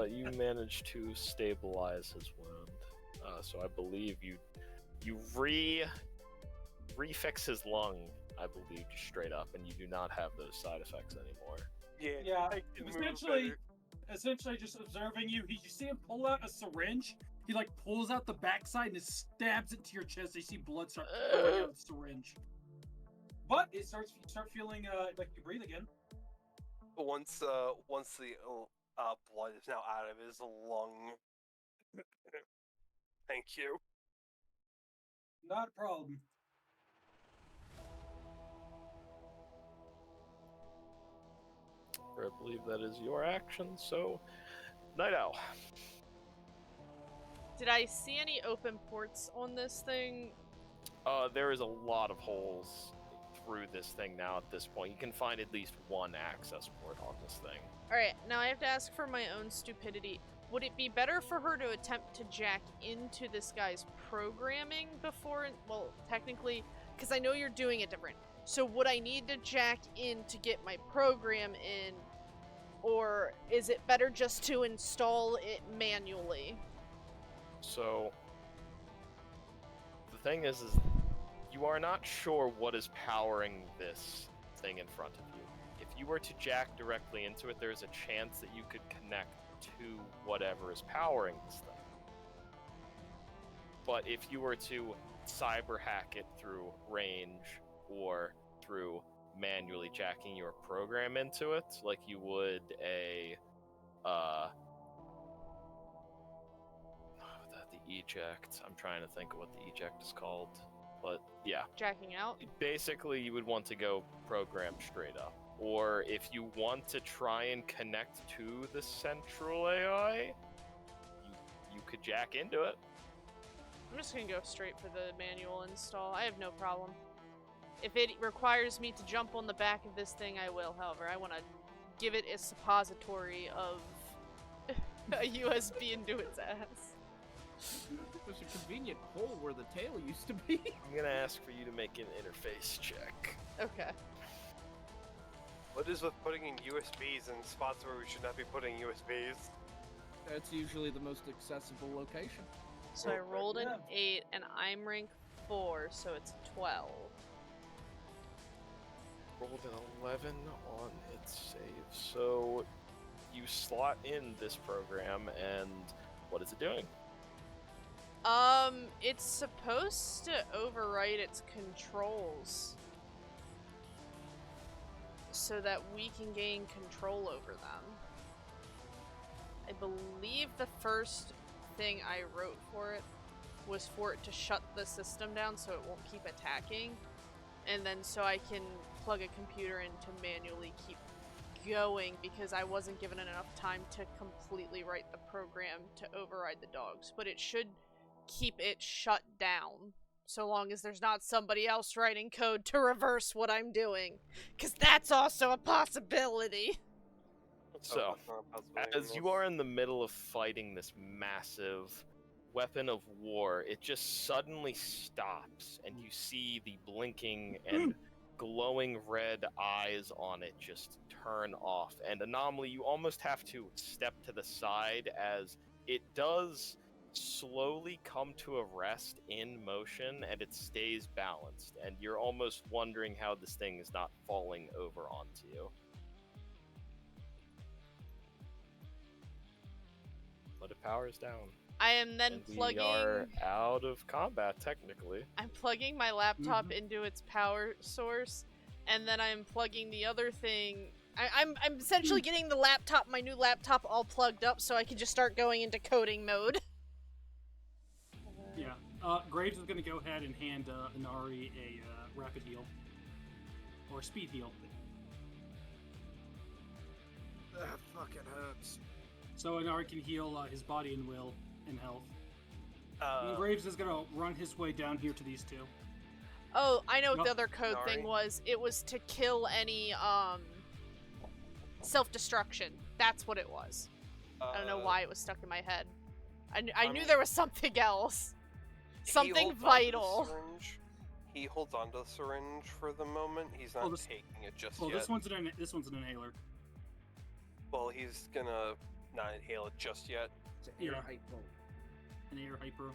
Speaker 5: You managed to stabilize his wound. So I believe you refix his lung, I believe, just straight up, and you do not have those side effects anymore.
Speaker 6: Yeah.
Speaker 7: I can move
Speaker 6: Essentially, just observing you. You see him pull out a syringe. He like pulls out the backside and just stabs it to your chest. You see blood start pouring out of the syringe. But you start feeling like you breathe again.
Speaker 7: once the blood is now out of his lung. Thank you.
Speaker 6: Not a problem.
Speaker 5: I believe that is your action, so Night Owl.
Speaker 3: Did I see any open ports on this thing?
Speaker 5: There is a lot of holes through this thing now at this point. You can find at least one access port on this thing.
Speaker 3: Alright, now I have to ask for my own stupidity. Would it be better for her to attempt to jack into this guy's programming before, well, technically, because I know you're doing it different. So would I need to jack in to get my program in or is it better just to install it manually?
Speaker 5: So the thing is you are not sure what is powering this thing in front of you. If you were to jack directly into it, there's a chance that you could connect to whatever is powering this thing. But if you were to cyber hack it through range or through manually jacking your program into it, like you would a the eject. I'm trying to think of what the eject is called, but yeah.
Speaker 3: Jacking out?
Speaker 5: Basically, you would want to go program straight up. Or if you want to try and connect to the central AI, you could jack into it.
Speaker 3: I'm just gonna go straight for the manual install. I have no problem. If it requires me to jump on the back of this thing, I will. However, I want to give it a suppository of a USB into its ass.
Speaker 1: There's a convenient hole where the tail used to be.
Speaker 5: I'm gonna ask for you to make an interface check.
Speaker 3: Okay.
Speaker 7: What is with putting in USBs in spots where we should not be putting USBs?
Speaker 1: That's usually the most accessible location.
Speaker 3: So I rolled an 8, and I'm rank 4, so it's 12.
Speaker 5: Rolled an 11 on its save. So you slot in this program, and what is it doing?
Speaker 3: It's supposed to overwrite its controls so that we can gain control over them. I believe the first thing I wrote for it was for it to shut the system down so it won't keep attacking, and then so I can plug a computer in to manually keep going, because I wasn't given enough time to completely write the program to override the dogs. But it should keep it shut down so long as there's not somebody else writing code to reverse what I'm doing, because that's also a possibility.
Speaker 5: So, as you are in the middle of fighting this massive weapon of war, it just suddenly stops, and you see the blinking and glowing red eyes on it just turn off. And Anomaly, you almost have to step to the side as it does slowly come to a rest in motion, and it stays balanced, and you're almost wondering how this thing is not falling over onto you. But it powers down.
Speaker 3: I am then
Speaker 5: And
Speaker 3: plugging.
Speaker 5: We are out of combat, technically.
Speaker 3: I'm plugging my laptop into its power source, and then I'm plugging the other thing. I'm essentially getting the laptop, my new laptop, all plugged up so I can just start going into coding mode.
Speaker 6: Yeah. Graves is gonna go ahead and hand Inari a rapid heal. Or speed heal.
Speaker 1: That fucking hurts.
Speaker 6: So Inari can heal his body and will and health.
Speaker 7: Uh,
Speaker 6: And Graves is gonna run his way down here to these two.
Speaker 3: Oh, I know what
Speaker 6: No.
Speaker 3: the other code
Speaker 7: Sorry.
Speaker 3: thing was. It was to kill any, self-destruction. That's what it was. I don't know why it was stuck in my head. I knew there was something else. Something vital.
Speaker 7: He holds onto the syringe for the moment. He's not taking it just
Speaker 6: Well,
Speaker 7: yet.
Speaker 6: this one's an inhaler.
Speaker 7: Well, he's gonna not inhale it just yet.
Speaker 1: It's an
Speaker 6: Yeah.
Speaker 1: air hypo.
Speaker 6: An air hyper.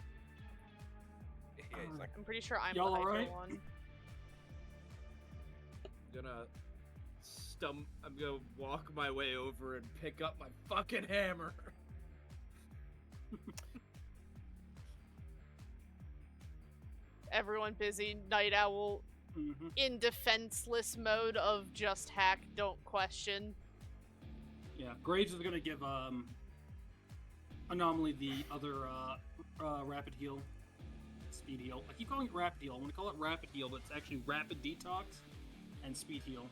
Speaker 7: Yeah, he's not
Speaker 3: I'm pretty sure I'm the
Speaker 6: Y'all
Speaker 3: hyper
Speaker 6: alright?
Speaker 3: one.
Speaker 1: I'm gonna walk my way over and pick up my fucking hammer.
Speaker 3: Everyone busy. Night Owl in defenseless mode of just hack, don't question.
Speaker 6: Yeah, Graves is gonna give Anomaly the other rapid heal, speed heal. I keep calling it rapid heal. I want to call it rapid heal, but it's actually rapid detox and speed heal.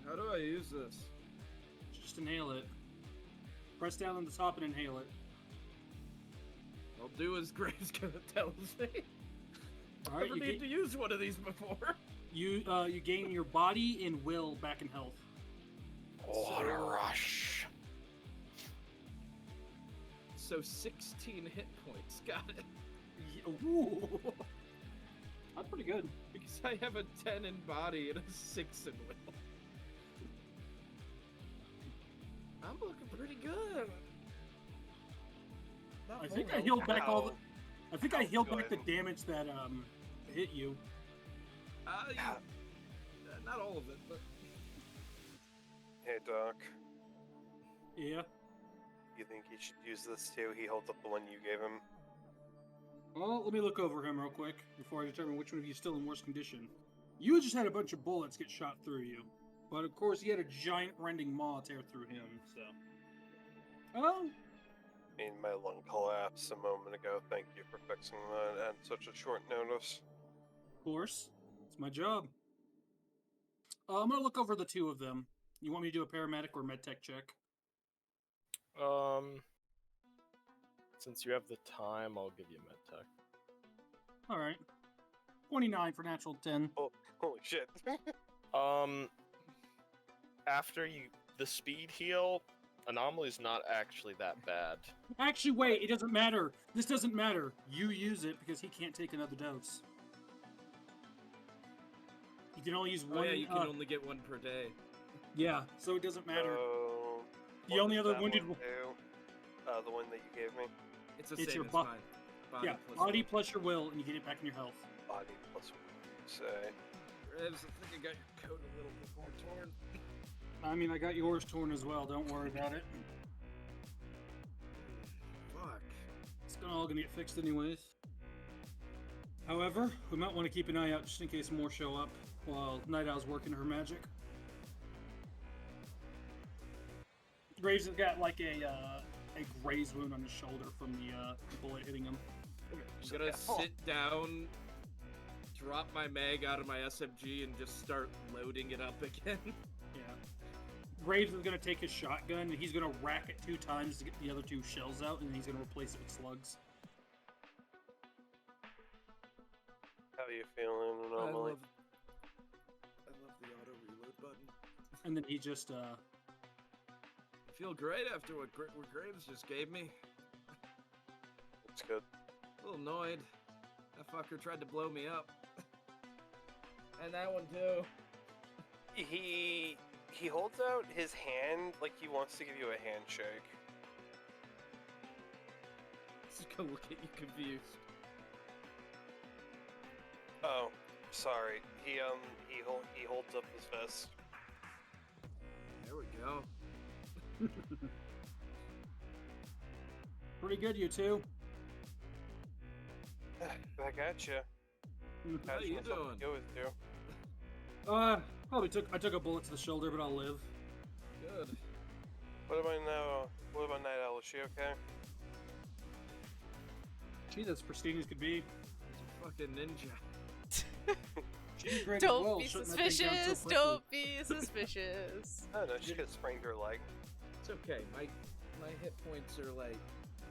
Speaker 1: How do I use this?
Speaker 6: Just inhale it. Press down on the top and inhale it.
Speaker 1: I'll do as Graves gonna tells me.
Speaker 6: All right,
Speaker 1: Never need to use one of these before.
Speaker 6: you gain your body and will back in health.
Speaker 5: What a rush.
Speaker 1: So 16 hit points. Got it.
Speaker 6: Ooh. That's pretty good.
Speaker 1: Because I have a 10 in body and a 6 in will. I'm looking pretty good.
Speaker 9: I think I healed back all the. I think I healed back the
Speaker 7: good.
Speaker 9: damage that hit you.
Speaker 1: Not all of it, but
Speaker 7: Hey, Doc.
Speaker 9: Yeah.
Speaker 7: You think he should use this too? He holds up the one you gave him.
Speaker 9: Well, let me look over him real quick before I determine which one of you is still in worse condition. You just had a bunch of bullets get shot through you, but of course he had a giant rending maw tear through him. So. Oh.
Speaker 7: I mean, my lung collapsed a moment ago. Thank you for fixing that at such a short notice.
Speaker 9: Of course. It's my job. I'm gonna look over the two of them. You want me to do a paramedic or medtech check?
Speaker 5: Since you have the time, I'll give you medtech.
Speaker 9: Alright. 29 for natural 10.
Speaker 7: Oh, holy shit.
Speaker 5: After the speed heal, Anomaly's not actually that bad.
Speaker 9: Actually, wait, it doesn't matter. This doesn't matter. You use it because he can't take another dose. You can only use one.
Speaker 1: oh yeah, you can only get one per day.
Speaker 9: Yeah, so it doesn't matter. The
Speaker 7: What
Speaker 9: only
Speaker 7: does
Speaker 9: other
Speaker 7: that
Speaker 9: wounded
Speaker 7: one do? The one that you gave me?
Speaker 1: It's the
Speaker 9: It's
Speaker 1: same
Speaker 9: your
Speaker 1: as
Speaker 9: bu-
Speaker 1: mine. Body
Speaker 9: Yeah,
Speaker 1: plus
Speaker 9: body
Speaker 1: will.
Speaker 9: plus your will, and you get it back in your health.
Speaker 7: Body plus say.
Speaker 1: Revs, I think I got your coat a little bit more torn.
Speaker 9: I mean, I got yours torn as well. Don't worry about it.
Speaker 1: Fuck.
Speaker 9: It's all gonna get fixed anyways. However, we might want to keep an eye out just in case more show up while Night Owl's working her magic. Graves has got like a graze wound on his shoulder from the bullet hitting him.
Speaker 1: I'm gonna sit down, drop my mag out of my SMG, and just start loading it up again.
Speaker 9: Yeah. Graves is gonna take his shotgun and he's gonna rack it 2 times to get the other 2 shells out, and then he's gonna replace it with slugs.
Speaker 7: How are you feeling,
Speaker 1: I
Speaker 7: Anomaly?
Speaker 1: love the auto reload button.
Speaker 9: And then he just
Speaker 1: I feel great after what Graves just gave me.
Speaker 7: It's good.
Speaker 1: A little annoyed. That fucker tried to blow me up. And that one too.
Speaker 7: He holds out his hand like he wants to give you a handshake.
Speaker 1: Just gonna look at you confused.
Speaker 7: Oh, sorry. He holds up his fist.
Speaker 1: There we go.
Speaker 9: pretty good, you two.
Speaker 7: Back at you.
Speaker 1: How you doing?
Speaker 7: Go with you.
Speaker 9: Probably I took a bullet to the shoulder, but I'll live.
Speaker 1: Good.
Speaker 7: What about now? What about Night Owl? Is she okay?
Speaker 9: She's as pristine as could be.
Speaker 1: He's a fucking ninja.
Speaker 9: She's great as
Speaker 3: Don't
Speaker 9: well,
Speaker 3: be
Speaker 9: shutting that thing down so
Speaker 3: suspicious.
Speaker 9: quickly.
Speaker 3: Don't be suspicious.
Speaker 7: I don't know. She got sprained her leg.
Speaker 1: It's okay. My hit points are like,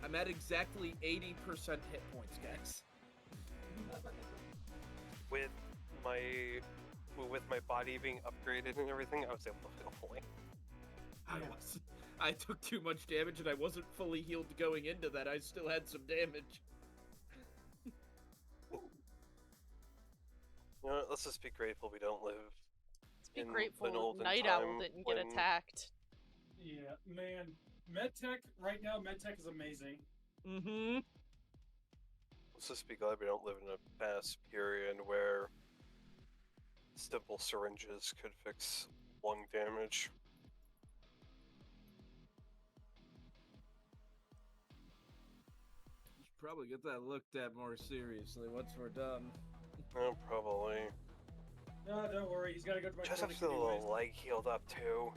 Speaker 1: I'm at exactly 80% hit points, guys.
Speaker 7: With my body being upgraded and everything, I was able to feel fully.
Speaker 1: I took too much damage and I wasn't fully healed going into that. I still had some damage.
Speaker 7: You know what, let's just be grateful we don't live
Speaker 3: Let's be
Speaker 7: in an
Speaker 3: grateful
Speaker 7: olden
Speaker 3: Night Owl
Speaker 7: time
Speaker 3: didn't get
Speaker 7: when-
Speaker 3: attacked.
Speaker 6: Yeah, man. MedTech, right now, MedTech is amazing.
Speaker 1: Mm-hmm.
Speaker 7: Let's just be glad we don't live in a past period where simple syringes could fix lung damage.
Speaker 1: Should probably get that looked at more seriously once we're done.
Speaker 7: Oh, probably.
Speaker 6: No, don't worry. He's got to go to my
Speaker 7: Just have
Speaker 6: clinic
Speaker 7: to get a
Speaker 6: anyways.
Speaker 7: little leg healed up too.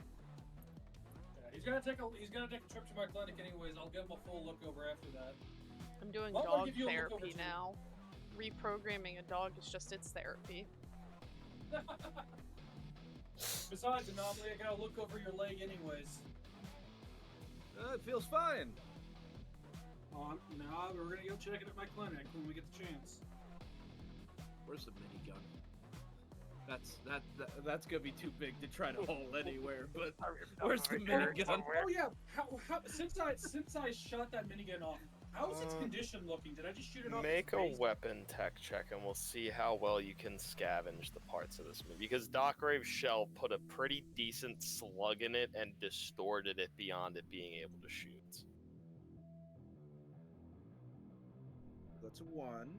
Speaker 6: Yeah, he's gonna take a trip to my clinic anyways. I'll give him a full look over after that.
Speaker 3: I'm doing
Speaker 6: Well, I'll
Speaker 3: dog
Speaker 6: give you a look over
Speaker 3: therapy
Speaker 6: too.
Speaker 3: now. Reprogramming a dog is just its therapy.
Speaker 6: Besides, Anomaly, I gotta look over your leg anyways.
Speaker 1: It feels fine.
Speaker 9: No, we're gonna go check it at my clinic when we get the chance.
Speaker 1: Where's the minigun? That's gonna be too big to try to haul anywhere. But where's the minigun?
Speaker 6: Oh yeah, how, since I shot that minigun off, How's its condition looking? Did I just shoot it off?
Speaker 5: Make
Speaker 6: its
Speaker 5: a
Speaker 6: base?
Speaker 5: weapon tech check, and we'll see how well you can scavenge the parts of this movie. Because Dockrave's shell put a pretty decent slug in it and distorted it beyond it being able to shoot.
Speaker 1: That's a 1.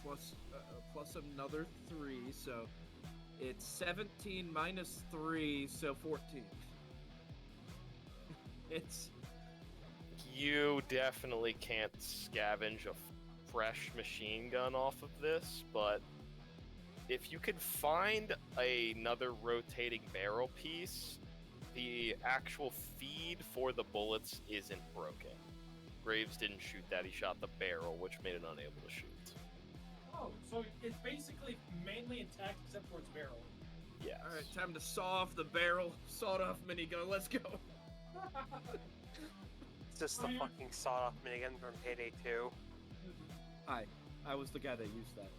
Speaker 1: Plus another 3, so it's 17 minus 3, so 14. It's...
Speaker 5: You definitely can't scavenge a fresh machine gun off of this, but if you could find another rotating barrel piece, the actual feed for the bullets isn't broken. Graves didn't shoot that, he shot the barrel, which made it unable to shoot.
Speaker 6: Oh, so it's basically mainly intact except for its barrel.
Speaker 5: Yes.
Speaker 1: Alright, time to saw off the barrel, sawed off minigun, let's go.
Speaker 7: It's just the fucking sawed-off minigun from Payday 2.
Speaker 1: I was the guy that used that.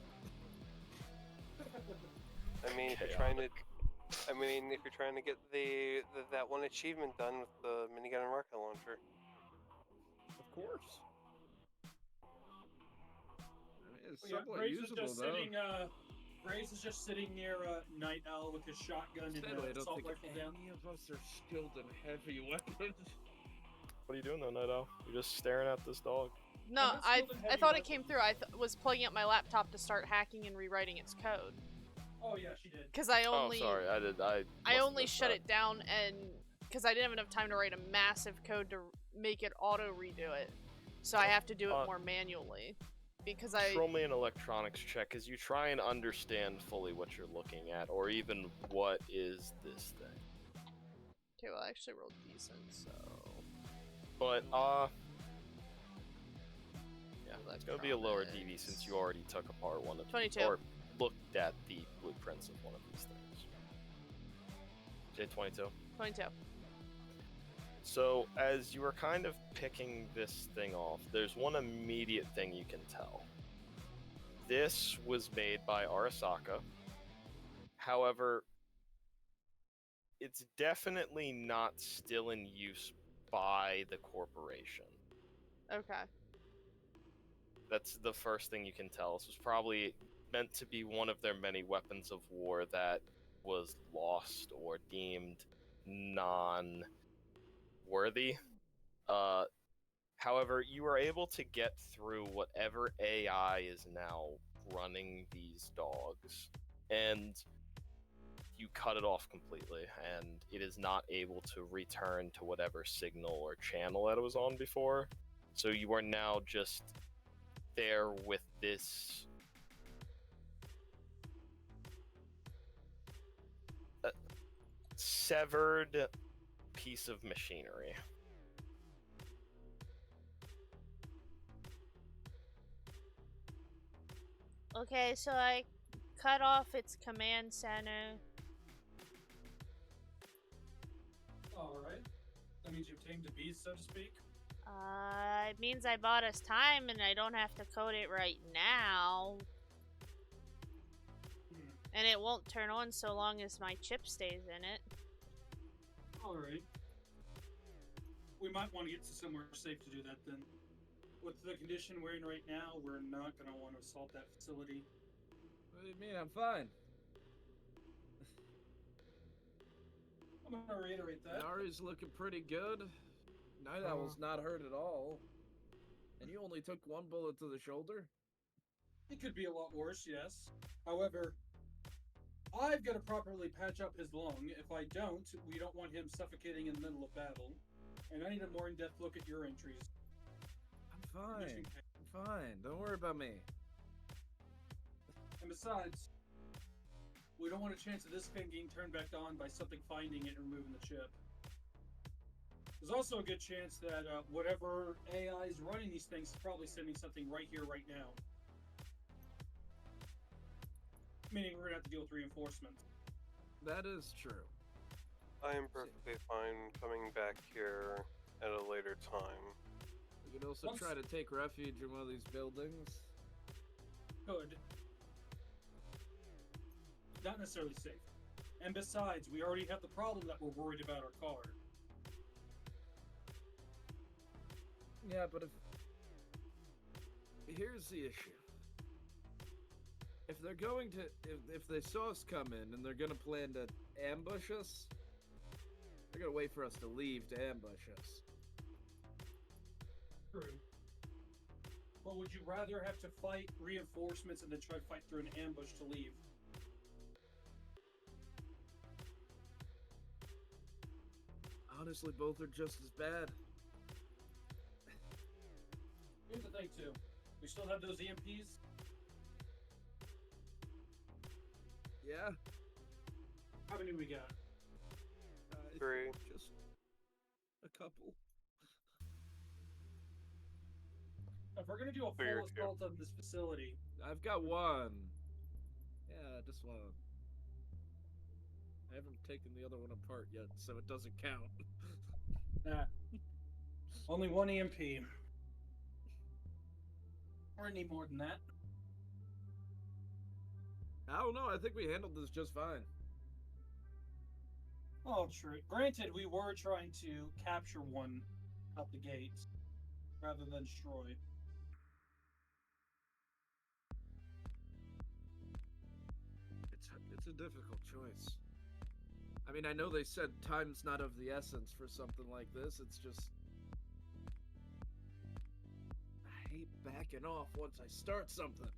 Speaker 7: I mean, if you're trying to get that one achievement done with the minigun and rocket launcher.
Speaker 1: Of course. It's
Speaker 6: Yeah,
Speaker 1: somewhat
Speaker 6: Graves is
Speaker 1: usable,
Speaker 6: just
Speaker 1: though.
Speaker 6: sitting. Graves is just sitting near Night Owl with his shotgun and
Speaker 1: Steadily, I don't
Speaker 6: assault
Speaker 1: think
Speaker 6: rifle down.
Speaker 1: any of us are skilled in heavy weapons.
Speaker 5: What are you doing though, Night Owl? You're just staring at this dog.
Speaker 3: No,
Speaker 6: I'm not
Speaker 3: I
Speaker 6: skilled in heavy
Speaker 3: thought it
Speaker 6: weapons.
Speaker 3: came through. I was plugging up my laptop to start hacking and rewriting its code.
Speaker 6: Oh yeah, she did.
Speaker 3: Because I only
Speaker 5: Oh, sorry, I must have
Speaker 3: only
Speaker 5: missed
Speaker 3: shut
Speaker 5: that.
Speaker 3: it down and because I didn't have enough time to write a massive code to make it auto redo it. So I have to do it more manually. Because
Speaker 5: Roll me an electronics check as you try and understand fully what you're looking at, or even what is this thing.
Speaker 3: Okay, well I actually rolled decent, so
Speaker 5: But, yeah, it's gonna be a lower DV since you already took apart one of
Speaker 3: 22.
Speaker 5: or looked at the blueprints of one of these things. J22.
Speaker 3: 22.
Speaker 5: So, as you were kind of picking this thing off, there's one immediate thing you can tell. This was made by Arasaka. However, it's definitely not still in use by the corporation.
Speaker 3: Okay.
Speaker 5: That's the first thing you can tell. This was probably meant to be one of their many weapons of war that was lost or deemed non-worthy. However, you were able to get through whatever AI is now running these dogs, and you cut it off completely, and it is not able to return to whatever signal or channel that it was on before. So you are now just there with this severed piece of machinery.
Speaker 8: Okay, so I cut off its command center.
Speaker 6: Alright. That means you've tamed the beast, so to speak.
Speaker 8: It means I bought us time and I don't have to code it right now. And it won't turn on so long as my chip stays in it.
Speaker 6: Alright. We might want to get to somewhere safe to do that then. With the condition we're in right now, we're not going to want to assault that facility.
Speaker 1: What do you mean? I'm fine.
Speaker 6: I'm going to reiterate that.
Speaker 1: Nari's looking pretty good. Night Owl's not hurt at all. And you only took one bullet to the shoulder?
Speaker 6: It could be a lot worse, yes. However, I've got to properly patch up his lung. If I don't, we don't want him suffocating in the middle of battle. And I need a more in-depth look at your entries.
Speaker 1: I'm fine. I'm fine. Don't worry about me.
Speaker 6: And besides, we don't want a chance of this thing getting turned back on by something finding it and removing the chip. There's also a good chance that whatever AI is running these things is probably sending something right here, right now. Meaning we're gonna have to deal with reinforcements.
Speaker 1: That is true.
Speaker 7: I am perfectly fine coming back here at a later time.
Speaker 1: We could also try to take refuge in one of these buildings.
Speaker 6: Good. Not necessarily safe. And besides, we already have the problem that we're worried about our car.
Speaker 1: Yeah, but here's the issue. If they're going to, if they saw us come in and they're gonna plan to ambush us, they're gonna wait for us to leave to ambush us.
Speaker 6: True. But would you rather have to fight reinforcements and then try to fight through an ambush to leave?
Speaker 1: Honestly, both are just as bad.
Speaker 6: Here's the thing, too. We still have those EMPs.
Speaker 1: Yeah.
Speaker 6: How many we got?
Speaker 7: 3.
Speaker 1: Just a couple.
Speaker 6: If we're gonna do a
Speaker 7: For your
Speaker 6: full assault on this facility,
Speaker 1: I've got one. Yeah, just one. I haven't taken the other one apart yet, so it doesn't count.
Speaker 6: nah. Only one EMP. Or need more than that.
Speaker 1: I don't know. I think we handled this just fine.
Speaker 6: Oh, true. Granted, we were trying to capture one out the gates rather than destroy.
Speaker 1: It's a difficult choice. I mean, I know they said time's not of the essence for something like this. It's just I hate backing off once I start something.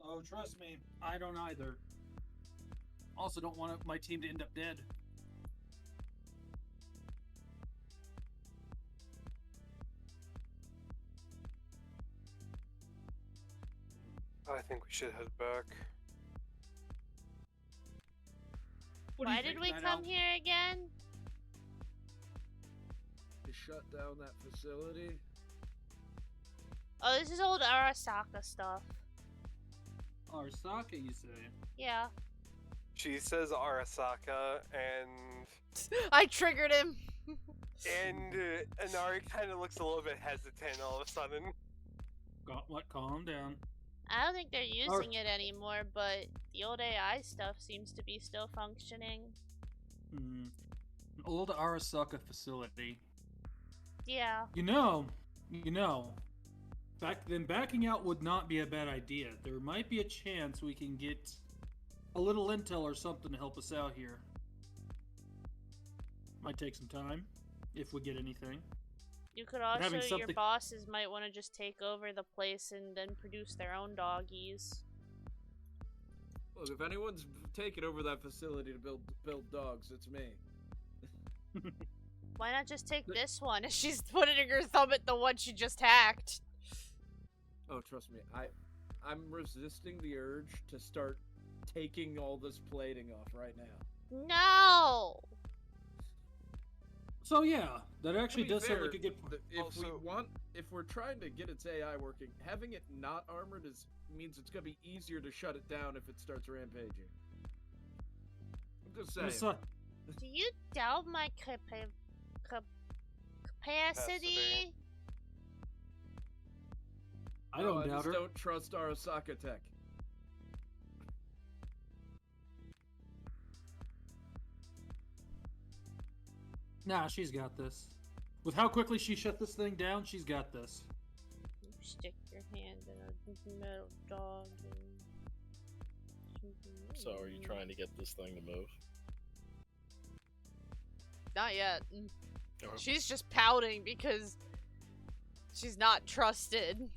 Speaker 6: Oh, trust me, I don't either. Also, don't want my team to end up dead.
Speaker 7: I think we should head back.
Speaker 6: What do you
Speaker 8: Why did
Speaker 6: think,
Speaker 8: we
Speaker 6: Nadia?
Speaker 8: come here again?
Speaker 1: To shut down that facility.
Speaker 8: Oh, this is old Arasaka stuff.
Speaker 6: Arasaka, you say?
Speaker 8: Yeah.
Speaker 7: She says Arasaka, and
Speaker 3: I triggered him.
Speaker 7: Inari kind of looks a little bit hesitant all of a sudden.
Speaker 6: Calm down.
Speaker 8: I don't think they're using it anymore, but the old AI stuff seems to be still functioning.
Speaker 6: An old Arasaka facility.
Speaker 8: Yeah.
Speaker 6: You know, backing out would not be a bad idea. There might be a chance we can get a little intel or something to help us out here. Might take some time, if we get anything.
Speaker 8: You could also,
Speaker 6: having
Speaker 8: your
Speaker 6: something-
Speaker 8: bosses might want to just take over the place and then produce their own doggies.
Speaker 1: Look, if anyone's taken over that facility to build dogs, it's me.
Speaker 8: Why not just take this one?
Speaker 3: She's putting her thumb at the one she just hacked.
Speaker 1: Oh, trust me, I'm resisting the urge to start taking all this plating off right now.
Speaker 8: No!
Speaker 6: So yeah, that actually
Speaker 1: To be
Speaker 6: does sound
Speaker 1: fair,
Speaker 6: like a good point.
Speaker 1: if we're trying to get its AI working, having it not armored means it's gonna be easier to shut it down if it starts rampaging. I'm just saying.
Speaker 8: Do you doubt my capacity?
Speaker 6: I don't doubt
Speaker 1: just
Speaker 6: her.
Speaker 1: don't trust Arasaka Tech.
Speaker 6: Nah, she's got this. With how quickly she shut this thing down, she's got this.
Speaker 8: You stick your hand in a metal dog.
Speaker 5: So, are you trying to get this thing to move?
Speaker 3: Not yet.
Speaker 5: Okay.
Speaker 3: She's just pouting because she's not trusted.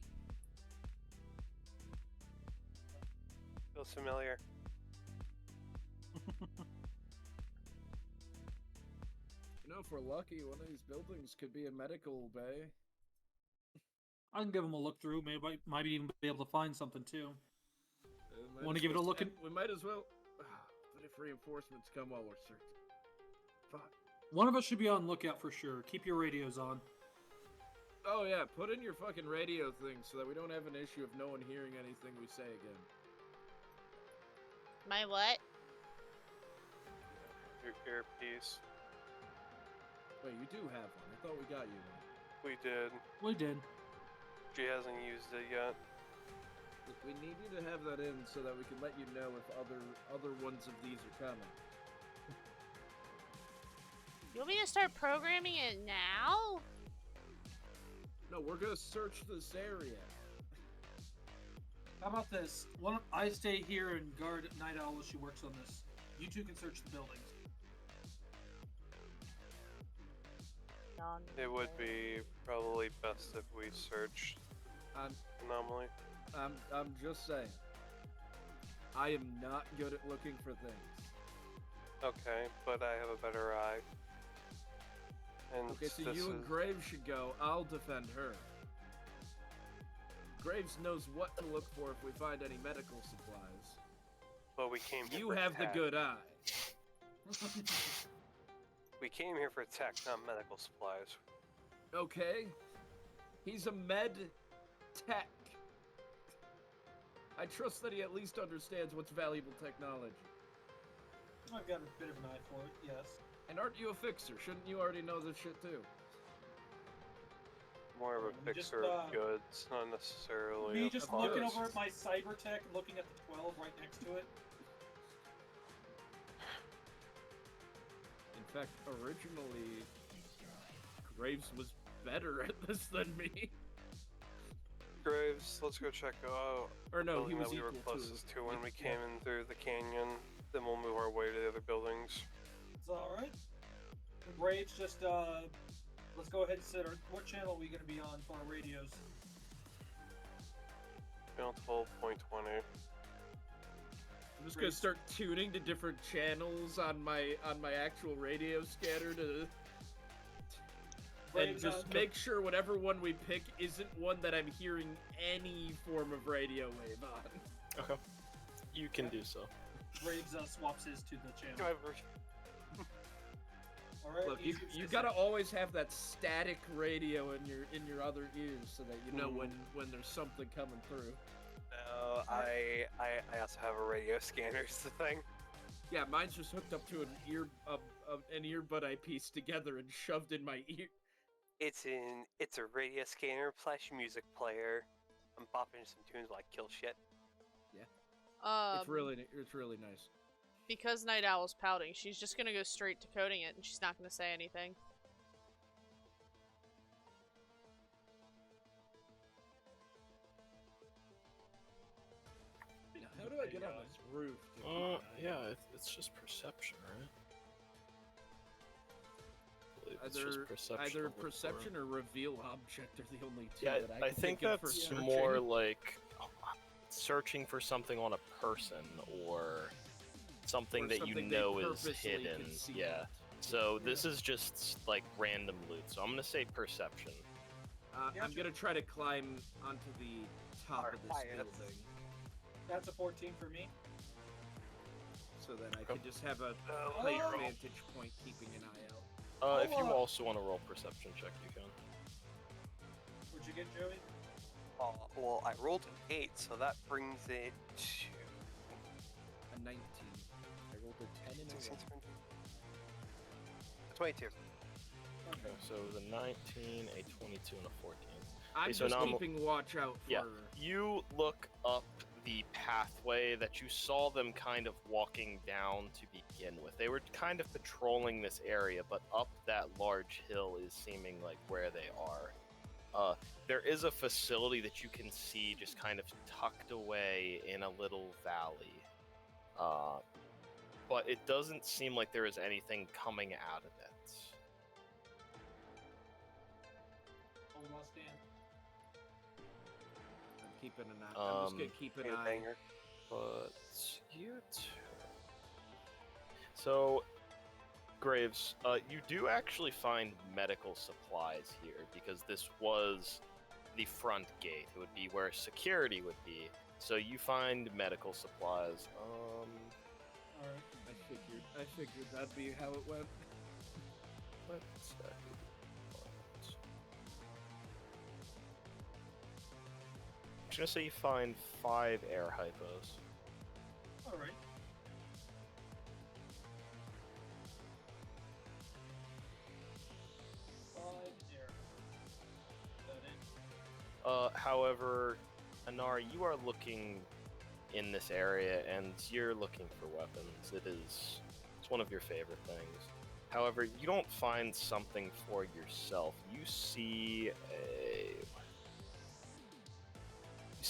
Speaker 7: Feels familiar.
Speaker 1: You know, if we're lucky, one of these buildings could be a medical bay.
Speaker 6: I can give them a look through. Maybe might even be able to find something too.
Speaker 1: Might
Speaker 6: Want to
Speaker 1: as
Speaker 6: give it a
Speaker 1: well-
Speaker 6: look?
Speaker 1: We might as well. But if reinforcements come while we're searching, fuck.
Speaker 6: One of us should be on lookout for sure. Keep your radios on.
Speaker 1: Oh yeah, put in your fucking radio thing so that we don't have an issue of no one hearing anything we say again.
Speaker 8: My what?
Speaker 7: Your earpiece.
Speaker 1: Wait, you do have one. I thought we got you one.
Speaker 7: We did.
Speaker 6: We did.
Speaker 7: She hasn't used it yet.
Speaker 1: Look, we need you to have that in so that we can let you know if other ones of these are coming.
Speaker 8: You want me to start programming it now?
Speaker 1: No, we're gonna search this area.
Speaker 9: How about this? I stay here and guard Night Owl while she works on this. You two can search the buildings.
Speaker 7: It would be probably best if we searched
Speaker 1: I'm
Speaker 7: anomaly.
Speaker 1: I'm just saying. I am not good at looking for things.
Speaker 7: Okay, but I have a better eye. And
Speaker 1: Okay, so
Speaker 7: this
Speaker 1: you
Speaker 7: is...
Speaker 1: and Graves should go. I'll defend her. Graves knows what to look for if we find any medical supplies.
Speaker 7: But we came here
Speaker 1: You
Speaker 7: for
Speaker 1: have the
Speaker 7: tech.
Speaker 1: good eye.
Speaker 7: We came here for tech, not medical supplies.
Speaker 1: Okay. He's a med tech. I trust that he at least understands what's valuable technology.
Speaker 9: I've got a bit of an eye for it, yes.
Speaker 1: And aren't you a fixer? Shouldn't you already know this shit too?
Speaker 7: More of a
Speaker 9: We just,
Speaker 7: fixer of goods, not necessarily.
Speaker 9: Me
Speaker 7: of
Speaker 9: just
Speaker 1: course.
Speaker 9: looking over at my Cybertech, looking at the 12 right next to it.
Speaker 1: In fact, originally, Graves was better at this than me.
Speaker 7: Graves, let's go check out
Speaker 1: Or no,
Speaker 7: the
Speaker 1: he
Speaker 7: building
Speaker 1: was
Speaker 7: that we were
Speaker 1: equal
Speaker 7: closest
Speaker 1: to.
Speaker 7: to when we came in through the canyon. Then we'll move our way to the other buildings.
Speaker 9: It's alright. Graves, just, let's go ahead and sit. What channel are we going to be on for our radios?
Speaker 7: Channel 12.20.
Speaker 1: I'm just gonna start tuning to different channels on my actual radio scanner to and
Speaker 9: Graves,
Speaker 1: just make sure whatever one we pick isn't one that I'm hearing any form of radio wave on.
Speaker 10: Okay. You can do so.
Speaker 9: Graves swaps his to the channel.
Speaker 7: However,
Speaker 9: Alright,
Speaker 1: Look, you gotta always have that static radio in your other ears so that you know when there's something coming through.
Speaker 7: no, I also have a radio scanner. Is the thing.
Speaker 1: Yeah, mine's just hooked up to an earbud I pieced together and shoved in my ear.
Speaker 7: It's a radio scanner / music player. I'm popping some tunes while I kill shit.
Speaker 1: It's really nice.
Speaker 3: Because Night Owl's pouting, she's just gonna go straight to coding it, and she's not gonna say anything.
Speaker 1: How do I get on this roof?
Speaker 10: Yeah, it's just perception, right? I believe it's just perception.
Speaker 1: Either
Speaker 10: to look
Speaker 1: perception
Speaker 10: for.
Speaker 1: or reveal object are the only two
Speaker 10: Yeah,
Speaker 1: that
Speaker 10: I
Speaker 1: can
Speaker 10: think
Speaker 1: of for
Speaker 10: that's
Speaker 1: searching.
Speaker 10: more like searching for something on a person or something
Speaker 1: Or
Speaker 10: that
Speaker 1: something
Speaker 10: you
Speaker 1: they
Speaker 10: know is
Speaker 1: purposely
Speaker 10: hidden.
Speaker 1: concealed.
Speaker 10: Yeah. So this is just like random loot. So I'm gonna say perception.
Speaker 1: I'm gonna try to climb onto the top of this building
Speaker 9: That's a 14 for me.
Speaker 1: so that I can just have a height vantage point keeping an eye out.
Speaker 10: If you also want to roll perception check, you can.
Speaker 9: What'd you get, Joey?
Speaker 7: Well, I rolled an 8, so that brings it to
Speaker 1: A 19. I rolled a 10 and a
Speaker 7: 16,
Speaker 1: 1.
Speaker 7: 17. 22.
Speaker 10: Okay, so the 19, a 22, and a 14.
Speaker 1: I'm
Speaker 10: Okay, so
Speaker 1: just
Speaker 10: now I'm-
Speaker 1: keeping watch out for.
Speaker 10: Yeah, you look up the pathway that you saw them kind of walking down to begin with. They were kind of patrolling this area, but up that large hill is seeming like where they are. There is a facility that you can see just kind of tucked away in a little valley. But it doesn't seem like there is anything coming out of it.
Speaker 9: Almost in.
Speaker 1: I'm keeping an eye. I'm just gonna keep an eye.
Speaker 7: Banger.
Speaker 10: But you too. So, Graves, you do actually find medical supplies here because this was the front gate. It would be where security would be. So you find medical supplies.
Speaker 9: Alright.
Speaker 1: I figured that'd be how it went.
Speaker 10: Let's I'm just gonna say you find 5 air hypos.
Speaker 9: Alright.
Speaker 10: However, Anari, you are looking in this area and you're looking for weapons. It's one of your favorite things. However, you don't find something for yourself. You see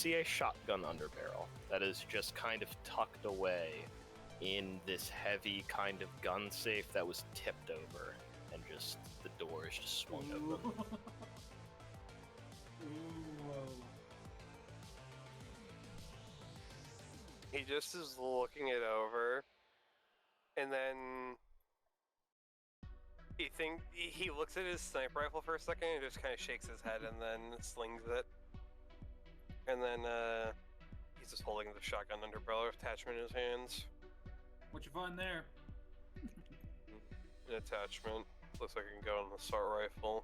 Speaker 10: a shotgun underbarrel that is just kind of tucked away in this heavy kind of gun safe that was tipped over, and just the door is just swung open.
Speaker 7: He just is looking it over, and then he looks at his sniper rifle for a second and just kind of shakes his head and then slings it. And then he's just holding the shotgun underbarrel attachment in his hands.
Speaker 9: What you find there?
Speaker 7: An attachment. Looks like it can go on the assault rifle.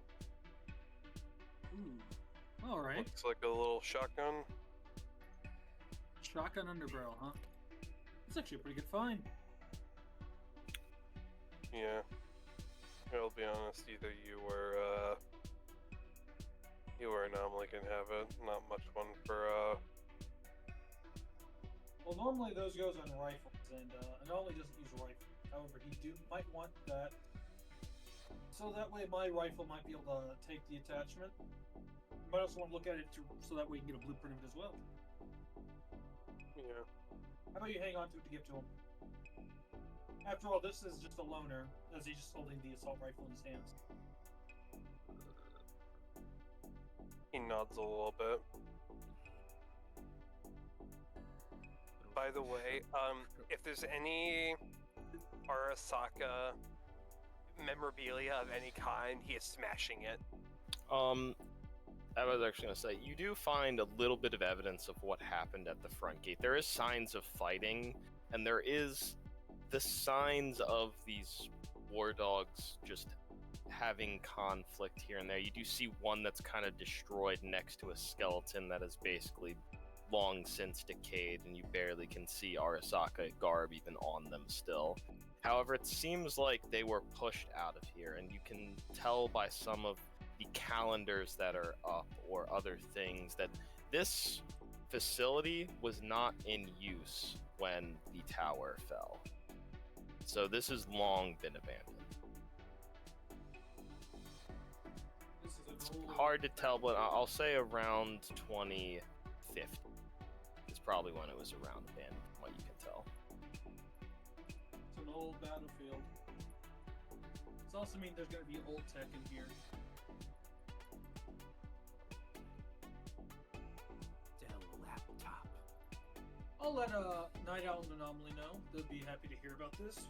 Speaker 9: Ooh. Alright.
Speaker 7: Looks like a little shotgun.
Speaker 9: Shotgun underbarrel, huh? That's actually a pretty good find.
Speaker 7: Yeah. I'll be honest, either you or Anomaly can have it. Not much fun for
Speaker 6: Well, normally those goes on rifles, and Anomaly doesn't use a rifle. However, he might want that, so that way my rifle might be able to take the attachment. You might also want to look at it so that way you can get a blueprint of it as well.
Speaker 7: Yeah.
Speaker 6: How about you hang on to it to give to him? After all, this is just a loner, as he's just holding the assault rifle in his hands.
Speaker 7: He nods a little bit. By the way, if there's any Arasaka memorabilia of any kind, he is smashing it.
Speaker 10: I was actually going to say, you do find a little bit of evidence of what happened at the front gate. There is signs of fighting, and there is the signs of these war dogs just having conflict here and there. You do see one that's kind of destroyed next to a skeleton that is basically long since decayed, and you barely can see Arasaka garb even on them still. However, it seems like they were pushed out of here, and you can tell by some of the calendars that are up or other things that this facility was not in use when the tower fell. So this has long been abandoned. It's hard to tell, but I'll say around 2050 is probably when it was around abandoned, from what you can tell.
Speaker 6: It's an old battlefield. This also means there's going to be old tech in here. I'll let Night Owl and Anomaly know. They'll be happy to hear about this.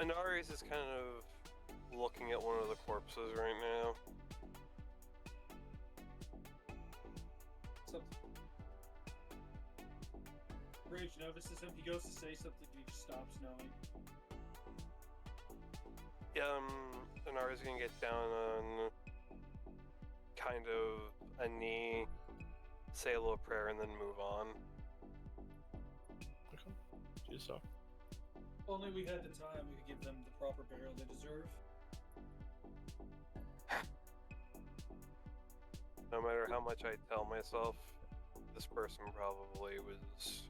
Speaker 7: Anaris is kind of looking at one of the corpses right now.
Speaker 6: Rage notices him. He goes to say something, he just stops knowing.
Speaker 7: Anaris is gonna get down on kind of a knee, say a little prayer, and then move on.
Speaker 10: Okay. Do so.
Speaker 6: Only we had the time, we could give them the proper burial they deserve.
Speaker 7: No matter how much I tell myself, this person probably was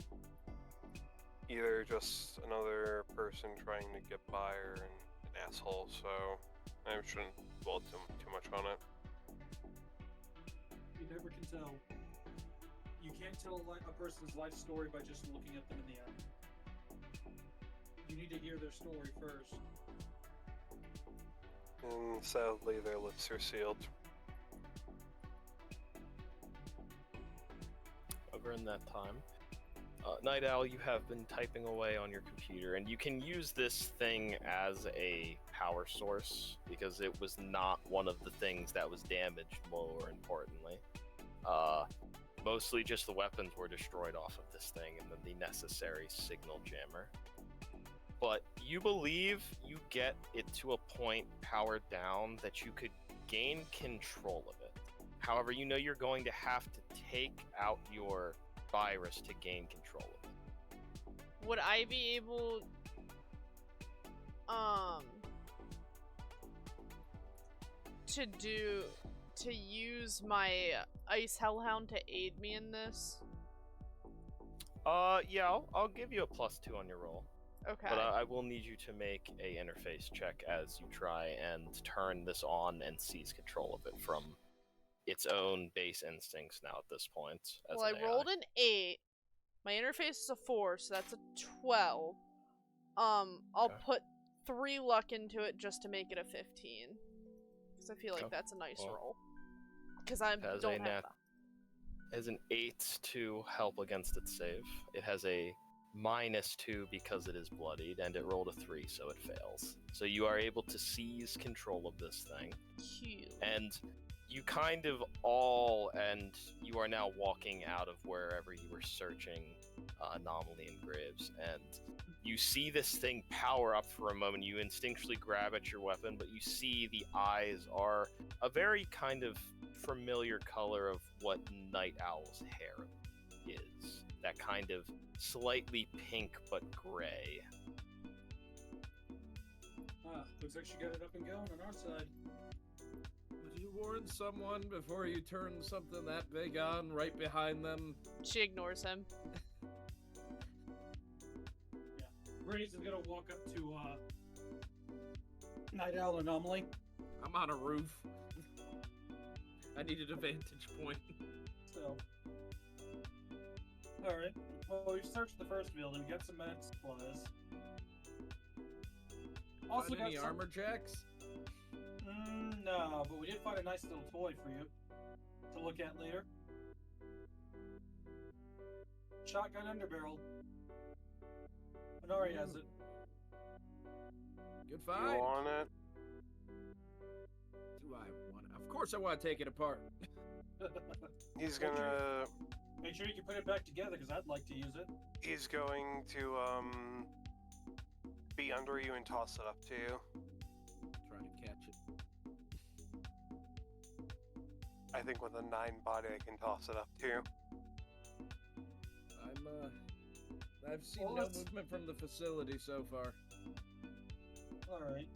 Speaker 7: either just another person trying to get by or an asshole, so I shouldn't dwell too much on it.
Speaker 6: You never can tell. You can't tell a person's life story by just looking at them in the eye. You need to hear their story first.
Speaker 7: And sadly, their lips are sealed.
Speaker 10: Over in that time, Night Owl, you have been typing away on your computer, and you can use this thing as a power source because it was not one of the things that was damaged, more importantly. Mostly just the weapons were destroyed off of this thing and then the necessary signal jammer. But you believe you get it to a point powered down that you could gain control of it. However, you know you're going to have to take out your virus to gain control of it.
Speaker 3: Would I be able to use my Ice Hellhound to aid me in this?
Speaker 10: Yeah, I'll give you a +2 on your roll.
Speaker 3: Okay.
Speaker 10: But I will need you to make a interface check as you try and turn this on and seize control of it from its own base instincts now at this point. As
Speaker 3: Well, I
Speaker 10: an AI.
Speaker 3: rolled an 8. My interface is a 4, so that's a 12. I'll
Speaker 10: Okay.
Speaker 3: put 3 luck into it just to make it a 15. Because I feel like
Speaker 10: Okay.
Speaker 3: that's a nice
Speaker 10: Well,
Speaker 3: roll. Because I
Speaker 10: has
Speaker 3: don't
Speaker 10: a
Speaker 3: have
Speaker 10: nat-
Speaker 3: that.
Speaker 10: It has an 8 to help against its save. It has a -2 because it is bloodied, and it rolled a 3, so it fails. So you are able to seize control of this thing.
Speaker 3: Cute.
Speaker 10: And you kind of and you are now walking out of wherever you were searching anomaly and graves, and you see this thing power up for a moment. You instinctually grab at your weapon, but you see the eyes are a very kind of familiar color of what Night Owl's hair is. That kind of slightly pink but gray.
Speaker 9: Looks like she got it up and going on our side.
Speaker 1: Would you warn someone before you turn something that big on right behind them?
Speaker 3: She ignores him.
Speaker 9: Grace is gonna walk up to Night Owl Anomaly.
Speaker 1: I'm on a roof. I need a vantage point.
Speaker 9: So, alright. Well, we've searched the first building, got some medical supplies. Also
Speaker 1: Find
Speaker 9: got
Speaker 1: any
Speaker 9: some...
Speaker 1: armor jacks?
Speaker 9: No, but we did find a nice little toy for you to look at later. Shotgun underbarrel. Minari has it.
Speaker 1: Good
Speaker 7: You
Speaker 1: find.
Speaker 7: want it?
Speaker 1: Do I want it? Of course I want to take it apart.
Speaker 7: He's gonna.
Speaker 9: Make sure you can put it back together, because I'd like to use it.
Speaker 7: He's going to be under you and toss it up to you.
Speaker 1: Try to catch it.
Speaker 7: I think with a 9 body, I can toss it up to you.
Speaker 1: I've seen
Speaker 9: Well,
Speaker 1: no
Speaker 9: let's-
Speaker 1: movement from the facility so far.
Speaker 9: Alright.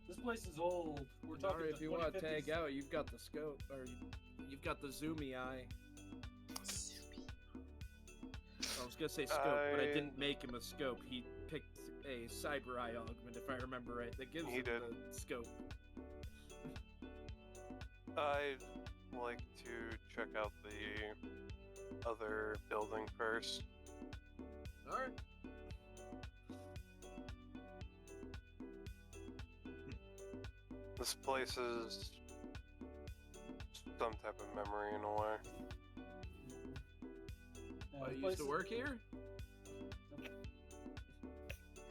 Speaker 9: This place is old. We're talking
Speaker 1: Sorry,
Speaker 9: the
Speaker 1: if you want to
Speaker 9: 2050s.
Speaker 1: tag out, you've got the scope, or you've got the zoomy eye. I was gonna say scope, but I didn't make him a scope. He picked a cyber eye augment, if I remember right, that gives
Speaker 7: He
Speaker 1: him
Speaker 7: did.
Speaker 1: the scope.
Speaker 7: I'd like to check out the other building first.
Speaker 1: Alright.
Speaker 7: This place is some type of memory in a way.
Speaker 1: I
Speaker 9: this
Speaker 1: used
Speaker 9: place
Speaker 1: to
Speaker 9: is-
Speaker 1: work here?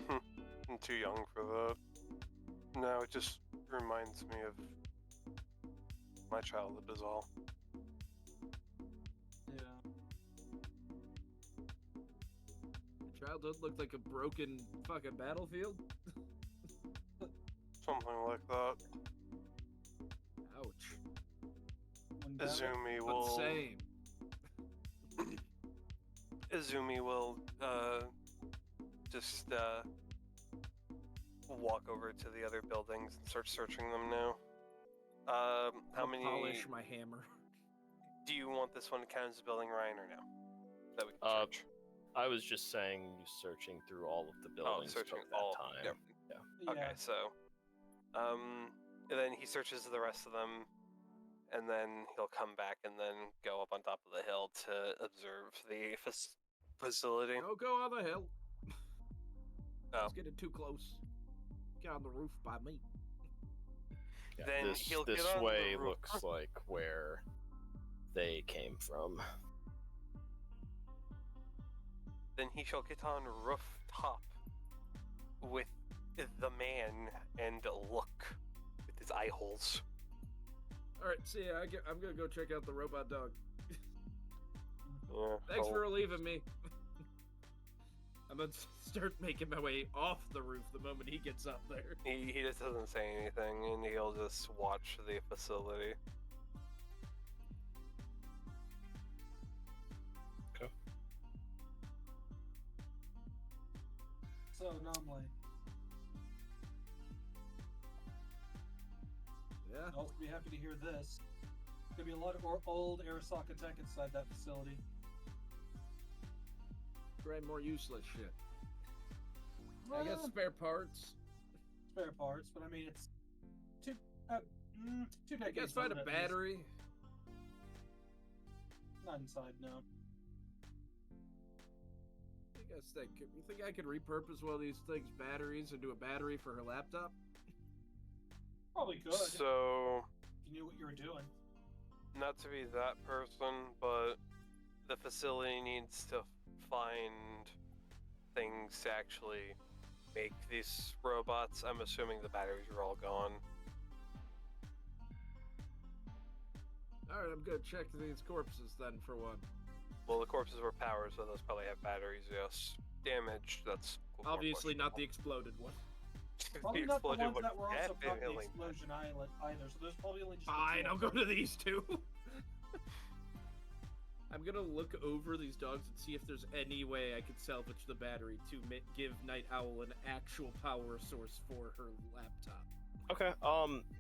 Speaker 7: I'm too young for that. No, it just reminds me of my childhood is all.
Speaker 9: Yeah.
Speaker 1: Your childhood looked like a broken fucking battlefield?
Speaker 7: Something like that.
Speaker 1: Ouch.
Speaker 9: When battle-
Speaker 7: Izumi
Speaker 1: But
Speaker 7: will
Speaker 1: same.
Speaker 7: Izumi will just walk over to the other buildings and start searching them now. How
Speaker 1: I'll
Speaker 7: many
Speaker 1: polish my hammer.
Speaker 7: do you want this one to count as a building, Ryan, or no? That we can search.
Speaker 10: I was just saying, you searching through all of the buildings
Speaker 7: searching
Speaker 10: took that
Speaker 7: all-
Speaker 10: time.
Speaker 7: yep.
Speaker 10: Yeah.
Speaker 7: Okay, so and then he searches the rest of them, and then he'll come back and then go up on top of the hill to observe the facility.
Speaker 1: Don't go on the hill.
Speaker 7: Oh.
Speaker 1: It's getting too close. Get on the roof by me.
Speaker 10: Yeah,
Speaker 7: Then
Speaker 10: this
Speaker 7: he'll
Speaker 10: this
Speaker 7: get on the
Speaker 10: way
Speaker 7: roof.
Speaker 10: looks like where they came from.
Speaker 7: Then he shall get on rooftop with the man and look with his eye holes.
Speaker 1: Alright, see ya. I'm gonna go check out the robot dog.
Speaker 7: Yeah,
Speaker 1: Thanks
Speaker 7: well,
Speaker 1: for relieving me. I'm gonna start making my way off the roof the moment he gets up there.
Speaker 7: he just doesn't say anything, and he'll just watch the facility.
Speaker 9: So, anomaly.
Speaker 1: Yeah.
Speaker 9: I'll also be happy to hear this. Could be a lot of old Arasaka tech inside that facility.
Speaker 1: Try more useless shit. I guess spare parts.
Speaker 6: Spare parts, but I mean it's two
Speaker 1: I
Speaker 6: decades.
Speaker 1: guess find a
Speaker 6: old, at least.
Speaker 1: battery.
Speaker 6: Not inside, no.
Speaker 1: You think I could repurpose one of these things' batteries into a battery for her laptop?
Speaker 6: Probably could.
Speaker 7: So,
Speaker 6: If you knew what you were doing.
Speaker 7: not to be that person, but the facility needs to find things to actually make these robots. I'm assuming the batteries are all gone.
Speaker 1: Alright, I'm gonna check these corpses then for one.
Speaker 7: Well, the corpses were powered, so those probably have batteries, yes. Damaged, that's more
Speaker 1: Obviously not the
Speaker 7: questionable.
Speaker 1: exploded one.
Speaker 6: Probably
Speaker 7: The
Speaker 6: not the
Speaker 7: explosion
Speaker 6: ones
Speaker 7: would
Speaker 6: that were also from the
Speaker 7: definitely-
Speaker 6: explosion island either, so there's probably only just the
Speaker 1: Fine,
Speaker 6: two
Speaker 1: I'll
Speaker 6: of
Speaker 1: go
Speaker 6: them.
Speaker 1: to these two. I'm gonna look over these dogs and see if there's any way I could salvage the battery to give Night Owl an actual power source for her laptop.
Speaker 10: Okay.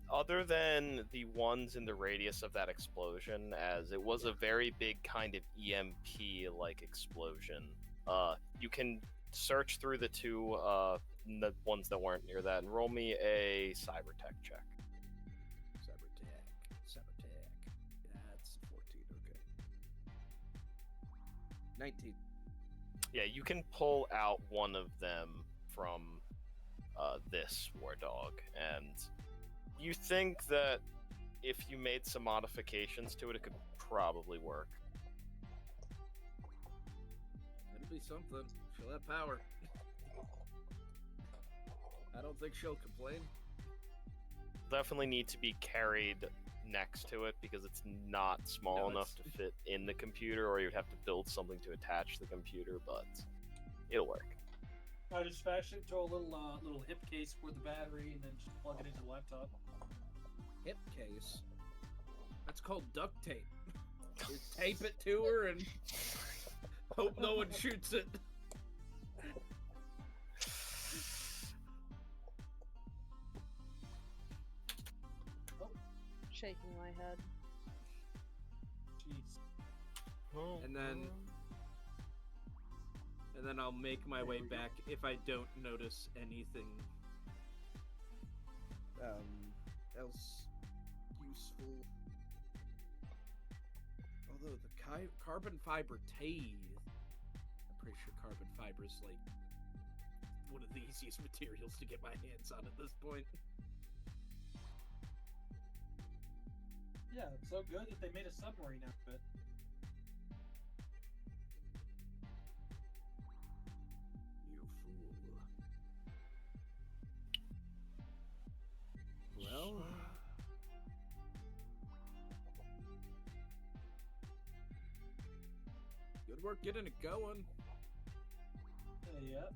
Speaker 10: Other than the ones in the radius of that explosion, as it was a very big kind of EMP-like explosion, you can search through the two, the ones that weren't near that, and roll me a cybertech check.
Speaker 1: Cybertech. That's 14, okay. 19.
Speaker 10: Yeah, you can pull out one of them from this war dog, and you think that if you made some modifications to it, it could probably work.
Speaker 1: It'll be something. She'll have power. I don't think she'll complain.
Speaker 10: Definitely need to be carried next to it because it's not small
Speaker 1: No,
Speaker 10: enough to fit in the computer, or you'd have to build something to attach the computer, but it'll work.
Speaker 6: I just fashion it to a little hip case for the battery, and then just plug it into the laptop.
Speaker 1: Hip case? That's called duct tape. Just tape it to her and hope no one shoots it.
Speaker 3: Shaking my head.
Speaker 6: Jeez.
Speaker 1: And then I'll make my way back if I don't notice anything else useful. Although the carbon fiber tave, I'm pretty sure carbon fiber is like one of the easiest materials to get my hands on at this point.
Speaker 6: Yeah, it's so good that they made a submarine out of it.
Speaker 1: You fool. Well, good work getting it going.
Speaker 6: Yep.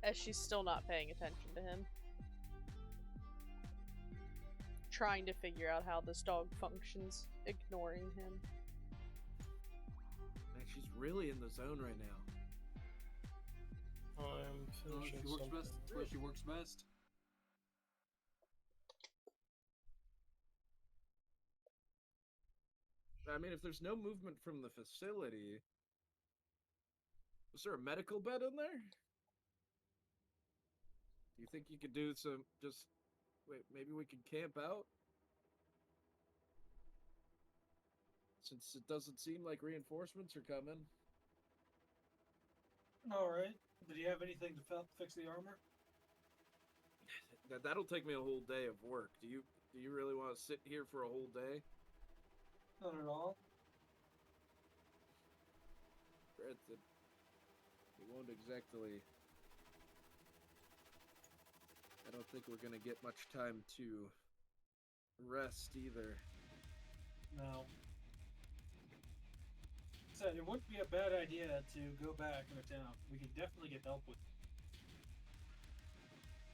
Speaker 3: As she's still not paying attention to him. Trying to figure out how this dog functions, ignoring him.
Speaker 1: Man, she's really in the zone right now.
Speaker 10: I'm finishing
Speaker 6: She works
Speaker 10: something.
Speaker 6: best. That's where she works best.
Speaker 1: I mean, if there's no movement from the facility, is there a medical bed in there? Do you think you could do some, wait, maybe we could camp out? Since it doesn't seem like reinforcements are coming.
Speaker 6: Alright. Did he have anything to fix the armor?
Speaker 1: That'll take me a whole day of work. Do you really want to sit here for a whole day?
Speaker 6: Not at all.
Speaker 1: Granted, we won't exactly... I don't think we're gonna get much time to rest either.
Speaker 6: No. Said it wouldn't be a bad idea to go back into town. We could definitely get help with it.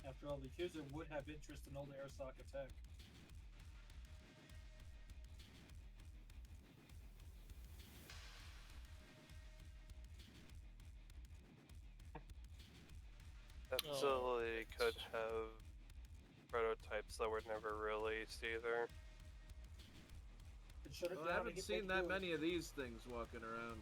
Speaker 6: After all, the accuser would have interest in old Arasaka tech.
Speaker 7: That facility could have prototypes that were never released either.
Speaker 6: Shut it
Speaker 1: Well,
Speaker 6: down
Speaker 1: I
Speaker 6: and
Speaker 1: haven't
Speaker 6: get
Speaker 1: seen
Speaker 6: back
Speaker 1: that
Speaker 6: to it.
Speaker 1: many of these things walking around.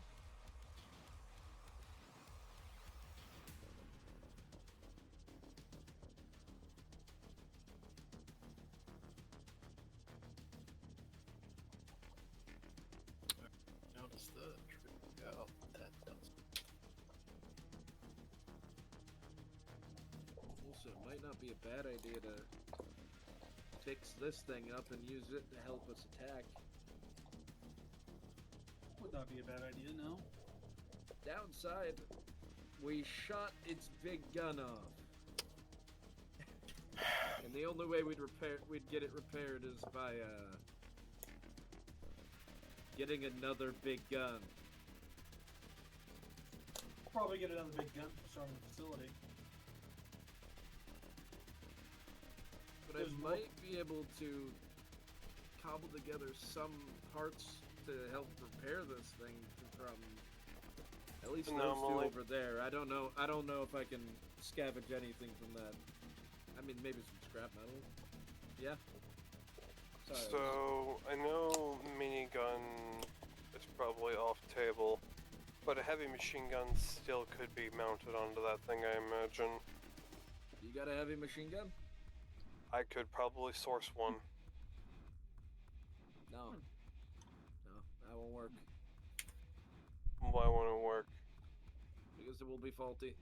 Speaker 10: is the trigger go? That does.
Speaker 1: Also, it might not be a bad idea to fix this thing up and use it to help us attack.
Speaker 9: Would not be a bad idea, no.
Speaker 1: Downside, we shot its big gun off. And the only way we'd get it repaired is by getting another big gun.
Speaker 9: Probably get another big gun for starting the facility.
Speaker 1: But I might be able to cobble together some parts to help repair this thing from at least those two over there. I don't know if I can scavenge anything from that. I mean, maybe some scrap metal. Yeah. Sorry.
Speaker 7: So, I know minigun is probably off table, but a heavy machine gun still could be mounted onto that thing, I imagine.
Speaker 1: You got a heavy machine gun?
Speaker 7: I could probably source one.
Speaker 1: No. No, that won't work.
Speaker 7: Why won't it work?
Speaker 1: Because it will be faulty.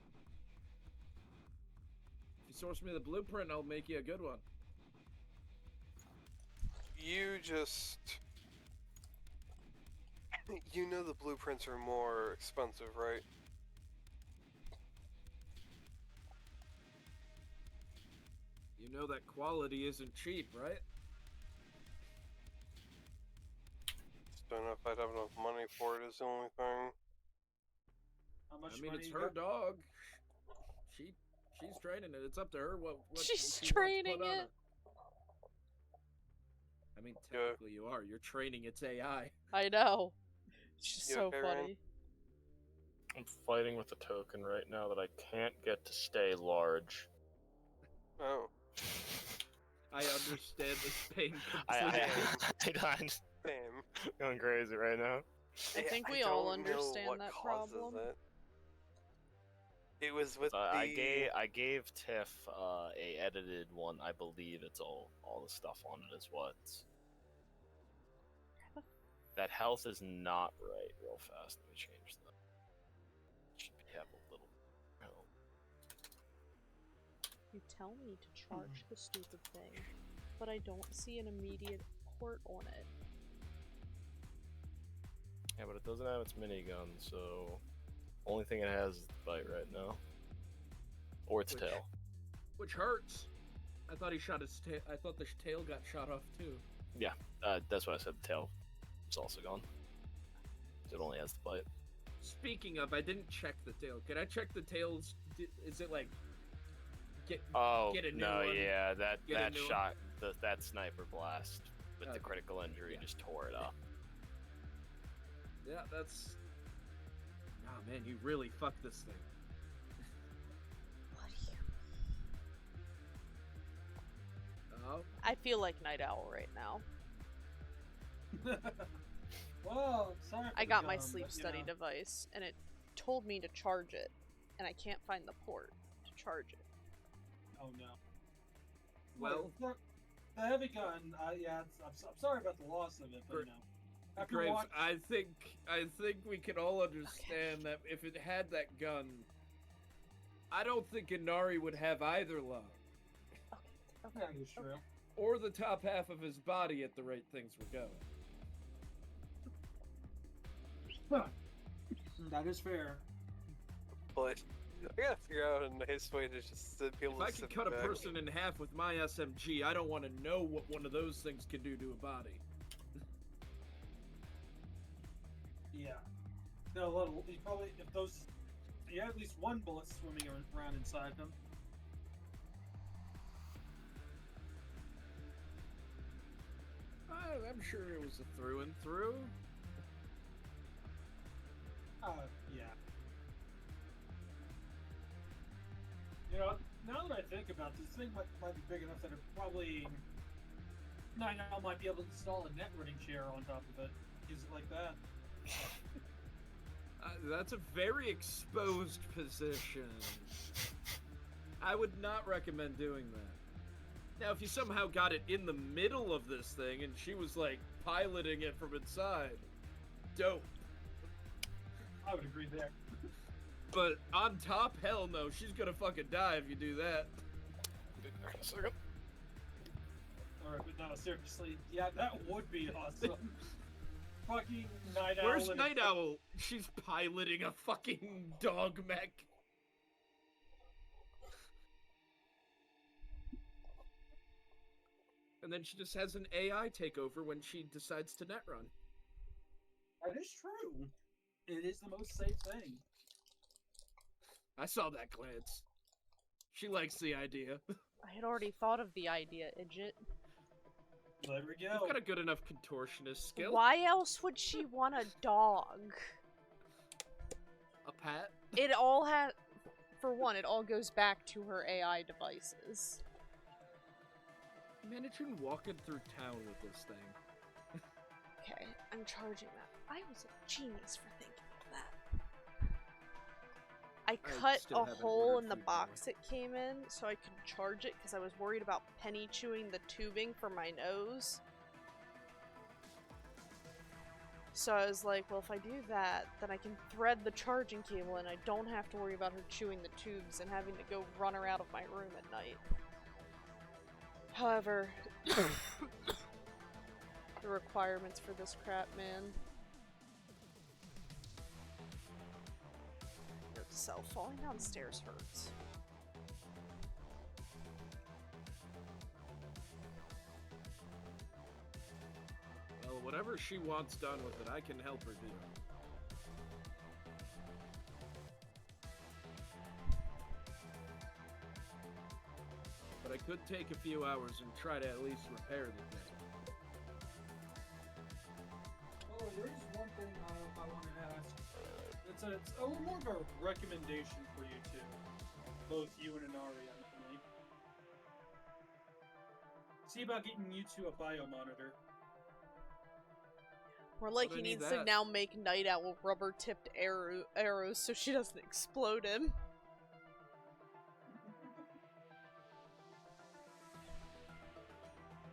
Speaker 1: If you source me the blueprint, I'll make you a good one.
Speaker 7: You just... You know the blueprints are more expensive, right?
Speaker 1: You know that quality isn't cheap, right?
Speaker 7: Just don't know if I'd have enough money for it is the only thing.
Speaker 9: How much
Speaker 1: I mean,
Speaker 9: money
Speaker 1: it's
Speaker 9: you
Speaker 1: her
Speaker 9: got?
Speaker 1: dog. She's training it. It's up to her what
Speaker 3: She's
Speaker 1: she wants to
Speaker 3: training
Speaker 1: put on
Speaker 3: it.
Speaker 1: I mean, technically you are. You're training its AI.
Speaker 3: I know. It's just
Speaker 7: You
Speaker 3: so
Speaker 7: okay, Ryan?
Speaker 3: funny.
Speaker 10: I'm fighting with a token right now that I can't get to stay large.
Speaker 7: Oh.
Speaker 1: I understand this pain
Speaker 10: I
Speaker 1: completely.
Speaker 7: Same.
Speaker 10: Going crazy right now.
Speaker 3: I think we
Speaker 7: I
Speaker 3: all
Speaker 7: don't know
Speaker 3: understand
Speaker 7: what
Speaker 3: that
Speaker 7: causes
Speaker 3: problem.
Speaker 7: it. It was with the...
Speaker 10: I gave Tiff a edited one. I believe it's all the stuff on it is what's. That health is not right. Real fast. Let me change that. Should have a little health.
Speaker 3: You tell me to charge the stupid thing, but I don't see an immediate port on it.
Speaker 10: Yeah, but it doesn't have its minigun, so only thing it has is the bite right now, or its tail.
Speaker 1: Which hurts. I thought he shot his tail. I thought the tail got shot off too.
Speaker 10: Yeah, that's what I said. The tail is also gone. It only has the bite.
Speaker 1: Speaking of, I didn't check the tail. Can I check the tails? Is it like get a new
Speaker 10: no,
Speaker 1: one?
Speaker 10: yeah, that
Speaker 1: new
Speaker 10: shot, that sniper blast with the critical injury just tore it up.
Speaker 1: Yeah, that's. Oh man, you really fucked this thing.
Speaker 3: What do you?
Speaker 1: Oh.
Speaker 3: I feel like Night Owl right now.
Speaker 9: Well, sorry.
Speaker 3: I got my sleep study device, and it told me to charge it, and I can't find the port to charge it.
Speaker 9: Oh no.
Speaker 1: Well,
Speaker 9: the heavy gun. Yeah, I'm sorry about the loss of it, but you know. After
Speaker 1: Graves,
Speaker 9: watch-
Speaker 1: I think we can all understand that if it had that gun, I don't think Inari would have either lung.
Speaker 3: Okay.
Speaker 9: Yeah, that's true.
Speaker 1: Or the top half of his body at the rate things were going.
Speaker 9: Huh. That is fair.
Speaker 7: But I gotta figure out a nice way to just be able
Speaker 1: If
Speaker 7: to
Speaker 1: I
Speaker 7: sit
Speaker 1: could cut a
Speaker 7: back.
Speaker 1: person in half with my SMG, I don't want to know what one of those things can do to a body.
Speaker 9: Yeah. No, he probably if those. He had at least one bullet swimming around inside him.
Speaker 1: I'm sure it was a through and through.
Speaker 9: Yeah. You know, now that I think about this thing, might be big enough that it probably. Night Owl might be able to install a net running chair on top of it. Use it like that.
Speaker 1: That's a very exposed position. I would not recommend doing that. Now, if you somehow got it in the middle of this thing and she was like piloting it from inside, dope.
Speaker 6: I would agree there.
Speaker 1: But on top, hell no, she's gonna fucking die if you do that.
Speaker 10: A second.
Speaker 6: Alright, but no, seriously. Yeah, that would be awesome. Fucking Night Owl.
Speaker 1: Where's
Speaker 6: and
Speaker 1: Night Owl? She's piloting a fucking dog mech. And then she just has an AI take over when she decides to net run.
Speaker 6: That is true. It is the most safe thing.
Speaker 1: I saw that glance. She likes the idea.
Speaker 3: I had already thought of the idea, Idjit.
Speaker 6: There we go.
Speaker 1: You've got a good enough contortionist skill.
Speaker 3: Why else would she want a dog?
Speaker 1: A pet?
Speaker 3: It all has... For one, it all goes back to her AI devices.
Speaker 1: Imagine walking through town with this thing.
Speaker 3: Okay, I'm charging that. I was a genius for thinking of that. I cut
Speaker 1: still
Speaker 3: a
Speaker 1: haven't
Speaker 3: hole
Speaker 1: ordered
Speaker 3: in the
Speaker 1: food,
Speaker 3: box it came in so I could charge it because I was worried about Penny chewing the tubing for my nose. So I was like, well, if I do that, then I can thread the charging cable and I don't have to worry about her chewing the tubes and having to go run her out of my room at night. However, the requirements for this crap, man. Note to self, falling downstairs hurts.
Speaker 1: Well, whatever she wants done with it, I can help her do. But I could take a few hours and try to at least repair the thing.
Speaker 6: Oh, there is one thing I want to ask. It's a little more of a recommendation for you two. Both you and Inari, Anthony. See about getting you two a biomonitor.
Speaker 3: More like
Speaker 1: Well,
Speaker 3: he
Speaker 1: I need
Speaker 3: needs to
Speaker 1: that.
Speaker 3: now make Night Owl rubber-tipped arrows so she doesn't explode him.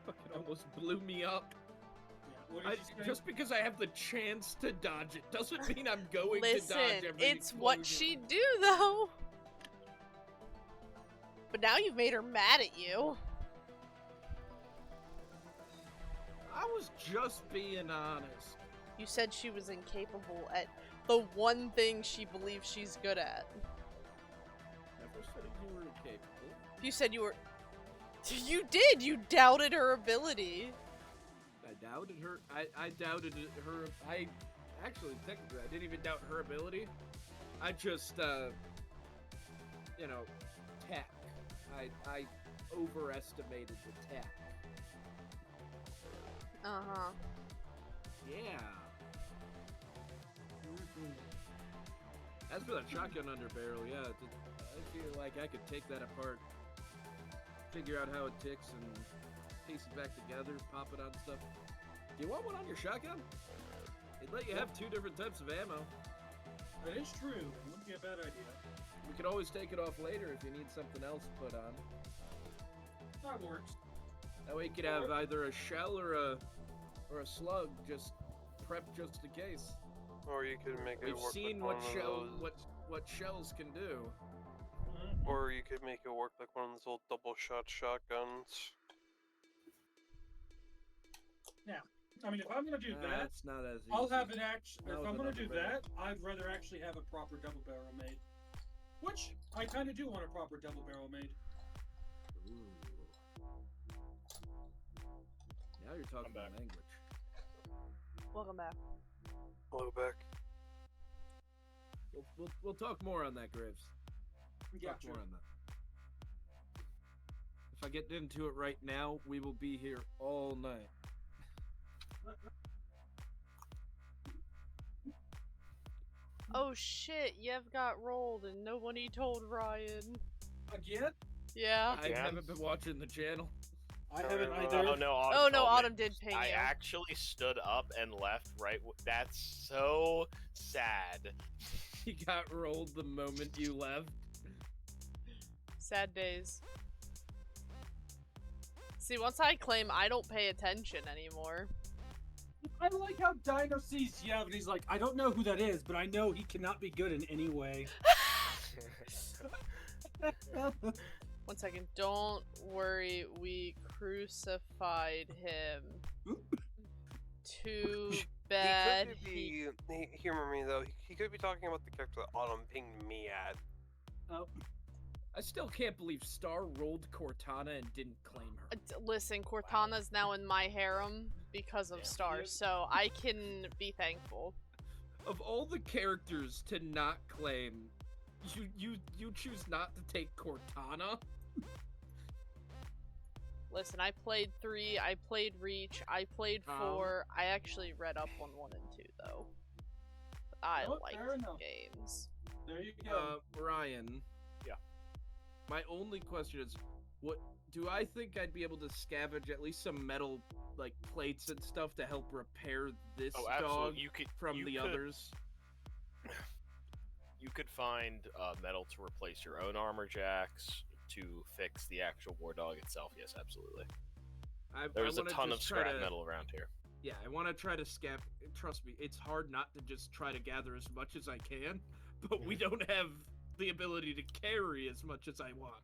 Speaker 1: Fucking almost blew me up.
Speaker 6: Yeah, what did you say?
Speaker 1: Just because I have the chance to dodge it doesn't mean I'm going
Speaker 3: Listen,
Speaker 1: to dodge every
Speaker 3: it's what
Speaker 1: explosion.
Speaker 3: she'd do, though. But now you've made her mad at you.
Speaker 1: I was just being honest.
Speaker 3: You said she was incapable at the one thing she believes she's good at.
Speaker 1: Never said you were incapable.
Speaker 3: You said you were... You did! You doubted her ability.
Speaker 1: I doubted her. I doubted her. I actually, technically, I didn't even doubt her ability. I just, you know, tech. I overestimated the tech.
Speaker 3: Uh-huh.
Speaker 1: Yeah. As for that shotgun underbarrel, yeah, I feel like I could take that apart, figure out how it ticks, and piece it back together, pop it on stuff. Do you want one on your shotgun? It'd let you have two different types of ammo.
Speaker 6: That is true. Wouldn't be a bad idea.
Speaker 1: We could always take it off later if you need something else put on.
Speaker 6: That works.
Speaker 1: That way you could have either a shell or a slug, just prep just in case.
Speaker 7: Or you could make it
Speaker 1: We've
Speaker 7: work
Speaker 1: seen
Speaker 7: like
Speaker 1: what
Speaker 7: one of those,
Speaker 1: what shells can do.
Speaker 7: or you could make it work like one of those old double shot shotguns.
Speaker 6: Now, I mean, if I'm gonna do that,
Speaker 1: That's not as easy.
Speaker 6: I'll have it actually.
Speaker 1: Not
Speaker 6: If
Speaker 1: with
Speaker 6: I'm
Speaker 1: an
Speaker 6: gonna do
Speaker 1: underbarrel.
Speaker 6: that, I'd rather actually have a proper double barrel made. Which I kind of do want a proper double barrel made.
Speaker 1: Ooh. Now you're talking
Speaker 10: back.
Speaker 1: language.
Speaker 3: Welcome back.
Speaker 7: Hello, back.
Speaker 1: We'll talk more on that, Graves. Talk
Speaker 6: Gotcha.
Speaker 1: more on that. If I get into it right now, we will be here all night.
Speaker 3: Oh shit, Yev got rolled and nobody told Ryan.
Speaker 6: Again?
Speaker 3: Yeah.
Speaker 1: I haven't been watching the channel.
Speaker 6: I haven't
Speaker 10: Oh
Speaker 6: either.
Speaker 10: no,
Speaker 3: Oh no,
Speaker 10: told me.
Speaker 3: Autumn did ping
Speaker 10: I
Speaker 3: you.
Speaker 10: actually stood up and left right. That's so sad.
Speaker 1: He got rolled the moment you left.
Speaker 3: Sad days. See, once I claim I don't pay attention anymore.
Speaker 9: I like how Dino sees Yev and he's like, I don't know who that is, but I know he cannot be good in any way.
Speaker 3: 1 second. Don't worry, we crucified him. Too bad.
Speaker 7: He humor me though. He could be talking about the character that Autumn pinged me at.
Speaker 9: Oh.
Speaker 1: I still can't believe Star rolled Cortana and didn't claim her.
Speaker 3: Listen, Cortana's now in my harem because of Star, so I can be thankful.
Speaker 1: Of all the characters to not claim, you choose not to take Cortana?
Speaker 3: Listen, I played 3, I played Reach, I played 4. I actually read up on 1 and 2 though. But I like games.
Speaker 9: There you go.
Speaker 1: Ryan.
Speaker 10: Yeah.
Speaker 1: My only question is, what do I think I'd be able to scavenge at least some metal like plates and stuff to help repair this dog from the others?
Speaker 10: You could find metal to replace your own armor jacks, to fix the actual war dog itself. Yes, absolutely. There's a ton of scrap metal around here.
Speaker 1: Yeah, I want to try to trust me, it's hard not to just try to gather as much as I can, but we don't have the ability to carry as much as I want.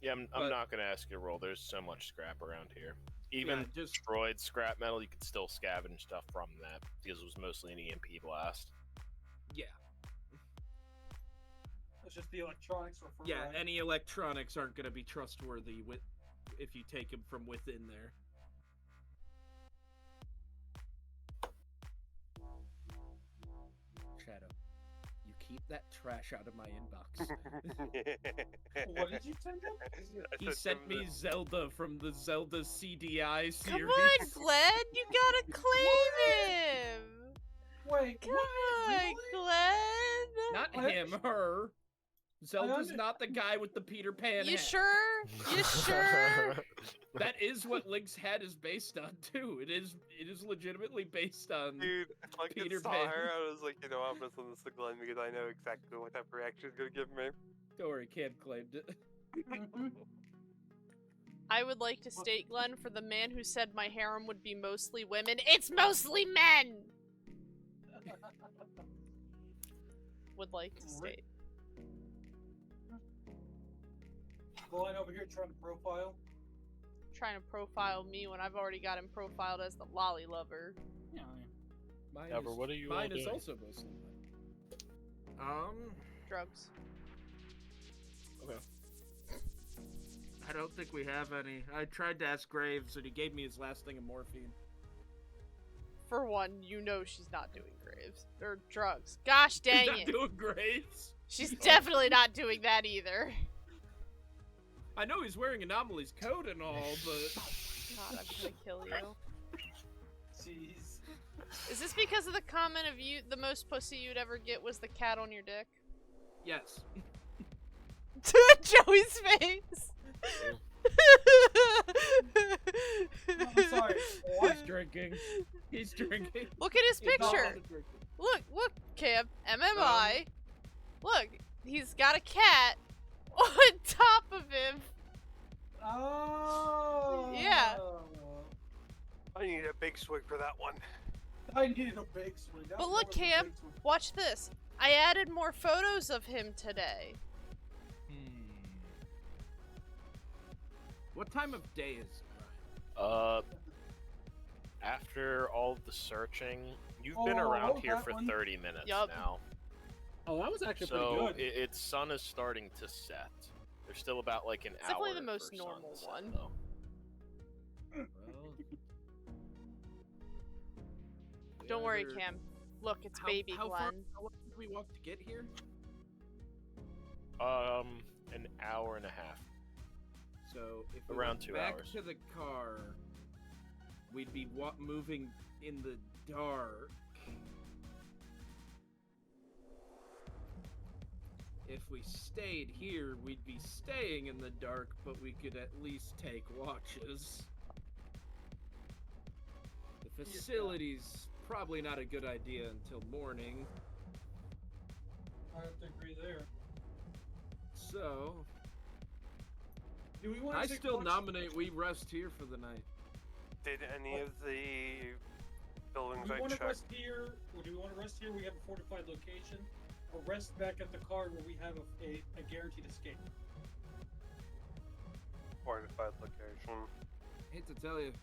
Speaker 10: Yeah, I'm not going to ask you to roll. There's so much scrap around here. Even destroyed scrap metal, you can still scavenge stuff from that, because it was mostly an EMP blast.
Speaker 1: Yeah.
Speaker 6: It's just the electronics were for
Speaker 1: Yeah, any electronics aren't going to be trustworthy if you take them from within there. Shadow, you keep that trash out of my inbox.
Speaker 6: What did you send him?
Speaker 1: He sent me Zelda from the Zelda CDI series.
Speaker 3: Come on, Glenn! You gotta claim him!
Speaker 6: Wait,
Speaker 3: come on, Glenn!
Speaker 1: Not him, her. Zelda's not the guy with the Peter Pan
Speaker 3: You
Speaker 1: hat.
Speaker 3: sure? You sure?
Speaker 1: That is what Link's hat is based on too. It is legitimately based on
Speaker 7: Dude, like
Speaker 1: Peter
Speaker 7: I saw
Speaker 1: Pan.
Speaker 7: her, I was like, you know, I'm gonna send this to Glenn because I know exactly what type of reaction he's gonna give me.
Speaker 1: Don't worry, Cam claimed it.
Speaker 3: I would like to state, Glenn, for the man who said my harem would be mostly women, it's mostly men! Would like to state.
Speaker 6: Glenn over here trying to profile.
Speaker 3: Trying to profile me when I've already got him profiled as the lolly lover.
Speaker 6: Yeah.
Speaker 10: What are you
Speaker 1: mine
Speaker 10: all
Speaker 1: is
Speaker 10: doing?
Speaker 1: also mostly
Speaker 3: Drugs.
Speaker 1: Okay. I don't think we have any. I tried to ask Graves, and he gave me his last thing of morphine.
Speaker 3: For one, you know she's not doing graves. Or drugs. Gosh dang
Speaker 1: She's
Speaker 3: it.
Speaker 1: not doing Graves?
Speaker 3: She's definitely not doing that either.
Speaker 1: I know he's wearing Anomaly's coat and all, but...
Speaker 3: God, I'm gonna kill you.
Speaker 6: Jeez.
Speaker 3: Is this because of the comment of you, the most pussy you'd ever get was the cat on your dick?
Speaker 1: Yes.
Speaker 3: Joey's face!
Speaker 6: I'm sorry.
Speaker 1: He's drinking. He's drinking.
Speaker 3: Look at his
Speaker 1: He's not
Speaker 3: picture!
Speaker 1: drinking.
Speaker 3: Look, Cam. MMI. Look, he's got a cat on top of him.
Speaker 6: Oh.
Speaker 3: Yeah.
Speaker 7: I need a big swig for that one.
Speaker 6: I needed a big swing. That
Speaker 3: But
Speaker 6: was
Speaker 3: look,
Speaker 6: more than a
Speaker 3: Cam,
Speaker 6: big swing.
Speaker 3: watch this. I added more photos of him today.
Speaker 1: What time of day is it, Brian?
Speaker 10: After all the searching, you've been around here for 30 minutes now.
Speaker 9: Oh, that was actually
Speaker 10: So
Speaker 9: pretty good.
Speaker 10: its sun is starting to set. There's still about like an
Speaker 3: It's
Speaker 10: hour.
Speaker 3: definitely the most
Speaker 10: for sun
Speaker 3: normal
Speaker 10: to set,
Speaker 3: one.
Speaker 10: though.
Speaker 3: Don't worry,
Speaker 1: Other-
Speaker 3: Cam. Look, it's
Speaker 1: How
Speaker 3: baby
Speaker 1: far
Speaker 3: Glenn.
Speaker 1: did we walk to get here?
Speaker 10: An hour and a half.
Speaker 1: So if we
Speaker 10: Around
Speaker 1: went
Speaker 10: 2
Speaker 1: back
Speaker 10: hours.
Speaker 1: to the car, we'd be moving in the dark. If we stayed here, we'd be staying in the dark, but we could at least take watches. The facility's probably not a good idea until morning.
Speaker 6: I have to agree there.
Speaker 1: So,
Speaker 6: Do we want
Speaker 1: I
Speaker 6: to
Speaker 1: still nominate we rest here for the night.
Speaker 7: Did any of the buildings
Speaker 9: Do we
Speaker 7: I
Speaker 9: want to
Speaker 7: checked?
Speaker 9: rest here, or do we want to rest here? We have a fortified location, or rest back at the car where we have a guaranteed escape.
Speaker 7: Fortified location.
Speaker 1: Hate to tell you,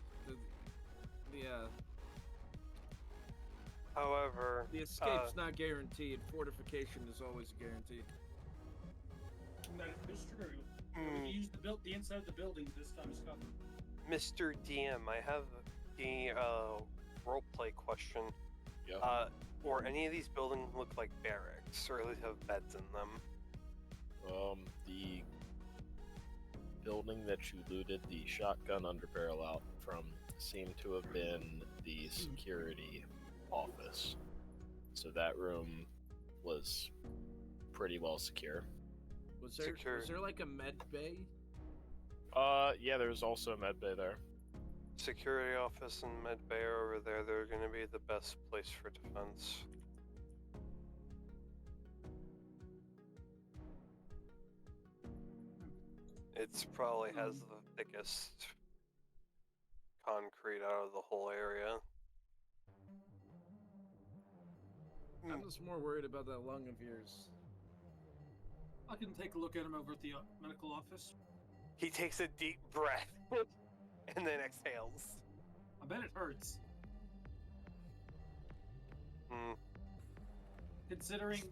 Speaker 7: However,
Speaker 1: the escape's not guaranteed. Fortification is always guaranteed.
Speaker 9: That is true. We can use the inside of the building this time as cover.
Speaker 7: Mr. DM, I have the roleplay question.
Speaker 10: Yeah.
Speaker 7: Or any of these buildings look like barracks, or at least have beds in them?
Speaker 10: The building that you looted the shotgun underbarrel out from seemed to have been the security office. So that room was pretty well secure.
Speaker 1: Was there like a med bay?
Speaker 10: Yeah, there's also a med bay there.
Speaker 7: Security office and med bay are over there. They're going to be the best place for defense. It's probably has the thickest concrete out of the whole area.
Speaker 1: I'm just more worried about that lung of yours.
Speaker 9: I can take a look at him over at the medical office.
Speaker 7: He takes a deep breath and then exhales.
Speaker 9: I bet it hurts. Considering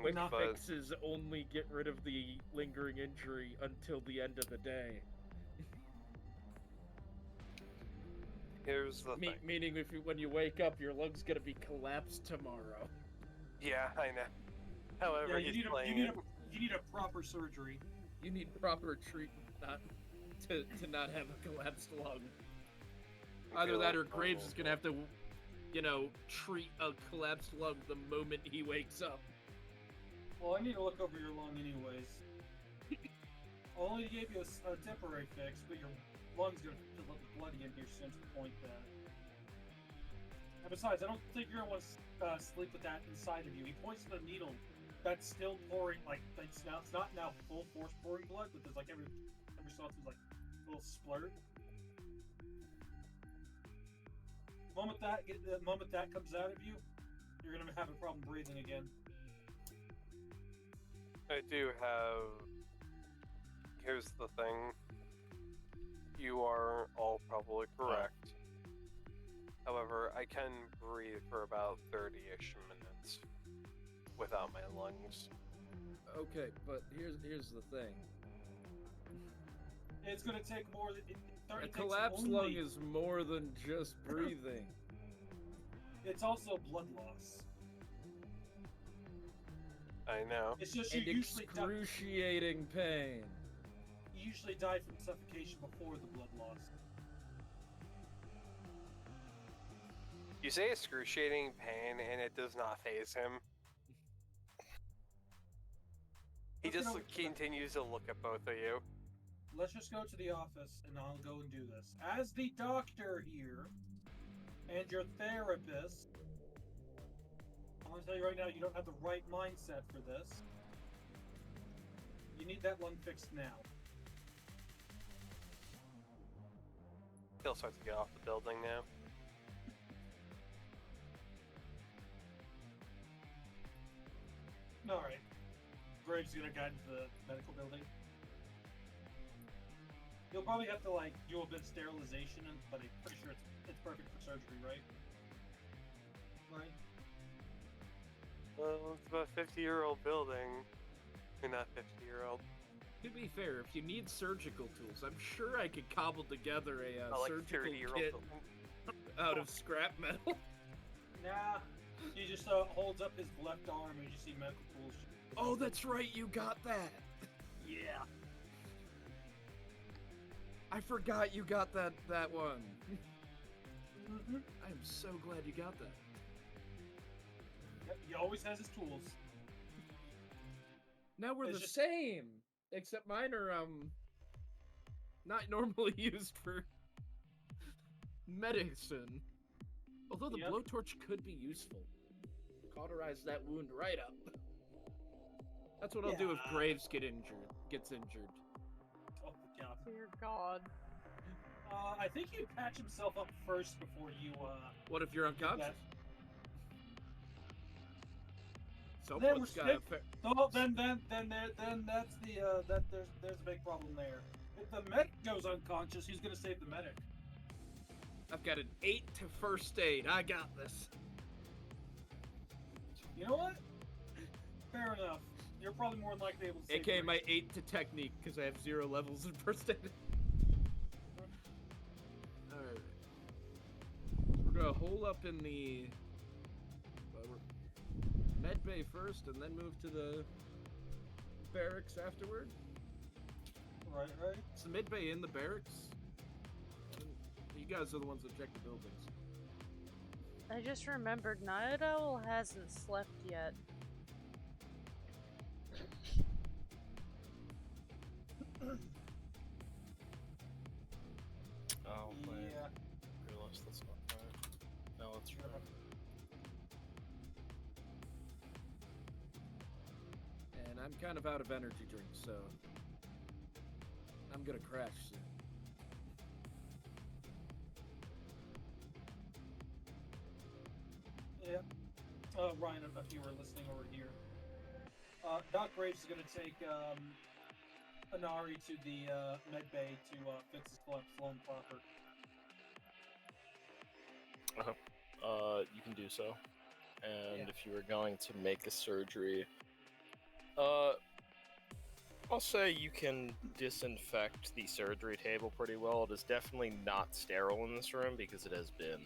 Speaker 1: Quick
Speaker 7: but
Speaker 1: fixes only get rid of the lingering injury until the end of the day.
Speaker 7: here's the thing.
Speaker 1: Meaning, when you wake up, your lung's gonna be collapsed tomorrow.
Speaker 7: Yeah, I know. However,
Speaker 9: you
Speaker 7: he's playing
Speaker 9: need
Speaker 7: it.
Speaker 9: you need a proper surgery.
Speaker 1: You need proper treatment, not to not have a collapsed lung. Either that or Graves is gonna have to, treat a collapsed lung the moment he wakes up.
Speaker 9: Well, I need to look over your lung anyways. I only gave you a temporary fix, but your lung's gonna fill up with blood again here soon to the point that... And besides, I don't think you're gonna want to sleep with that inside of you. He points to the needle that's still pouring, it's not now full force pouring blood, but there's every so often there's a little splurt. The moment that comes out of you, you're gonna have a problem breathing again.
Speaker 7: I do have... Here's the thing. You are all probably correct. However, I can breathe for about 30-ish minutes without my lungs.
Speaker 1: Okay, but here's the thing.
Speaker 9: It's gonna take more than...
Speaker 1: A collapsed lung is more than just breathing.
Speaker 9: It's also blood loss.
Speaker 7: I know.
Speaker 9: It's just
Speaker 1: and excruciating pain.
Speaker 9: You usually die from suffocation before the blood loss.
Speaker 7: You say excruciating pain, and it does not faze him. He just continues to look at both of you.
Speaker 9: Let's just go to the office, and I'll go and do this. As the doctor here, and your therapist, I'm going to tell you right now, you don't have the right mindset for this. You need that lung fixed now.
Speaker 7: He'll start to get off the building now.
Speaker 9: Alright. Graves is gonna guide into the medical building. You'll probably have to do a bit of sterilization, but I'm pretty sure it's perfect for surgery, right? Right?
Speaker 7: Well, it's about a 50-year-old building. You're not 50-year-old.
Speaker 1: To be fair, if you need surgical tools, I'm sure I could cobble together a surgical kit out of scrap metal.
Speaker 9: Nah. He just holds up his left arm and you just see medical tools.
Speaker 1: Oh, that's right, you got that.
Speaker 9: Yeah.
Speaker 1: I forgot you got that one.
Speaker 9: Mm-hmm.
Speaker 1: I am so glad you got that.
Speaker 9: Yep, he always has his tools.
Speaker 1: Now we're the same, except mine are not normally used for medicine. Although the blowtorch could be useful. Cauterize that wound right up. That's what I'll do if Graves gets injured.
Speaker 9: Oh god.
Speaker 3: Dear God.
Speaker 6: I think he'd patch himself up first before you,
Speaker 1: What if you're unconscious?
Speaker 6: that.
Speaker 1: So
Speaker 6: Then
Speaker 1: what's
Speaker 6: we're
Speaker 1: got
Speaker 6: stick- then that's the, there's a big problem there. If the medic goes unconscious, who's gonna save the medic?
Speaker 1: I've got an 8 to first aid. I got this.
Speaker 6: You know what? Fair enough. You're probably more than likely able to save
Speaker 1: AKA
Speaker 6: the
Speaker 1: my 8 to technique, because I have 0 levels in first aid. Alright. We're gonna hole up in the med bay first, and then move to the barracks afterward.
Speaker 6: Right.
Speaker 1: Is the mid bay in the barracks? You guys are the ones that check the buildings.
Speaker 3: I just remembered Nadia hasn't slept yet.
Speaker 10: Oh, wait.
Speaker 6: Yeah.
Speaker 10: Realize that's not right. No, that's right.
Speaker 1: And I'm kind of out of energy drinks, so I'm gonna crash soon.
Speaker 6: Yeah. Ryan, if you were listening over here, Doc Graves is going to take Inari to the med bay to fix his flown proper.
Speaker 10: You can do so. And
Speaker 1: Yeah.
Speaker 10: if you were going to make a surgery, I'll say you can disinfect the surgery table pretty well. It is definitely not sterile in this room because it has been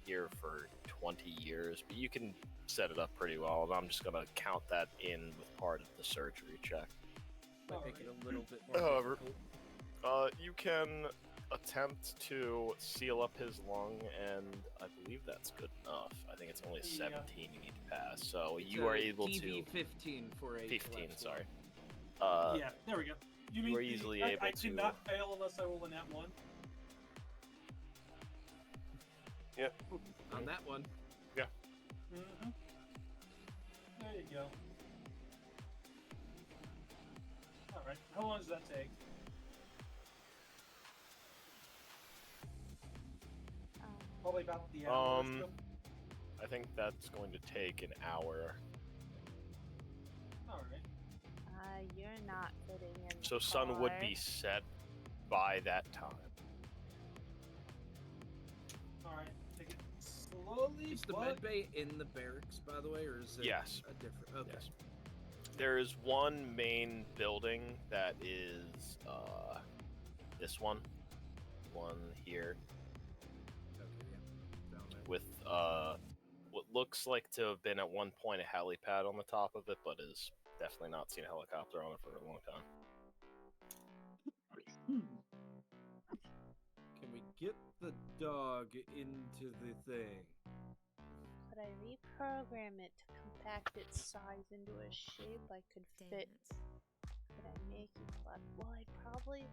Speaker 10: here for 20 years, but you can set it up pretty well, and I'm just going to count that in with part of the surgery check.
Speaker 1: Might make it a little bit more
Speaker 10: However,
Speaker 1: difficult.
Speaker 10: you can attempt to seal up his lung, and I believe that's good enough. I think it's only 17 you need to pass, so
Speaker 1: It's
Speaker 10: you are
Speaker 1: a
Speaker 10: able
Speaker 1: DV
Speaker 10: to...
Speaker 1: 15 for a
Speaker 10: 15,
Speaker 1: collapsed
Speaker 10: sorry.
Speaker 6: Yeah, there we go. You
Speaker 10: we're easily able
Speaker 6: I
Speaker 10: to...
Speaker 6: cannot fail unless I roll a nat 1.
Speaker 7: Yeah.
Speaker 1: On that one.
Speaker 6: Mm-hmm. There you go. Alright, how long does that take? Probably about the hour or so.
Speaker 10: I think that's going to take an hour.
Speaker 6: Alright.
Speaker 3: You're not fitting in.
Speaker 10: So sun would be set by that time.
Speaker 6: Alright, take it slowly,
Speaker 1: Is the
Speaker 6: but...
Speaker 1: med bay in the barracks, by the way, or is it
Speaker 10: Yes.
Speaker 1: a different... Okay.
Speaker 10: Yes. There is one main building that is this one here,
Speaker 1: Okay, yeah. Down there.
Speaker 10: with what looks like to have been at one point a helipad on the top of it, but is definitely not seen a helicopter on it for a long time.
Speaker 1: Can we get the dog into the thing?
Speaker 3: Could I reprogram it to compact its size into a shape I could fit? Could I make it flat? Well, I'd probably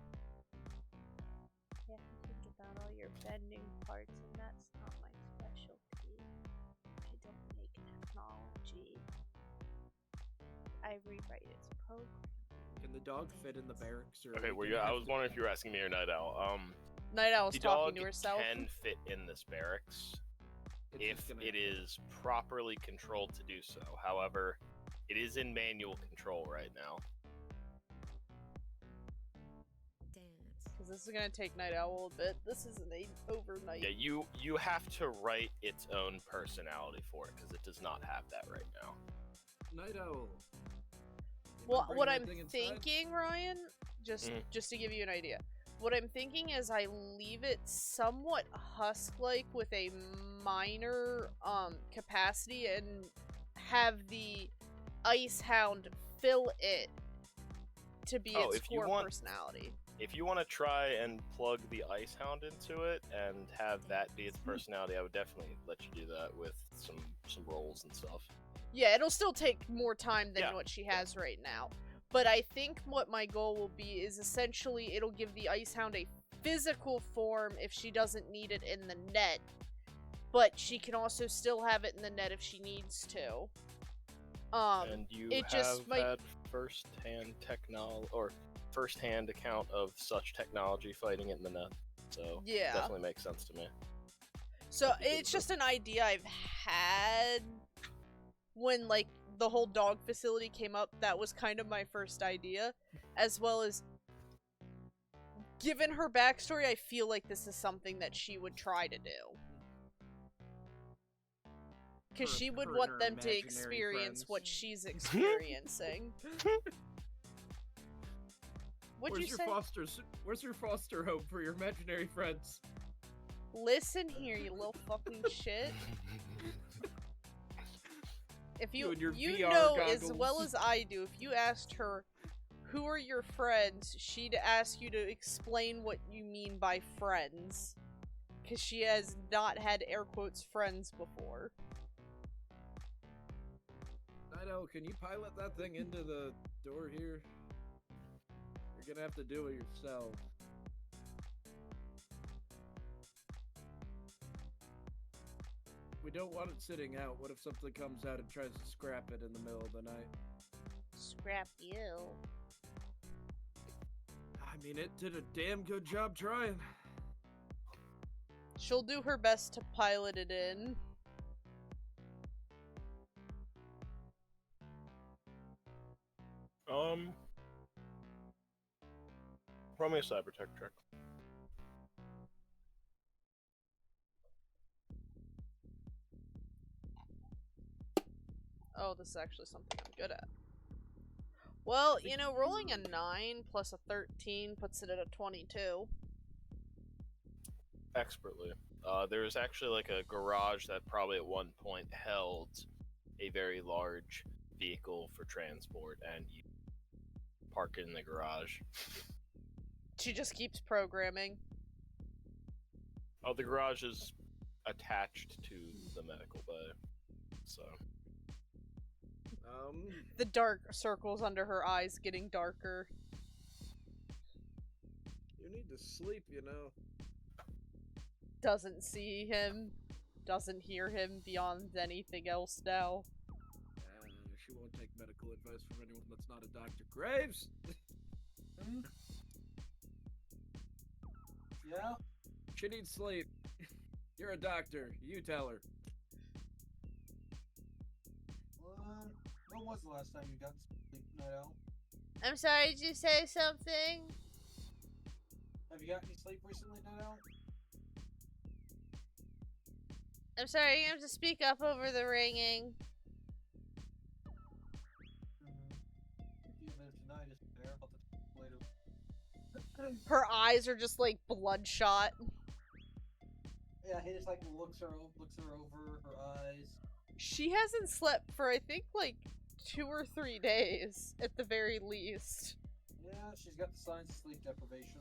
Speaker 3: have to think about all your bending parts, and that's not my specialty. I don't make technology. I rewrite its program.
Speaker 1: Can the dog fit in the barracks? Or
Speaker 10: Okay,
Speaker 1: we
Speaker 10: I
Speaker 1: have
Speaker 10: was
Speaker 1: to-
Speaker 10: wondering if you were asking me or Night Owl.
Speaker 3: Night Owl's
Speaker 10: The
Speaker 3: talking
Speaker 10: dog
Speaker 3: to herself.
Speaker 10: can fit in this barracks
Speaker 1: It's
Speaker 10: if
Speaker 1: just gonna-
Speaker 10: it is properly controlled to do so. However, it is in manual control right now.
Speaker 3: Because this is going to take Night Owl a bit. This isn't a overnight.
Speaker 10: Yeah, you have to write its own personality for it because it does not have that right now.
Speaker 1: Night Owl. You
Speaker 3: Well,
Speaker 1: wanna bring
Speaker 3: what
Speaker 1: that
Speaker 3: I'm
Speaker 1: thing inside?
Speaker 3: thinking, Ryan, just to give you an idea, what I'm thinking is I leave it somewhat husk-like with a minor capacity and have the Ice Hound fill it to be its
Speaker 10: if you
Speaker 3: core
Speaker 10: want-
Speaker 3: personality.
Speaker 10: If you want to try and plug the Ice Hound into it and have that be its personality, I would definitely let you do that with some rolls and stuff.
Speaker 3: Yeah, it'll still take more time than
Speaker 10: Yeah.
Speaker 3: what she has right now. But I think what my goal will be is essentially it'll give the Ice Hound a physical form if she doesn't need it in the net. But she can also still have it in the net if she needs to.
Speaker 10: And you
Speaker 3: it
Speaker 10: have
Speaker 3: just might-
Speaker 10: had first-hand account of such technology fighting it in the net. So
Speaker 3: Yeah.
Speaker 10: definitely makes sense to me.
Speaker 3: So
Speaker 10: That'd be good
Speaker 3: it's
Speaker 10: for-
Speaker 3: just an idea I've had when, like, the whole dog facility came up. That was kind of my first idea, as well as, given her backstory, I feel like this is something that she would try to do. Because she would
Speaker 1: Her and
Speaker 3: want
Speaker 1: her
Speaker 3: them to
Speaker 1: imaginary
Speaker 3: experience
Speaker 1: friends.
Speaker 3: what she's experiencing. What'd you say?
Speaker 1: Where's your foster home for your imaginary friends?
Speaker 3: Listen here, you little fucking shit. If
Speaker 1: You
Speaker 3: you
Speaker 1: and your
Speaker 3: you
Speaker 1: VR
Speaker 3: know as
Speaker 1: goggles.
Speaker 3: well as I do, if you asked her who are your friends, she'd ask you to explain what you mean by friends. Because she has not had air quotes friends before.
Speaker 1: I know, can you pilot that thing into the door here? You're gonna have to do it yourself. We don't want it sitting out. What if something comes out and tries to scrap it in the middle of the night?
Speaker 8: Scrap you.
Speaker 1: I mean, it did a damn good job trying.
Speaker 3: She'll do her best to pilot it in.
Speaker 10: Roll me a cyber tech check.
Speaker 3: Oh, this is actually something I'm good at. Well, you know, rolling a 9 plus a 13 puts it at a 22.
Speaker 10: Expertly. There's actually like a garage that probably at one point held a very large vehicle for transport, and you park it in the garage.
Speaker 3: She just keeps programming.
Speaker 10: Oh, the garage is attached to the medical bay, so.
Speaker 3: The dark circles under her eyes getting darker.
Speaker 1: You need to sleep, you know.
Speaker 3: Doesn't see him. Doesn't hear him beyond anything else now.
Speaker 1: She won't take medical advice from anyone that's not a Dr. Graves.
Speaker 6: Yeah?
Speaker 1: She needs sleep. You're a doctor. You tell her.
Speaker 6: When was the last time you got sleep, Night Owl?
Speaker 8: I'm sorry, did you say something?
Speaker 6: Have you got any sleep recently, Night Owl?
Speaker 8: I'm sorry, you have to speak up over the ringing.
Speaker 6: If you live tonight, is there? I'll have to later.
Speaker 3: Her eyes are just like bloodshot.
Speaker 6: Yeah, he just like looks her over, her eyes.
Speaker 3: She hasn't slept for I think like 2 or 3 days at the very least.
Speaker 6: Yeah, she's got the signs of sleep deprivation.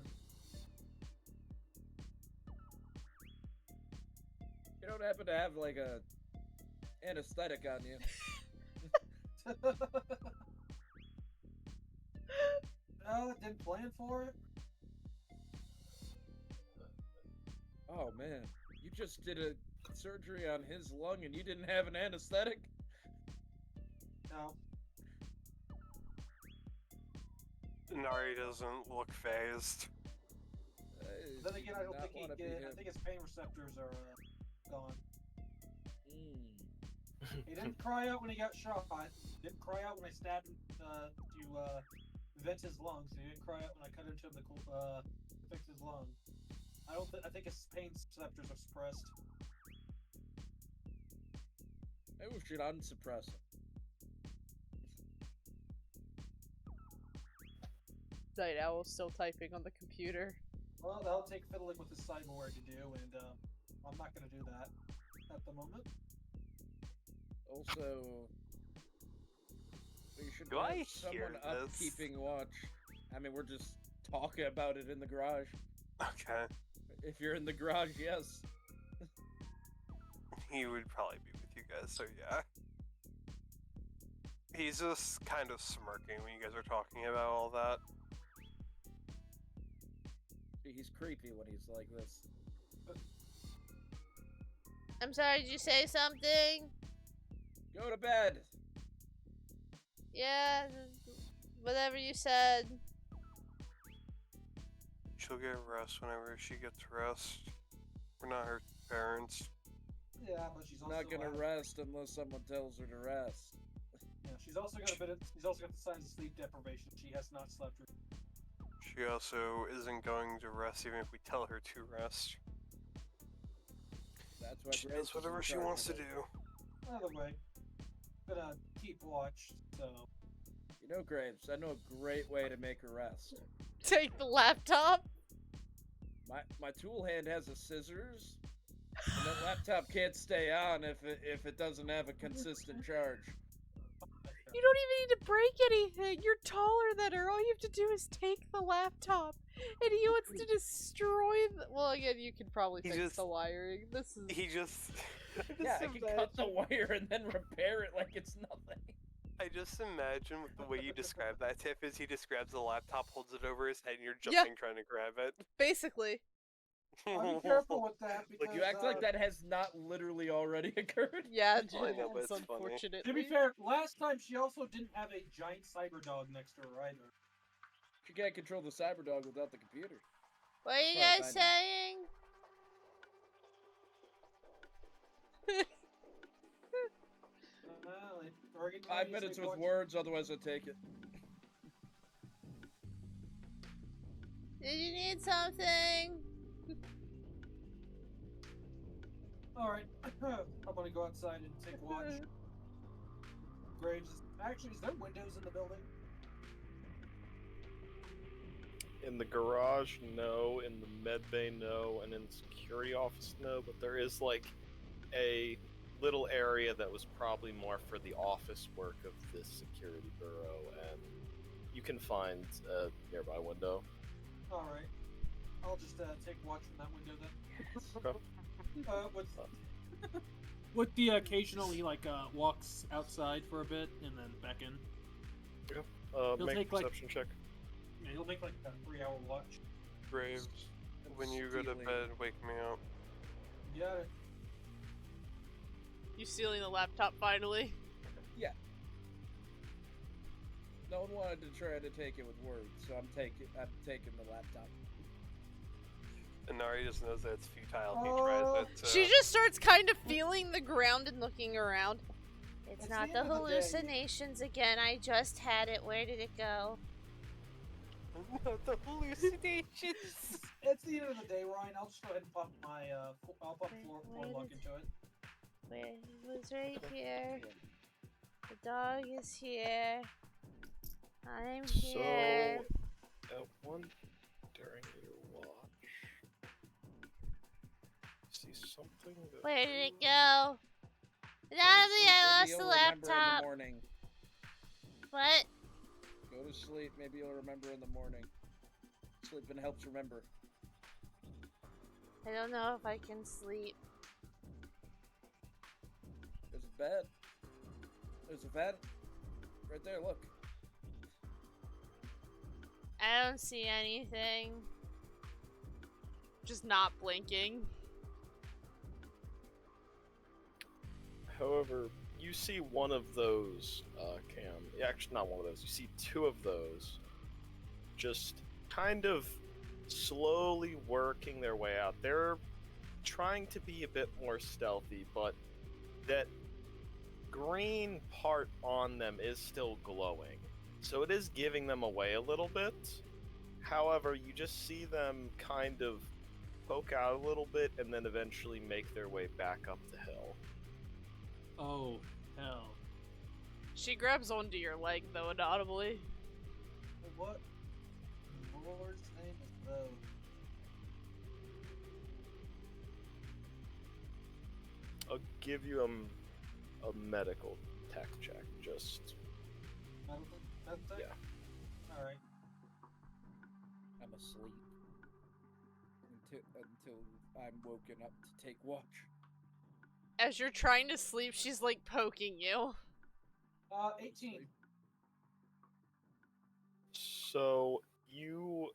Speaker 1: You don't happen to have like a anesthetic on you.
Speaker 6: No, didn't plan for it.
Speaker 1: Oh man, you just did a surgery on his lung and you didn't have an anesthetic?
Speaker 6: No.
Speaker 7: Nari doesn't look phased.
Speaker 6: Then again, I don't think he did. I think his pain receptors are gone. He didn't cry out when he got shot. Didn't cry out when I stabbed him to vent his lungs. He didn't cry out when I cut into him to fix his lung. I think his pain receptors are suppressed.
Speaker 1: Maybe we should unsuppress him.
Speaker 3: Night Owl's still typing on the computer.
Speaker 6: Well, that'll take fiddling with his cyberware to do, and I'm not gonna do that at the moment.
Speaker 1: Also, we should
Speaker 7: Do
Speaker 1: have
Speaker 7: I
Speaker 1: someone
Speaker 7: hear
Speaker 1: up
Speaker 7: this?
Speaker 1: keeping watch. I mean, we're just talking about it in the garage.
Speaker 7: Okay.
Speaker 1: If you're in the garage, yes.
Speaker 7: He would probably be with you guys, so yeah. He's just kind of smirking when you guys are talking about all that.
Speaker 1: He's creepy when he's like this.
Speaker 8: I'm sorry, did you say something?
Speaker 1: Go to bed.
Speaker 8: Yeah, whatever you said.
Speaker 7: She'll get rest whenever she gets rest. We're not her parents.
Speaker 6: Yeah, but she's also
Speaker 1: Not gonna rest unless someone tells her to rest.
Speaker 6: Yeah, she's also got she's also got the signs of sleep deprivation. She has not slept.
Speaker 7: She also isn't going to rest even if we tell her to rest.
Speaker 1: That's what
Speaker 7: She
Speaker 1: Grace
Speaker 7: does
Speaker 1: is
Speaker 7: whatever
Speaker 1: in
Speaker 7: she
Speaker 1: charge
Speaker 7: wants
Speaker 1: of
Speaker 7: to
Speaker 1: it.
Speaker 7: do.
Speaker 6: Either way, gonna keep watch. So
Speaker 1: You know, Graves, I know a great way to make her rest.
Speaker 3: Take the laptop.
Speaker 1: My tool hand has a scissors, and that laptop can't stay on if it doesn't have a consistent charge.
Speaker 3: You don't even need to break anything. You're taller than her. All you have to do is take the laptop. And he wants to destroy the... Well, again, you can probably fix the wiring. This is...
Speaker 7: He just...
Speaker 1: Yeah, I can cut the wire and then repair it like it's nothing.
Speaker 7: I just imagine with the way you describe that, Tiff, is he just grabs the laptop, holds it over his head, and you're jumping trying to grab it.
Speaker 3: Basically.
Speaker 6: I'll be careful with that because
Speaker 1: You act like that has not literally already occurred.
Speaker 3: Yeah,
Speaker 7: I know, but it's funny.
Speaker 3: unfortunately.
Speaker 6: To be fair, last time she also didn't have a giant cyber dog next to her either.
Speaker 1: She can't control the cyber dog without the computer.
Speaker 8: What are you guys saying?
Speaker 6: Target
Speaker 1: 5 minutes with words, otherwise I take it.
Speaker 8: Did you need something?
Speaker 6: Alright, I'm gonna go outside and take watch. Graves, actually, is there windows in the building?
Speaker 10: In the garage, no. In the med bay, no. And in the security office, no. But there is like a little area that was probably more for the office work of this security bureau, and you can find a nearby window.
Speaker 6: Alright. I'll just take watch from that window then.
Speaker 10: Okay.
Speaker 9: With the occasional, he like walks outside for a bit and then back in.
Speaker 10: He'll make a perception check.
Speaker 6: Yeah, he'll make like a 3-hour watch.
Speaker 7: Graves, when you go to bed, wake me up.
Speaker 6: Got it.
Speaker 3: You stealing the laptop finally?
Speaker 1: Yeah. No one wanted to try to take it with words, so I'm taking the laptop.
Speaker 7: And Nari just knows that it's futile if he tries it.
Speaker 3: She just starts kind of feeling the ground and looking around.
Speaker 8: It's
Speaker 6: At
Speaker 8: not
Speaker 6: the
Speaker 8: the
Speaker 6: end of the day-
Speaker 8: hallucinations again. I just had it. Where did it go?
Speaker 7: Not the hallucinations.
Speaker 6: It's the end of the day, Ryan. I'll just go ahead and pop my I'll pop floor lock into it.
Speaker 8: Where it was right here. The dog is here. I'm here.
Speaker 10: So, at one during your watch, see something that...
Speaker 8: Where did it go? Natalie, I lost the
Speaker 1: Maybe you'll remember in the
Speaker 8: laptop.
Speaker 1: morning.
Speaker 8: What?
Speaker 1: Go to sleep. Maybe you'll remember in the morning. Sleeping helps remember.
Speaker 8: I don't know if I can sleep.
Speaker 1: There's a bed. There's a bed. Right there, look.
Speaker 8: I don't see anything.
Speaker 3: Just not blinking.
Speaker 10: However, you see one of those, Cam. Actually, not one of those. You see two of those just kind of slowly working their way out. They're trying to be a bit more stealthy, but that green part on them is still glowing. So it is giving them away a little bit. However, you just see them kind of poke out a little bit and then eventually make their way back up the hill.
Speaker 9: Oh, hell.
Speaker 3: She grabs onto your leg, though, inaudibly.
Speaker 6: What? Lord's name is Bo.
Speaker 10: I'll give you a medical tech check, just...
Speaker 6: Yeah. Alright.
Speaker 1: I'm asleep. Until I'm woken up to take watch.
Speaker 3: As you're trying to sleep, she's like poking you.
Speaker 6: 18.
Speaker 10: So you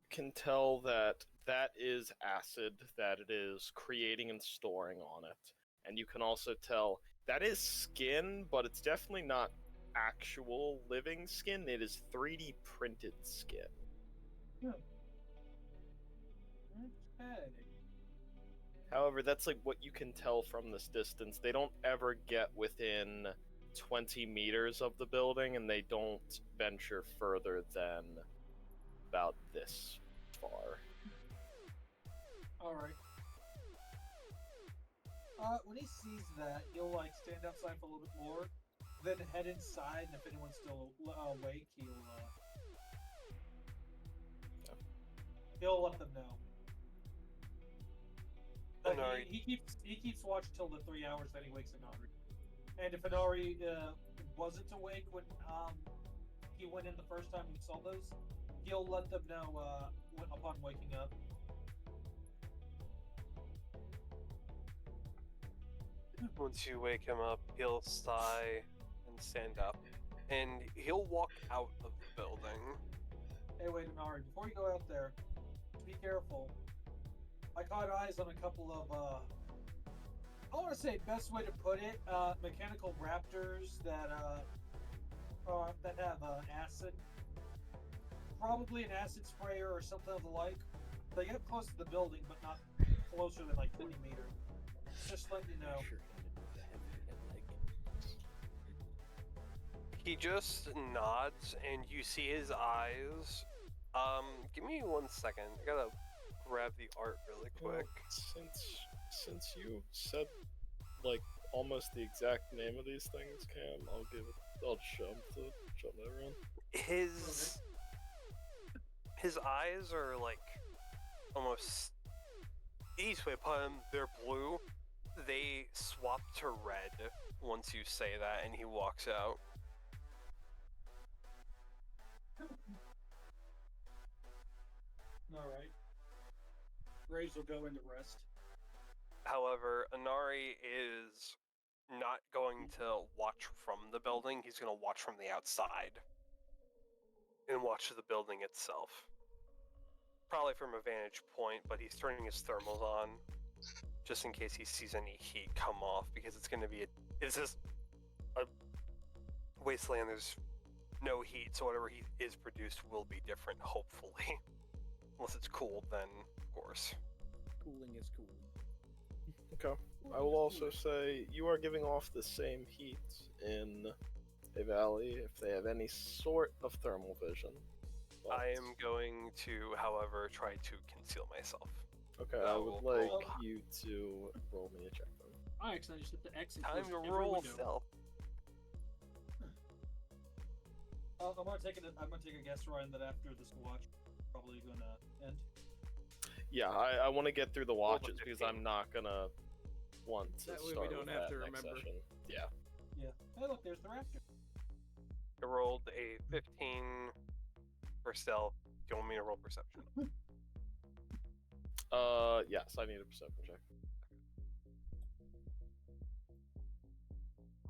Speaker 10: can tell that that is acid that it is creating and storing on it. And you can also tell that is skin, but it's definitely not actual living skin. It is 3D printed skin.
Speaker 6: Okay.
Speaker 10: However, that's like what you can tell from this distance. They don't ever get within 20 meters of the building, and they don't venture further than about this far.
Speaker 6: Alright. When he sees that, he'll like stand outside for a little bit more, then head inside, and if anyone's still awake, he'll let them know. But
Speaker 7: Inari-
Speaker 6: he keeps watch till the 3 hours that he wakes Inari. And if Inari wasn't awake when he went in the first time and saw those, he'll let them know upon waking up.
Speaker 7: Once you wake him up, he'll sigh and stand up, and he'll walk out of the building.
Speaker 6: Hey, wait, Inari, before you go out there, be careful. I caught eyes on a couple of, I want to say best way to put it, mechanical raptors that have acid. Probably an acid sprayer or something of the like. They get close to the building, but not closer than like 20 meters. Just letting you know.
Speaker 7: He just nods, and you see his eyes. Give me 1 second. I gotta grab the art really quick.
Speaker 10: Well, since you said like almost the exact name of these things, Cam, I'll show them to everyone.
Speaker 7: His eyes are like almost each way to put them, they're blue. They swap to red once you say that, and he walks out.
Speaker 6: Alright. Graves will go into rest.
Speaker 7: However, Inari is not going to watch from the building, he's going to watch from the outside. And watch the building itself. Probably from a vantage point, but he's turning his thermals on. Just in case he sees any heat come off, because it's going to be it's just a wasteland, there's no heat, so whatever heat is produced will be different, hopefully. Unless it's cooled, then, of course.
Speaker 1: Cooling is cool.
Speaker 10: Okay. I will also say you are giving off the same heat in a valley if they have any sort of thermal vision. But...
Speaker 7: I am going to, however, try to conceal myself.
Speaker 10: Okay, I would like you to roll me a check then.
Speaker 9: I accidentally just hit the X.
Speaker 7: Time to roll stealth.
Speaker 6: I'm gonna take a guess, Ryan, that after this watch, probably gonna end.
Speaker 10: Yeah, I want to get through the watches because I'm not gonna want to
Speaker 1: That way
Speaker 10: start
Speaker 1: we don't
Speaker 10: with
Speaker 1: have
Speaker 10: that
Speaker 1: to
Speaker 10: next
Speaker 1: remember.
Speaker 10: session. Yeah.
Speaker 6: Yeah. Hey, look, there's the raptor.
Speaker 7: I rolled a 15 for stealth. Do you want me to roll perception?
Speaker 10: Yes, I need a perception check.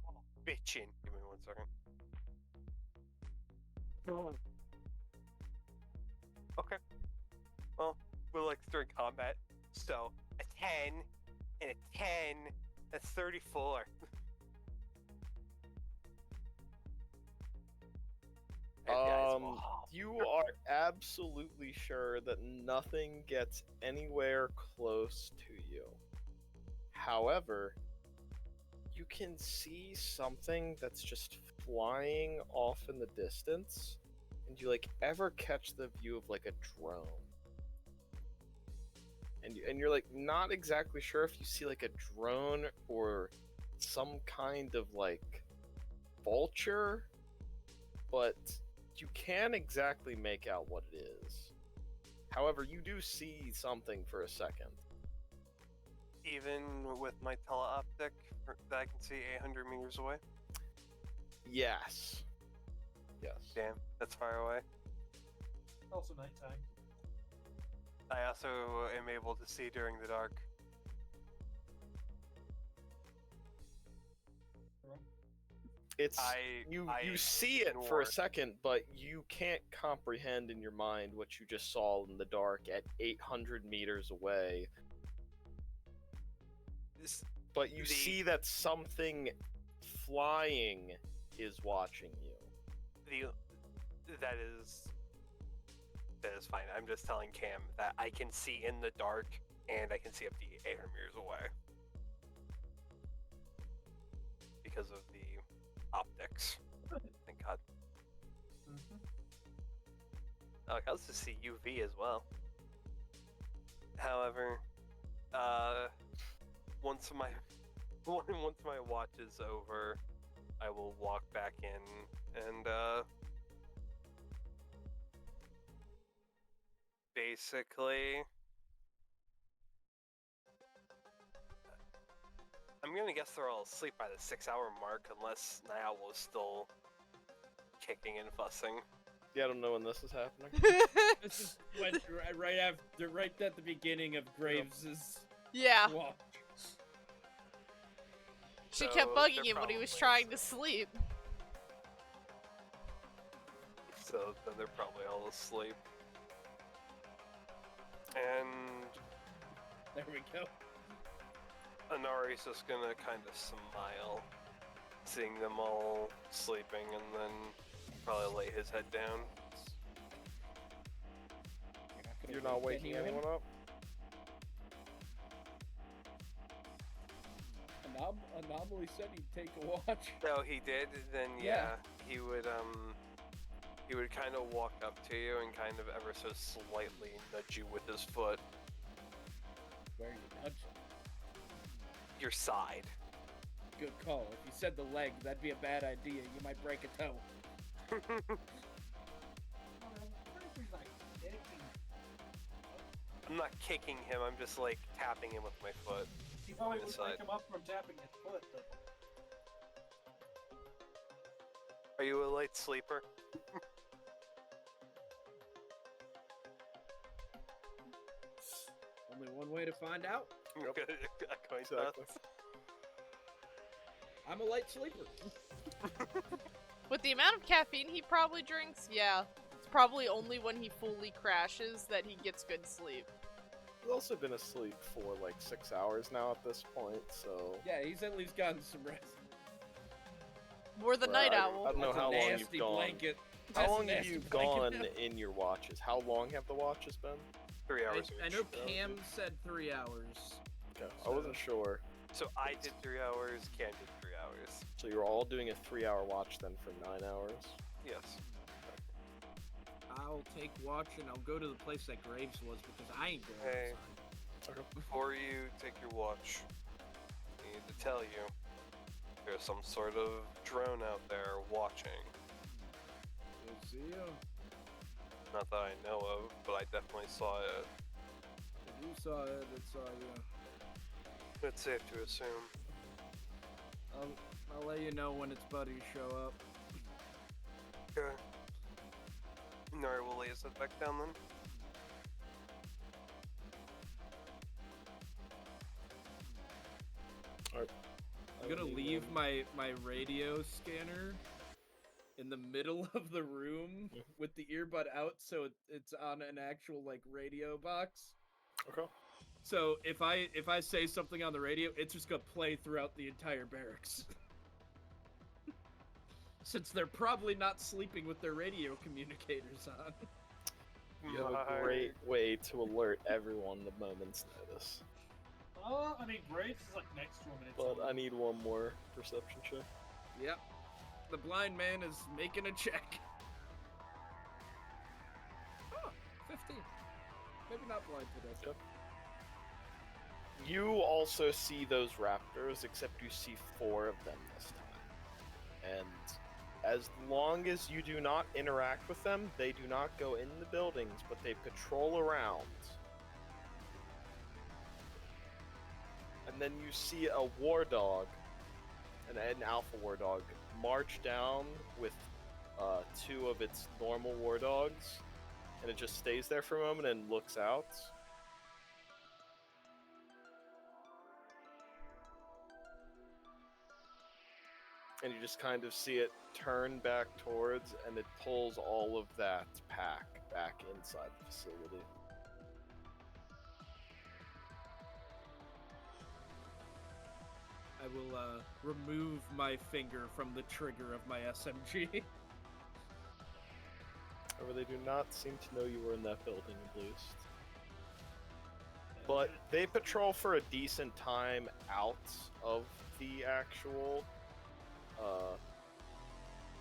Speaker 7: Oh, bitchin'. Give me 1 second. Okay. Well, we're like during combat. So, a 10 and a 10, that's 34.
Speaker 10: You are absolutely sure that nothing gets anywhere close to you. However, you can see something that's just flying off in the distance, and you like ever catch the view of like a drone. And you're like not exactly sure if you see like a drone or some kind of like vulture, but you can't exactly make out what it is. However, you do see something for a second.
Speaker 7: Even with my teleoptic that I can see 800 meters away?
Speaker 10: Yes. Yes.
Speaker 7: Damn, that's far away.
Speaker 6: Also nighttime.
Speaker 7: I also am able to see during the dark.
Speaker 10: It's you see it for a second, but you can't comprehend in your mind what you just saw in the dark at 800 meters away. But you see that something flying is watching you.
Speaker 7: That is is fine. I'm just telling Cam that I can see in the dark and I can see up to 800 meters away because of the optics. Thank God. Oh, I also see UV as well. However, once my watch is over, I will walk back in and basically, I'm gonna guess they're all asleep by the 6-hour mark, unless Niall was still kicking and fussing.
Speaker 10: Yeah, I don't know when this is happening.
Speaker 1: This is when, right at the beginning of Graves's
Speaker 3: Yeah.
Speaker 1: walk.
Speaker 3: She
Speaker 7: So
Speaker 3: kept bugging
Speaker 7: they're
Speaker 3: him when he was
Speaker 7: probably
Speaker 3: trying to
Speaker 7: asleep.
Speaker 3: sleep.
Speaker 7: So then they're probably all asleep. And
Speaker 1: There we go.
Speaker 7: Anari's just gonna kind of smile, seeing them all sleeping, and then probably lay his head down.
Speaker 10: You're not waking anyone up?
Speaker 1: Anomaly said he'd take a watch.
Speaker 7: No, he did. Then
Speaker 1: Yeah.
Speaker 7: he would kind of walk up to you and kind of ever so slightly nudge you with his foot.
Speaker 1: Where are you nudging?
Speaker 7: Your side.
Speaker 1: Good call. If you said the leg, that'd be a bad idea. You might break a toe.
Speaker 7: I'm not kicking him. I'm just like tapping him with my foot.
Speaker 6: He probably
Speaker 7: to the
Speaker 6: would
Speaker 7: side.
Speaker 6: wake him up from tapping his foot, though.
Speaker 7: Are you a light sleeper?
Speaker 1: Only one way to find out.
Speaker 10: Exactly.
Speaker 1: I'm a light sleeper.
Speaker 3: With the amount of caffeine he probably drinks, yeah. It's probably only when he fully crashes that he gets good sleep.
Speaker 10: He's also been asleep for like 6 hours now at this point, so...
Speaker 1: Yeah, he's at least gotten some rest.
Speaker 3: We're the
Speaker 10: Well,
Speaker 3: night
Speaker 10: I
Speaker 3: owl.
Speaker 10: don't know
Speaker 1: That's a
Speaker 10: how long
Speaker 1: nasty
Speaker 10: you've gone.
Speaker 1: blanket.
Speaker 10: How
Speaker 1: That's a
Speaker 10: long have
Speaker 1: nasty
Speaker 10: you
Speaker 1: blanket.
Speaker 10: gone in your watches? How long have the watches been?
Speaker 7: 3 hours.
Speaker 1: I know Cam said 3 hours.
Speaker 10: Okay, I wasn't sure.
Speaker 7: So I did 3 hours. Cam did 3 hours.
Speaker 10: So you're all doing a 3-hour watch then for 9 hours?
Speaker 7: Yes.
Speaker 1: I'll take watch and I'll go to the place that Graves was because I ain't going
Speaker 7: Hey.
Speaker 1: outside.
Speaker 7: Before you take your watch, I need to tell you, there's some sort of drone out there watching.
Speaker 1: We'll see ya.
Speaker 7: Not that I know of, but I definitely saw it.
Speaker 1: If you saw it, it saw you.
Speaker 7: It's safe to assume.
Speaker 1: I'll let you know when its buddies show up.
Speaker 7: Okay. Nari will lay his head back down then.
Speaker 1: I'm gonna leave my radio scanner in the middle of the room with the earbud out, so it's on an actual like radio box.
Speaker 10: Okay.
Speaker 1: So if I say something on the radio, it's just gonna play throughout the entire barracks. Since they're probably not sleeping with their radio communicators on.
Speaker 10: You have a great way to alert everyone the moment's notice.
Speaker 6: I mean, Graves is like next to him, and it's
Speaker 10: But I need one more perception check.
Speaker 1: Yep. The blind man is making a check. Oh, 15. Maybe not blind today.
Speaker 10: Yep. You also see those raptors, except you see 4 of them this time. And as long as you do not interact with them, they do not go in the buildings, but they patrol around. And then you see a war dog, an alpha war dog, march down with 2 of its normal war dogs, and it just stays there for a moment and looks out. And you just kind of see it turn back towards, and it pulls all of that pack back inside the facility.
Speaker 1: I will remove my finger from the trigger of my SMG.
Speaker 10: However, they do not seem to know you were in that building, at least. But they patrol for a decent time out of the actual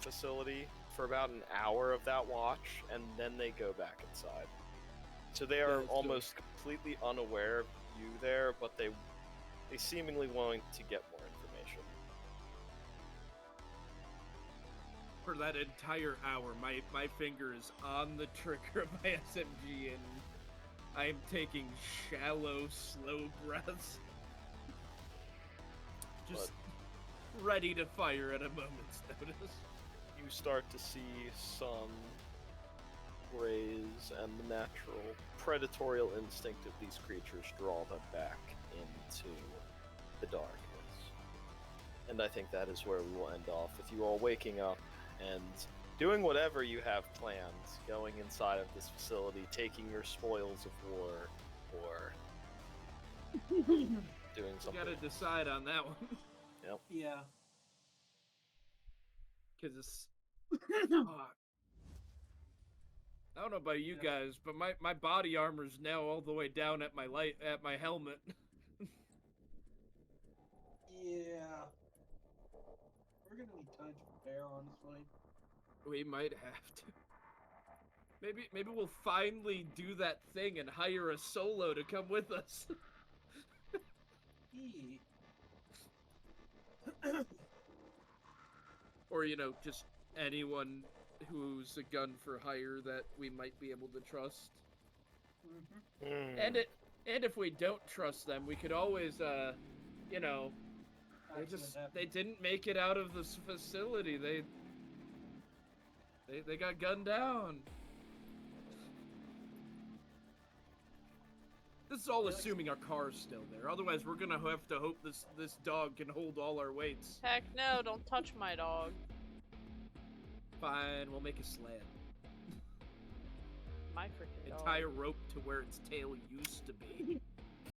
Speaker 10: facility for about an hour of that watch, and then they go back inside. So they are almost completely unaware of you there, but they seemingly willing to get more information.
Speaker 1: For that entire hour, my finger is on the trigger of my SMG, and I am taking shallow, slow breaths. Just ready to fire at a moment's notice.
Speaker 10: You start to see some rays, and the natural predatorial instinct of these creatures draw them back into the darkness. And I think that is where we will end off, with you all waking up and doing whatever you have planned, going inside of this facility, taking your spoils of war, or doing something.
Speaker 1: You gotta decide on that one.
Speaker 10: Yep.
Speaker 9: Yeah.
Speaker 1: Because it's... I don't know about you guys, but my body armor's now all the way down at my helmet.
Speaker 9: Yeah. We're gonna need time to prepare, honestly.
Speaker 1: We might have to. Maybe we'll finally do that thing and hire a solo to come with us. Or, you know, just anyone who's a gun for hire that we might be able to trust. And if we don't trust them, we could always, you know, they didn't make it out of this facility. They got gunned down. This is all assuming our car's still there. Otherwise, we're gonna have to hope this dog can hold all our weights.
Speaker 3: Heck no, don't touch my dog.
Speaker 1: Fine, we'll make a sled.
Speaker 3: My freaking dog.
Speaker 1: Tie a rope to where its tail used to be.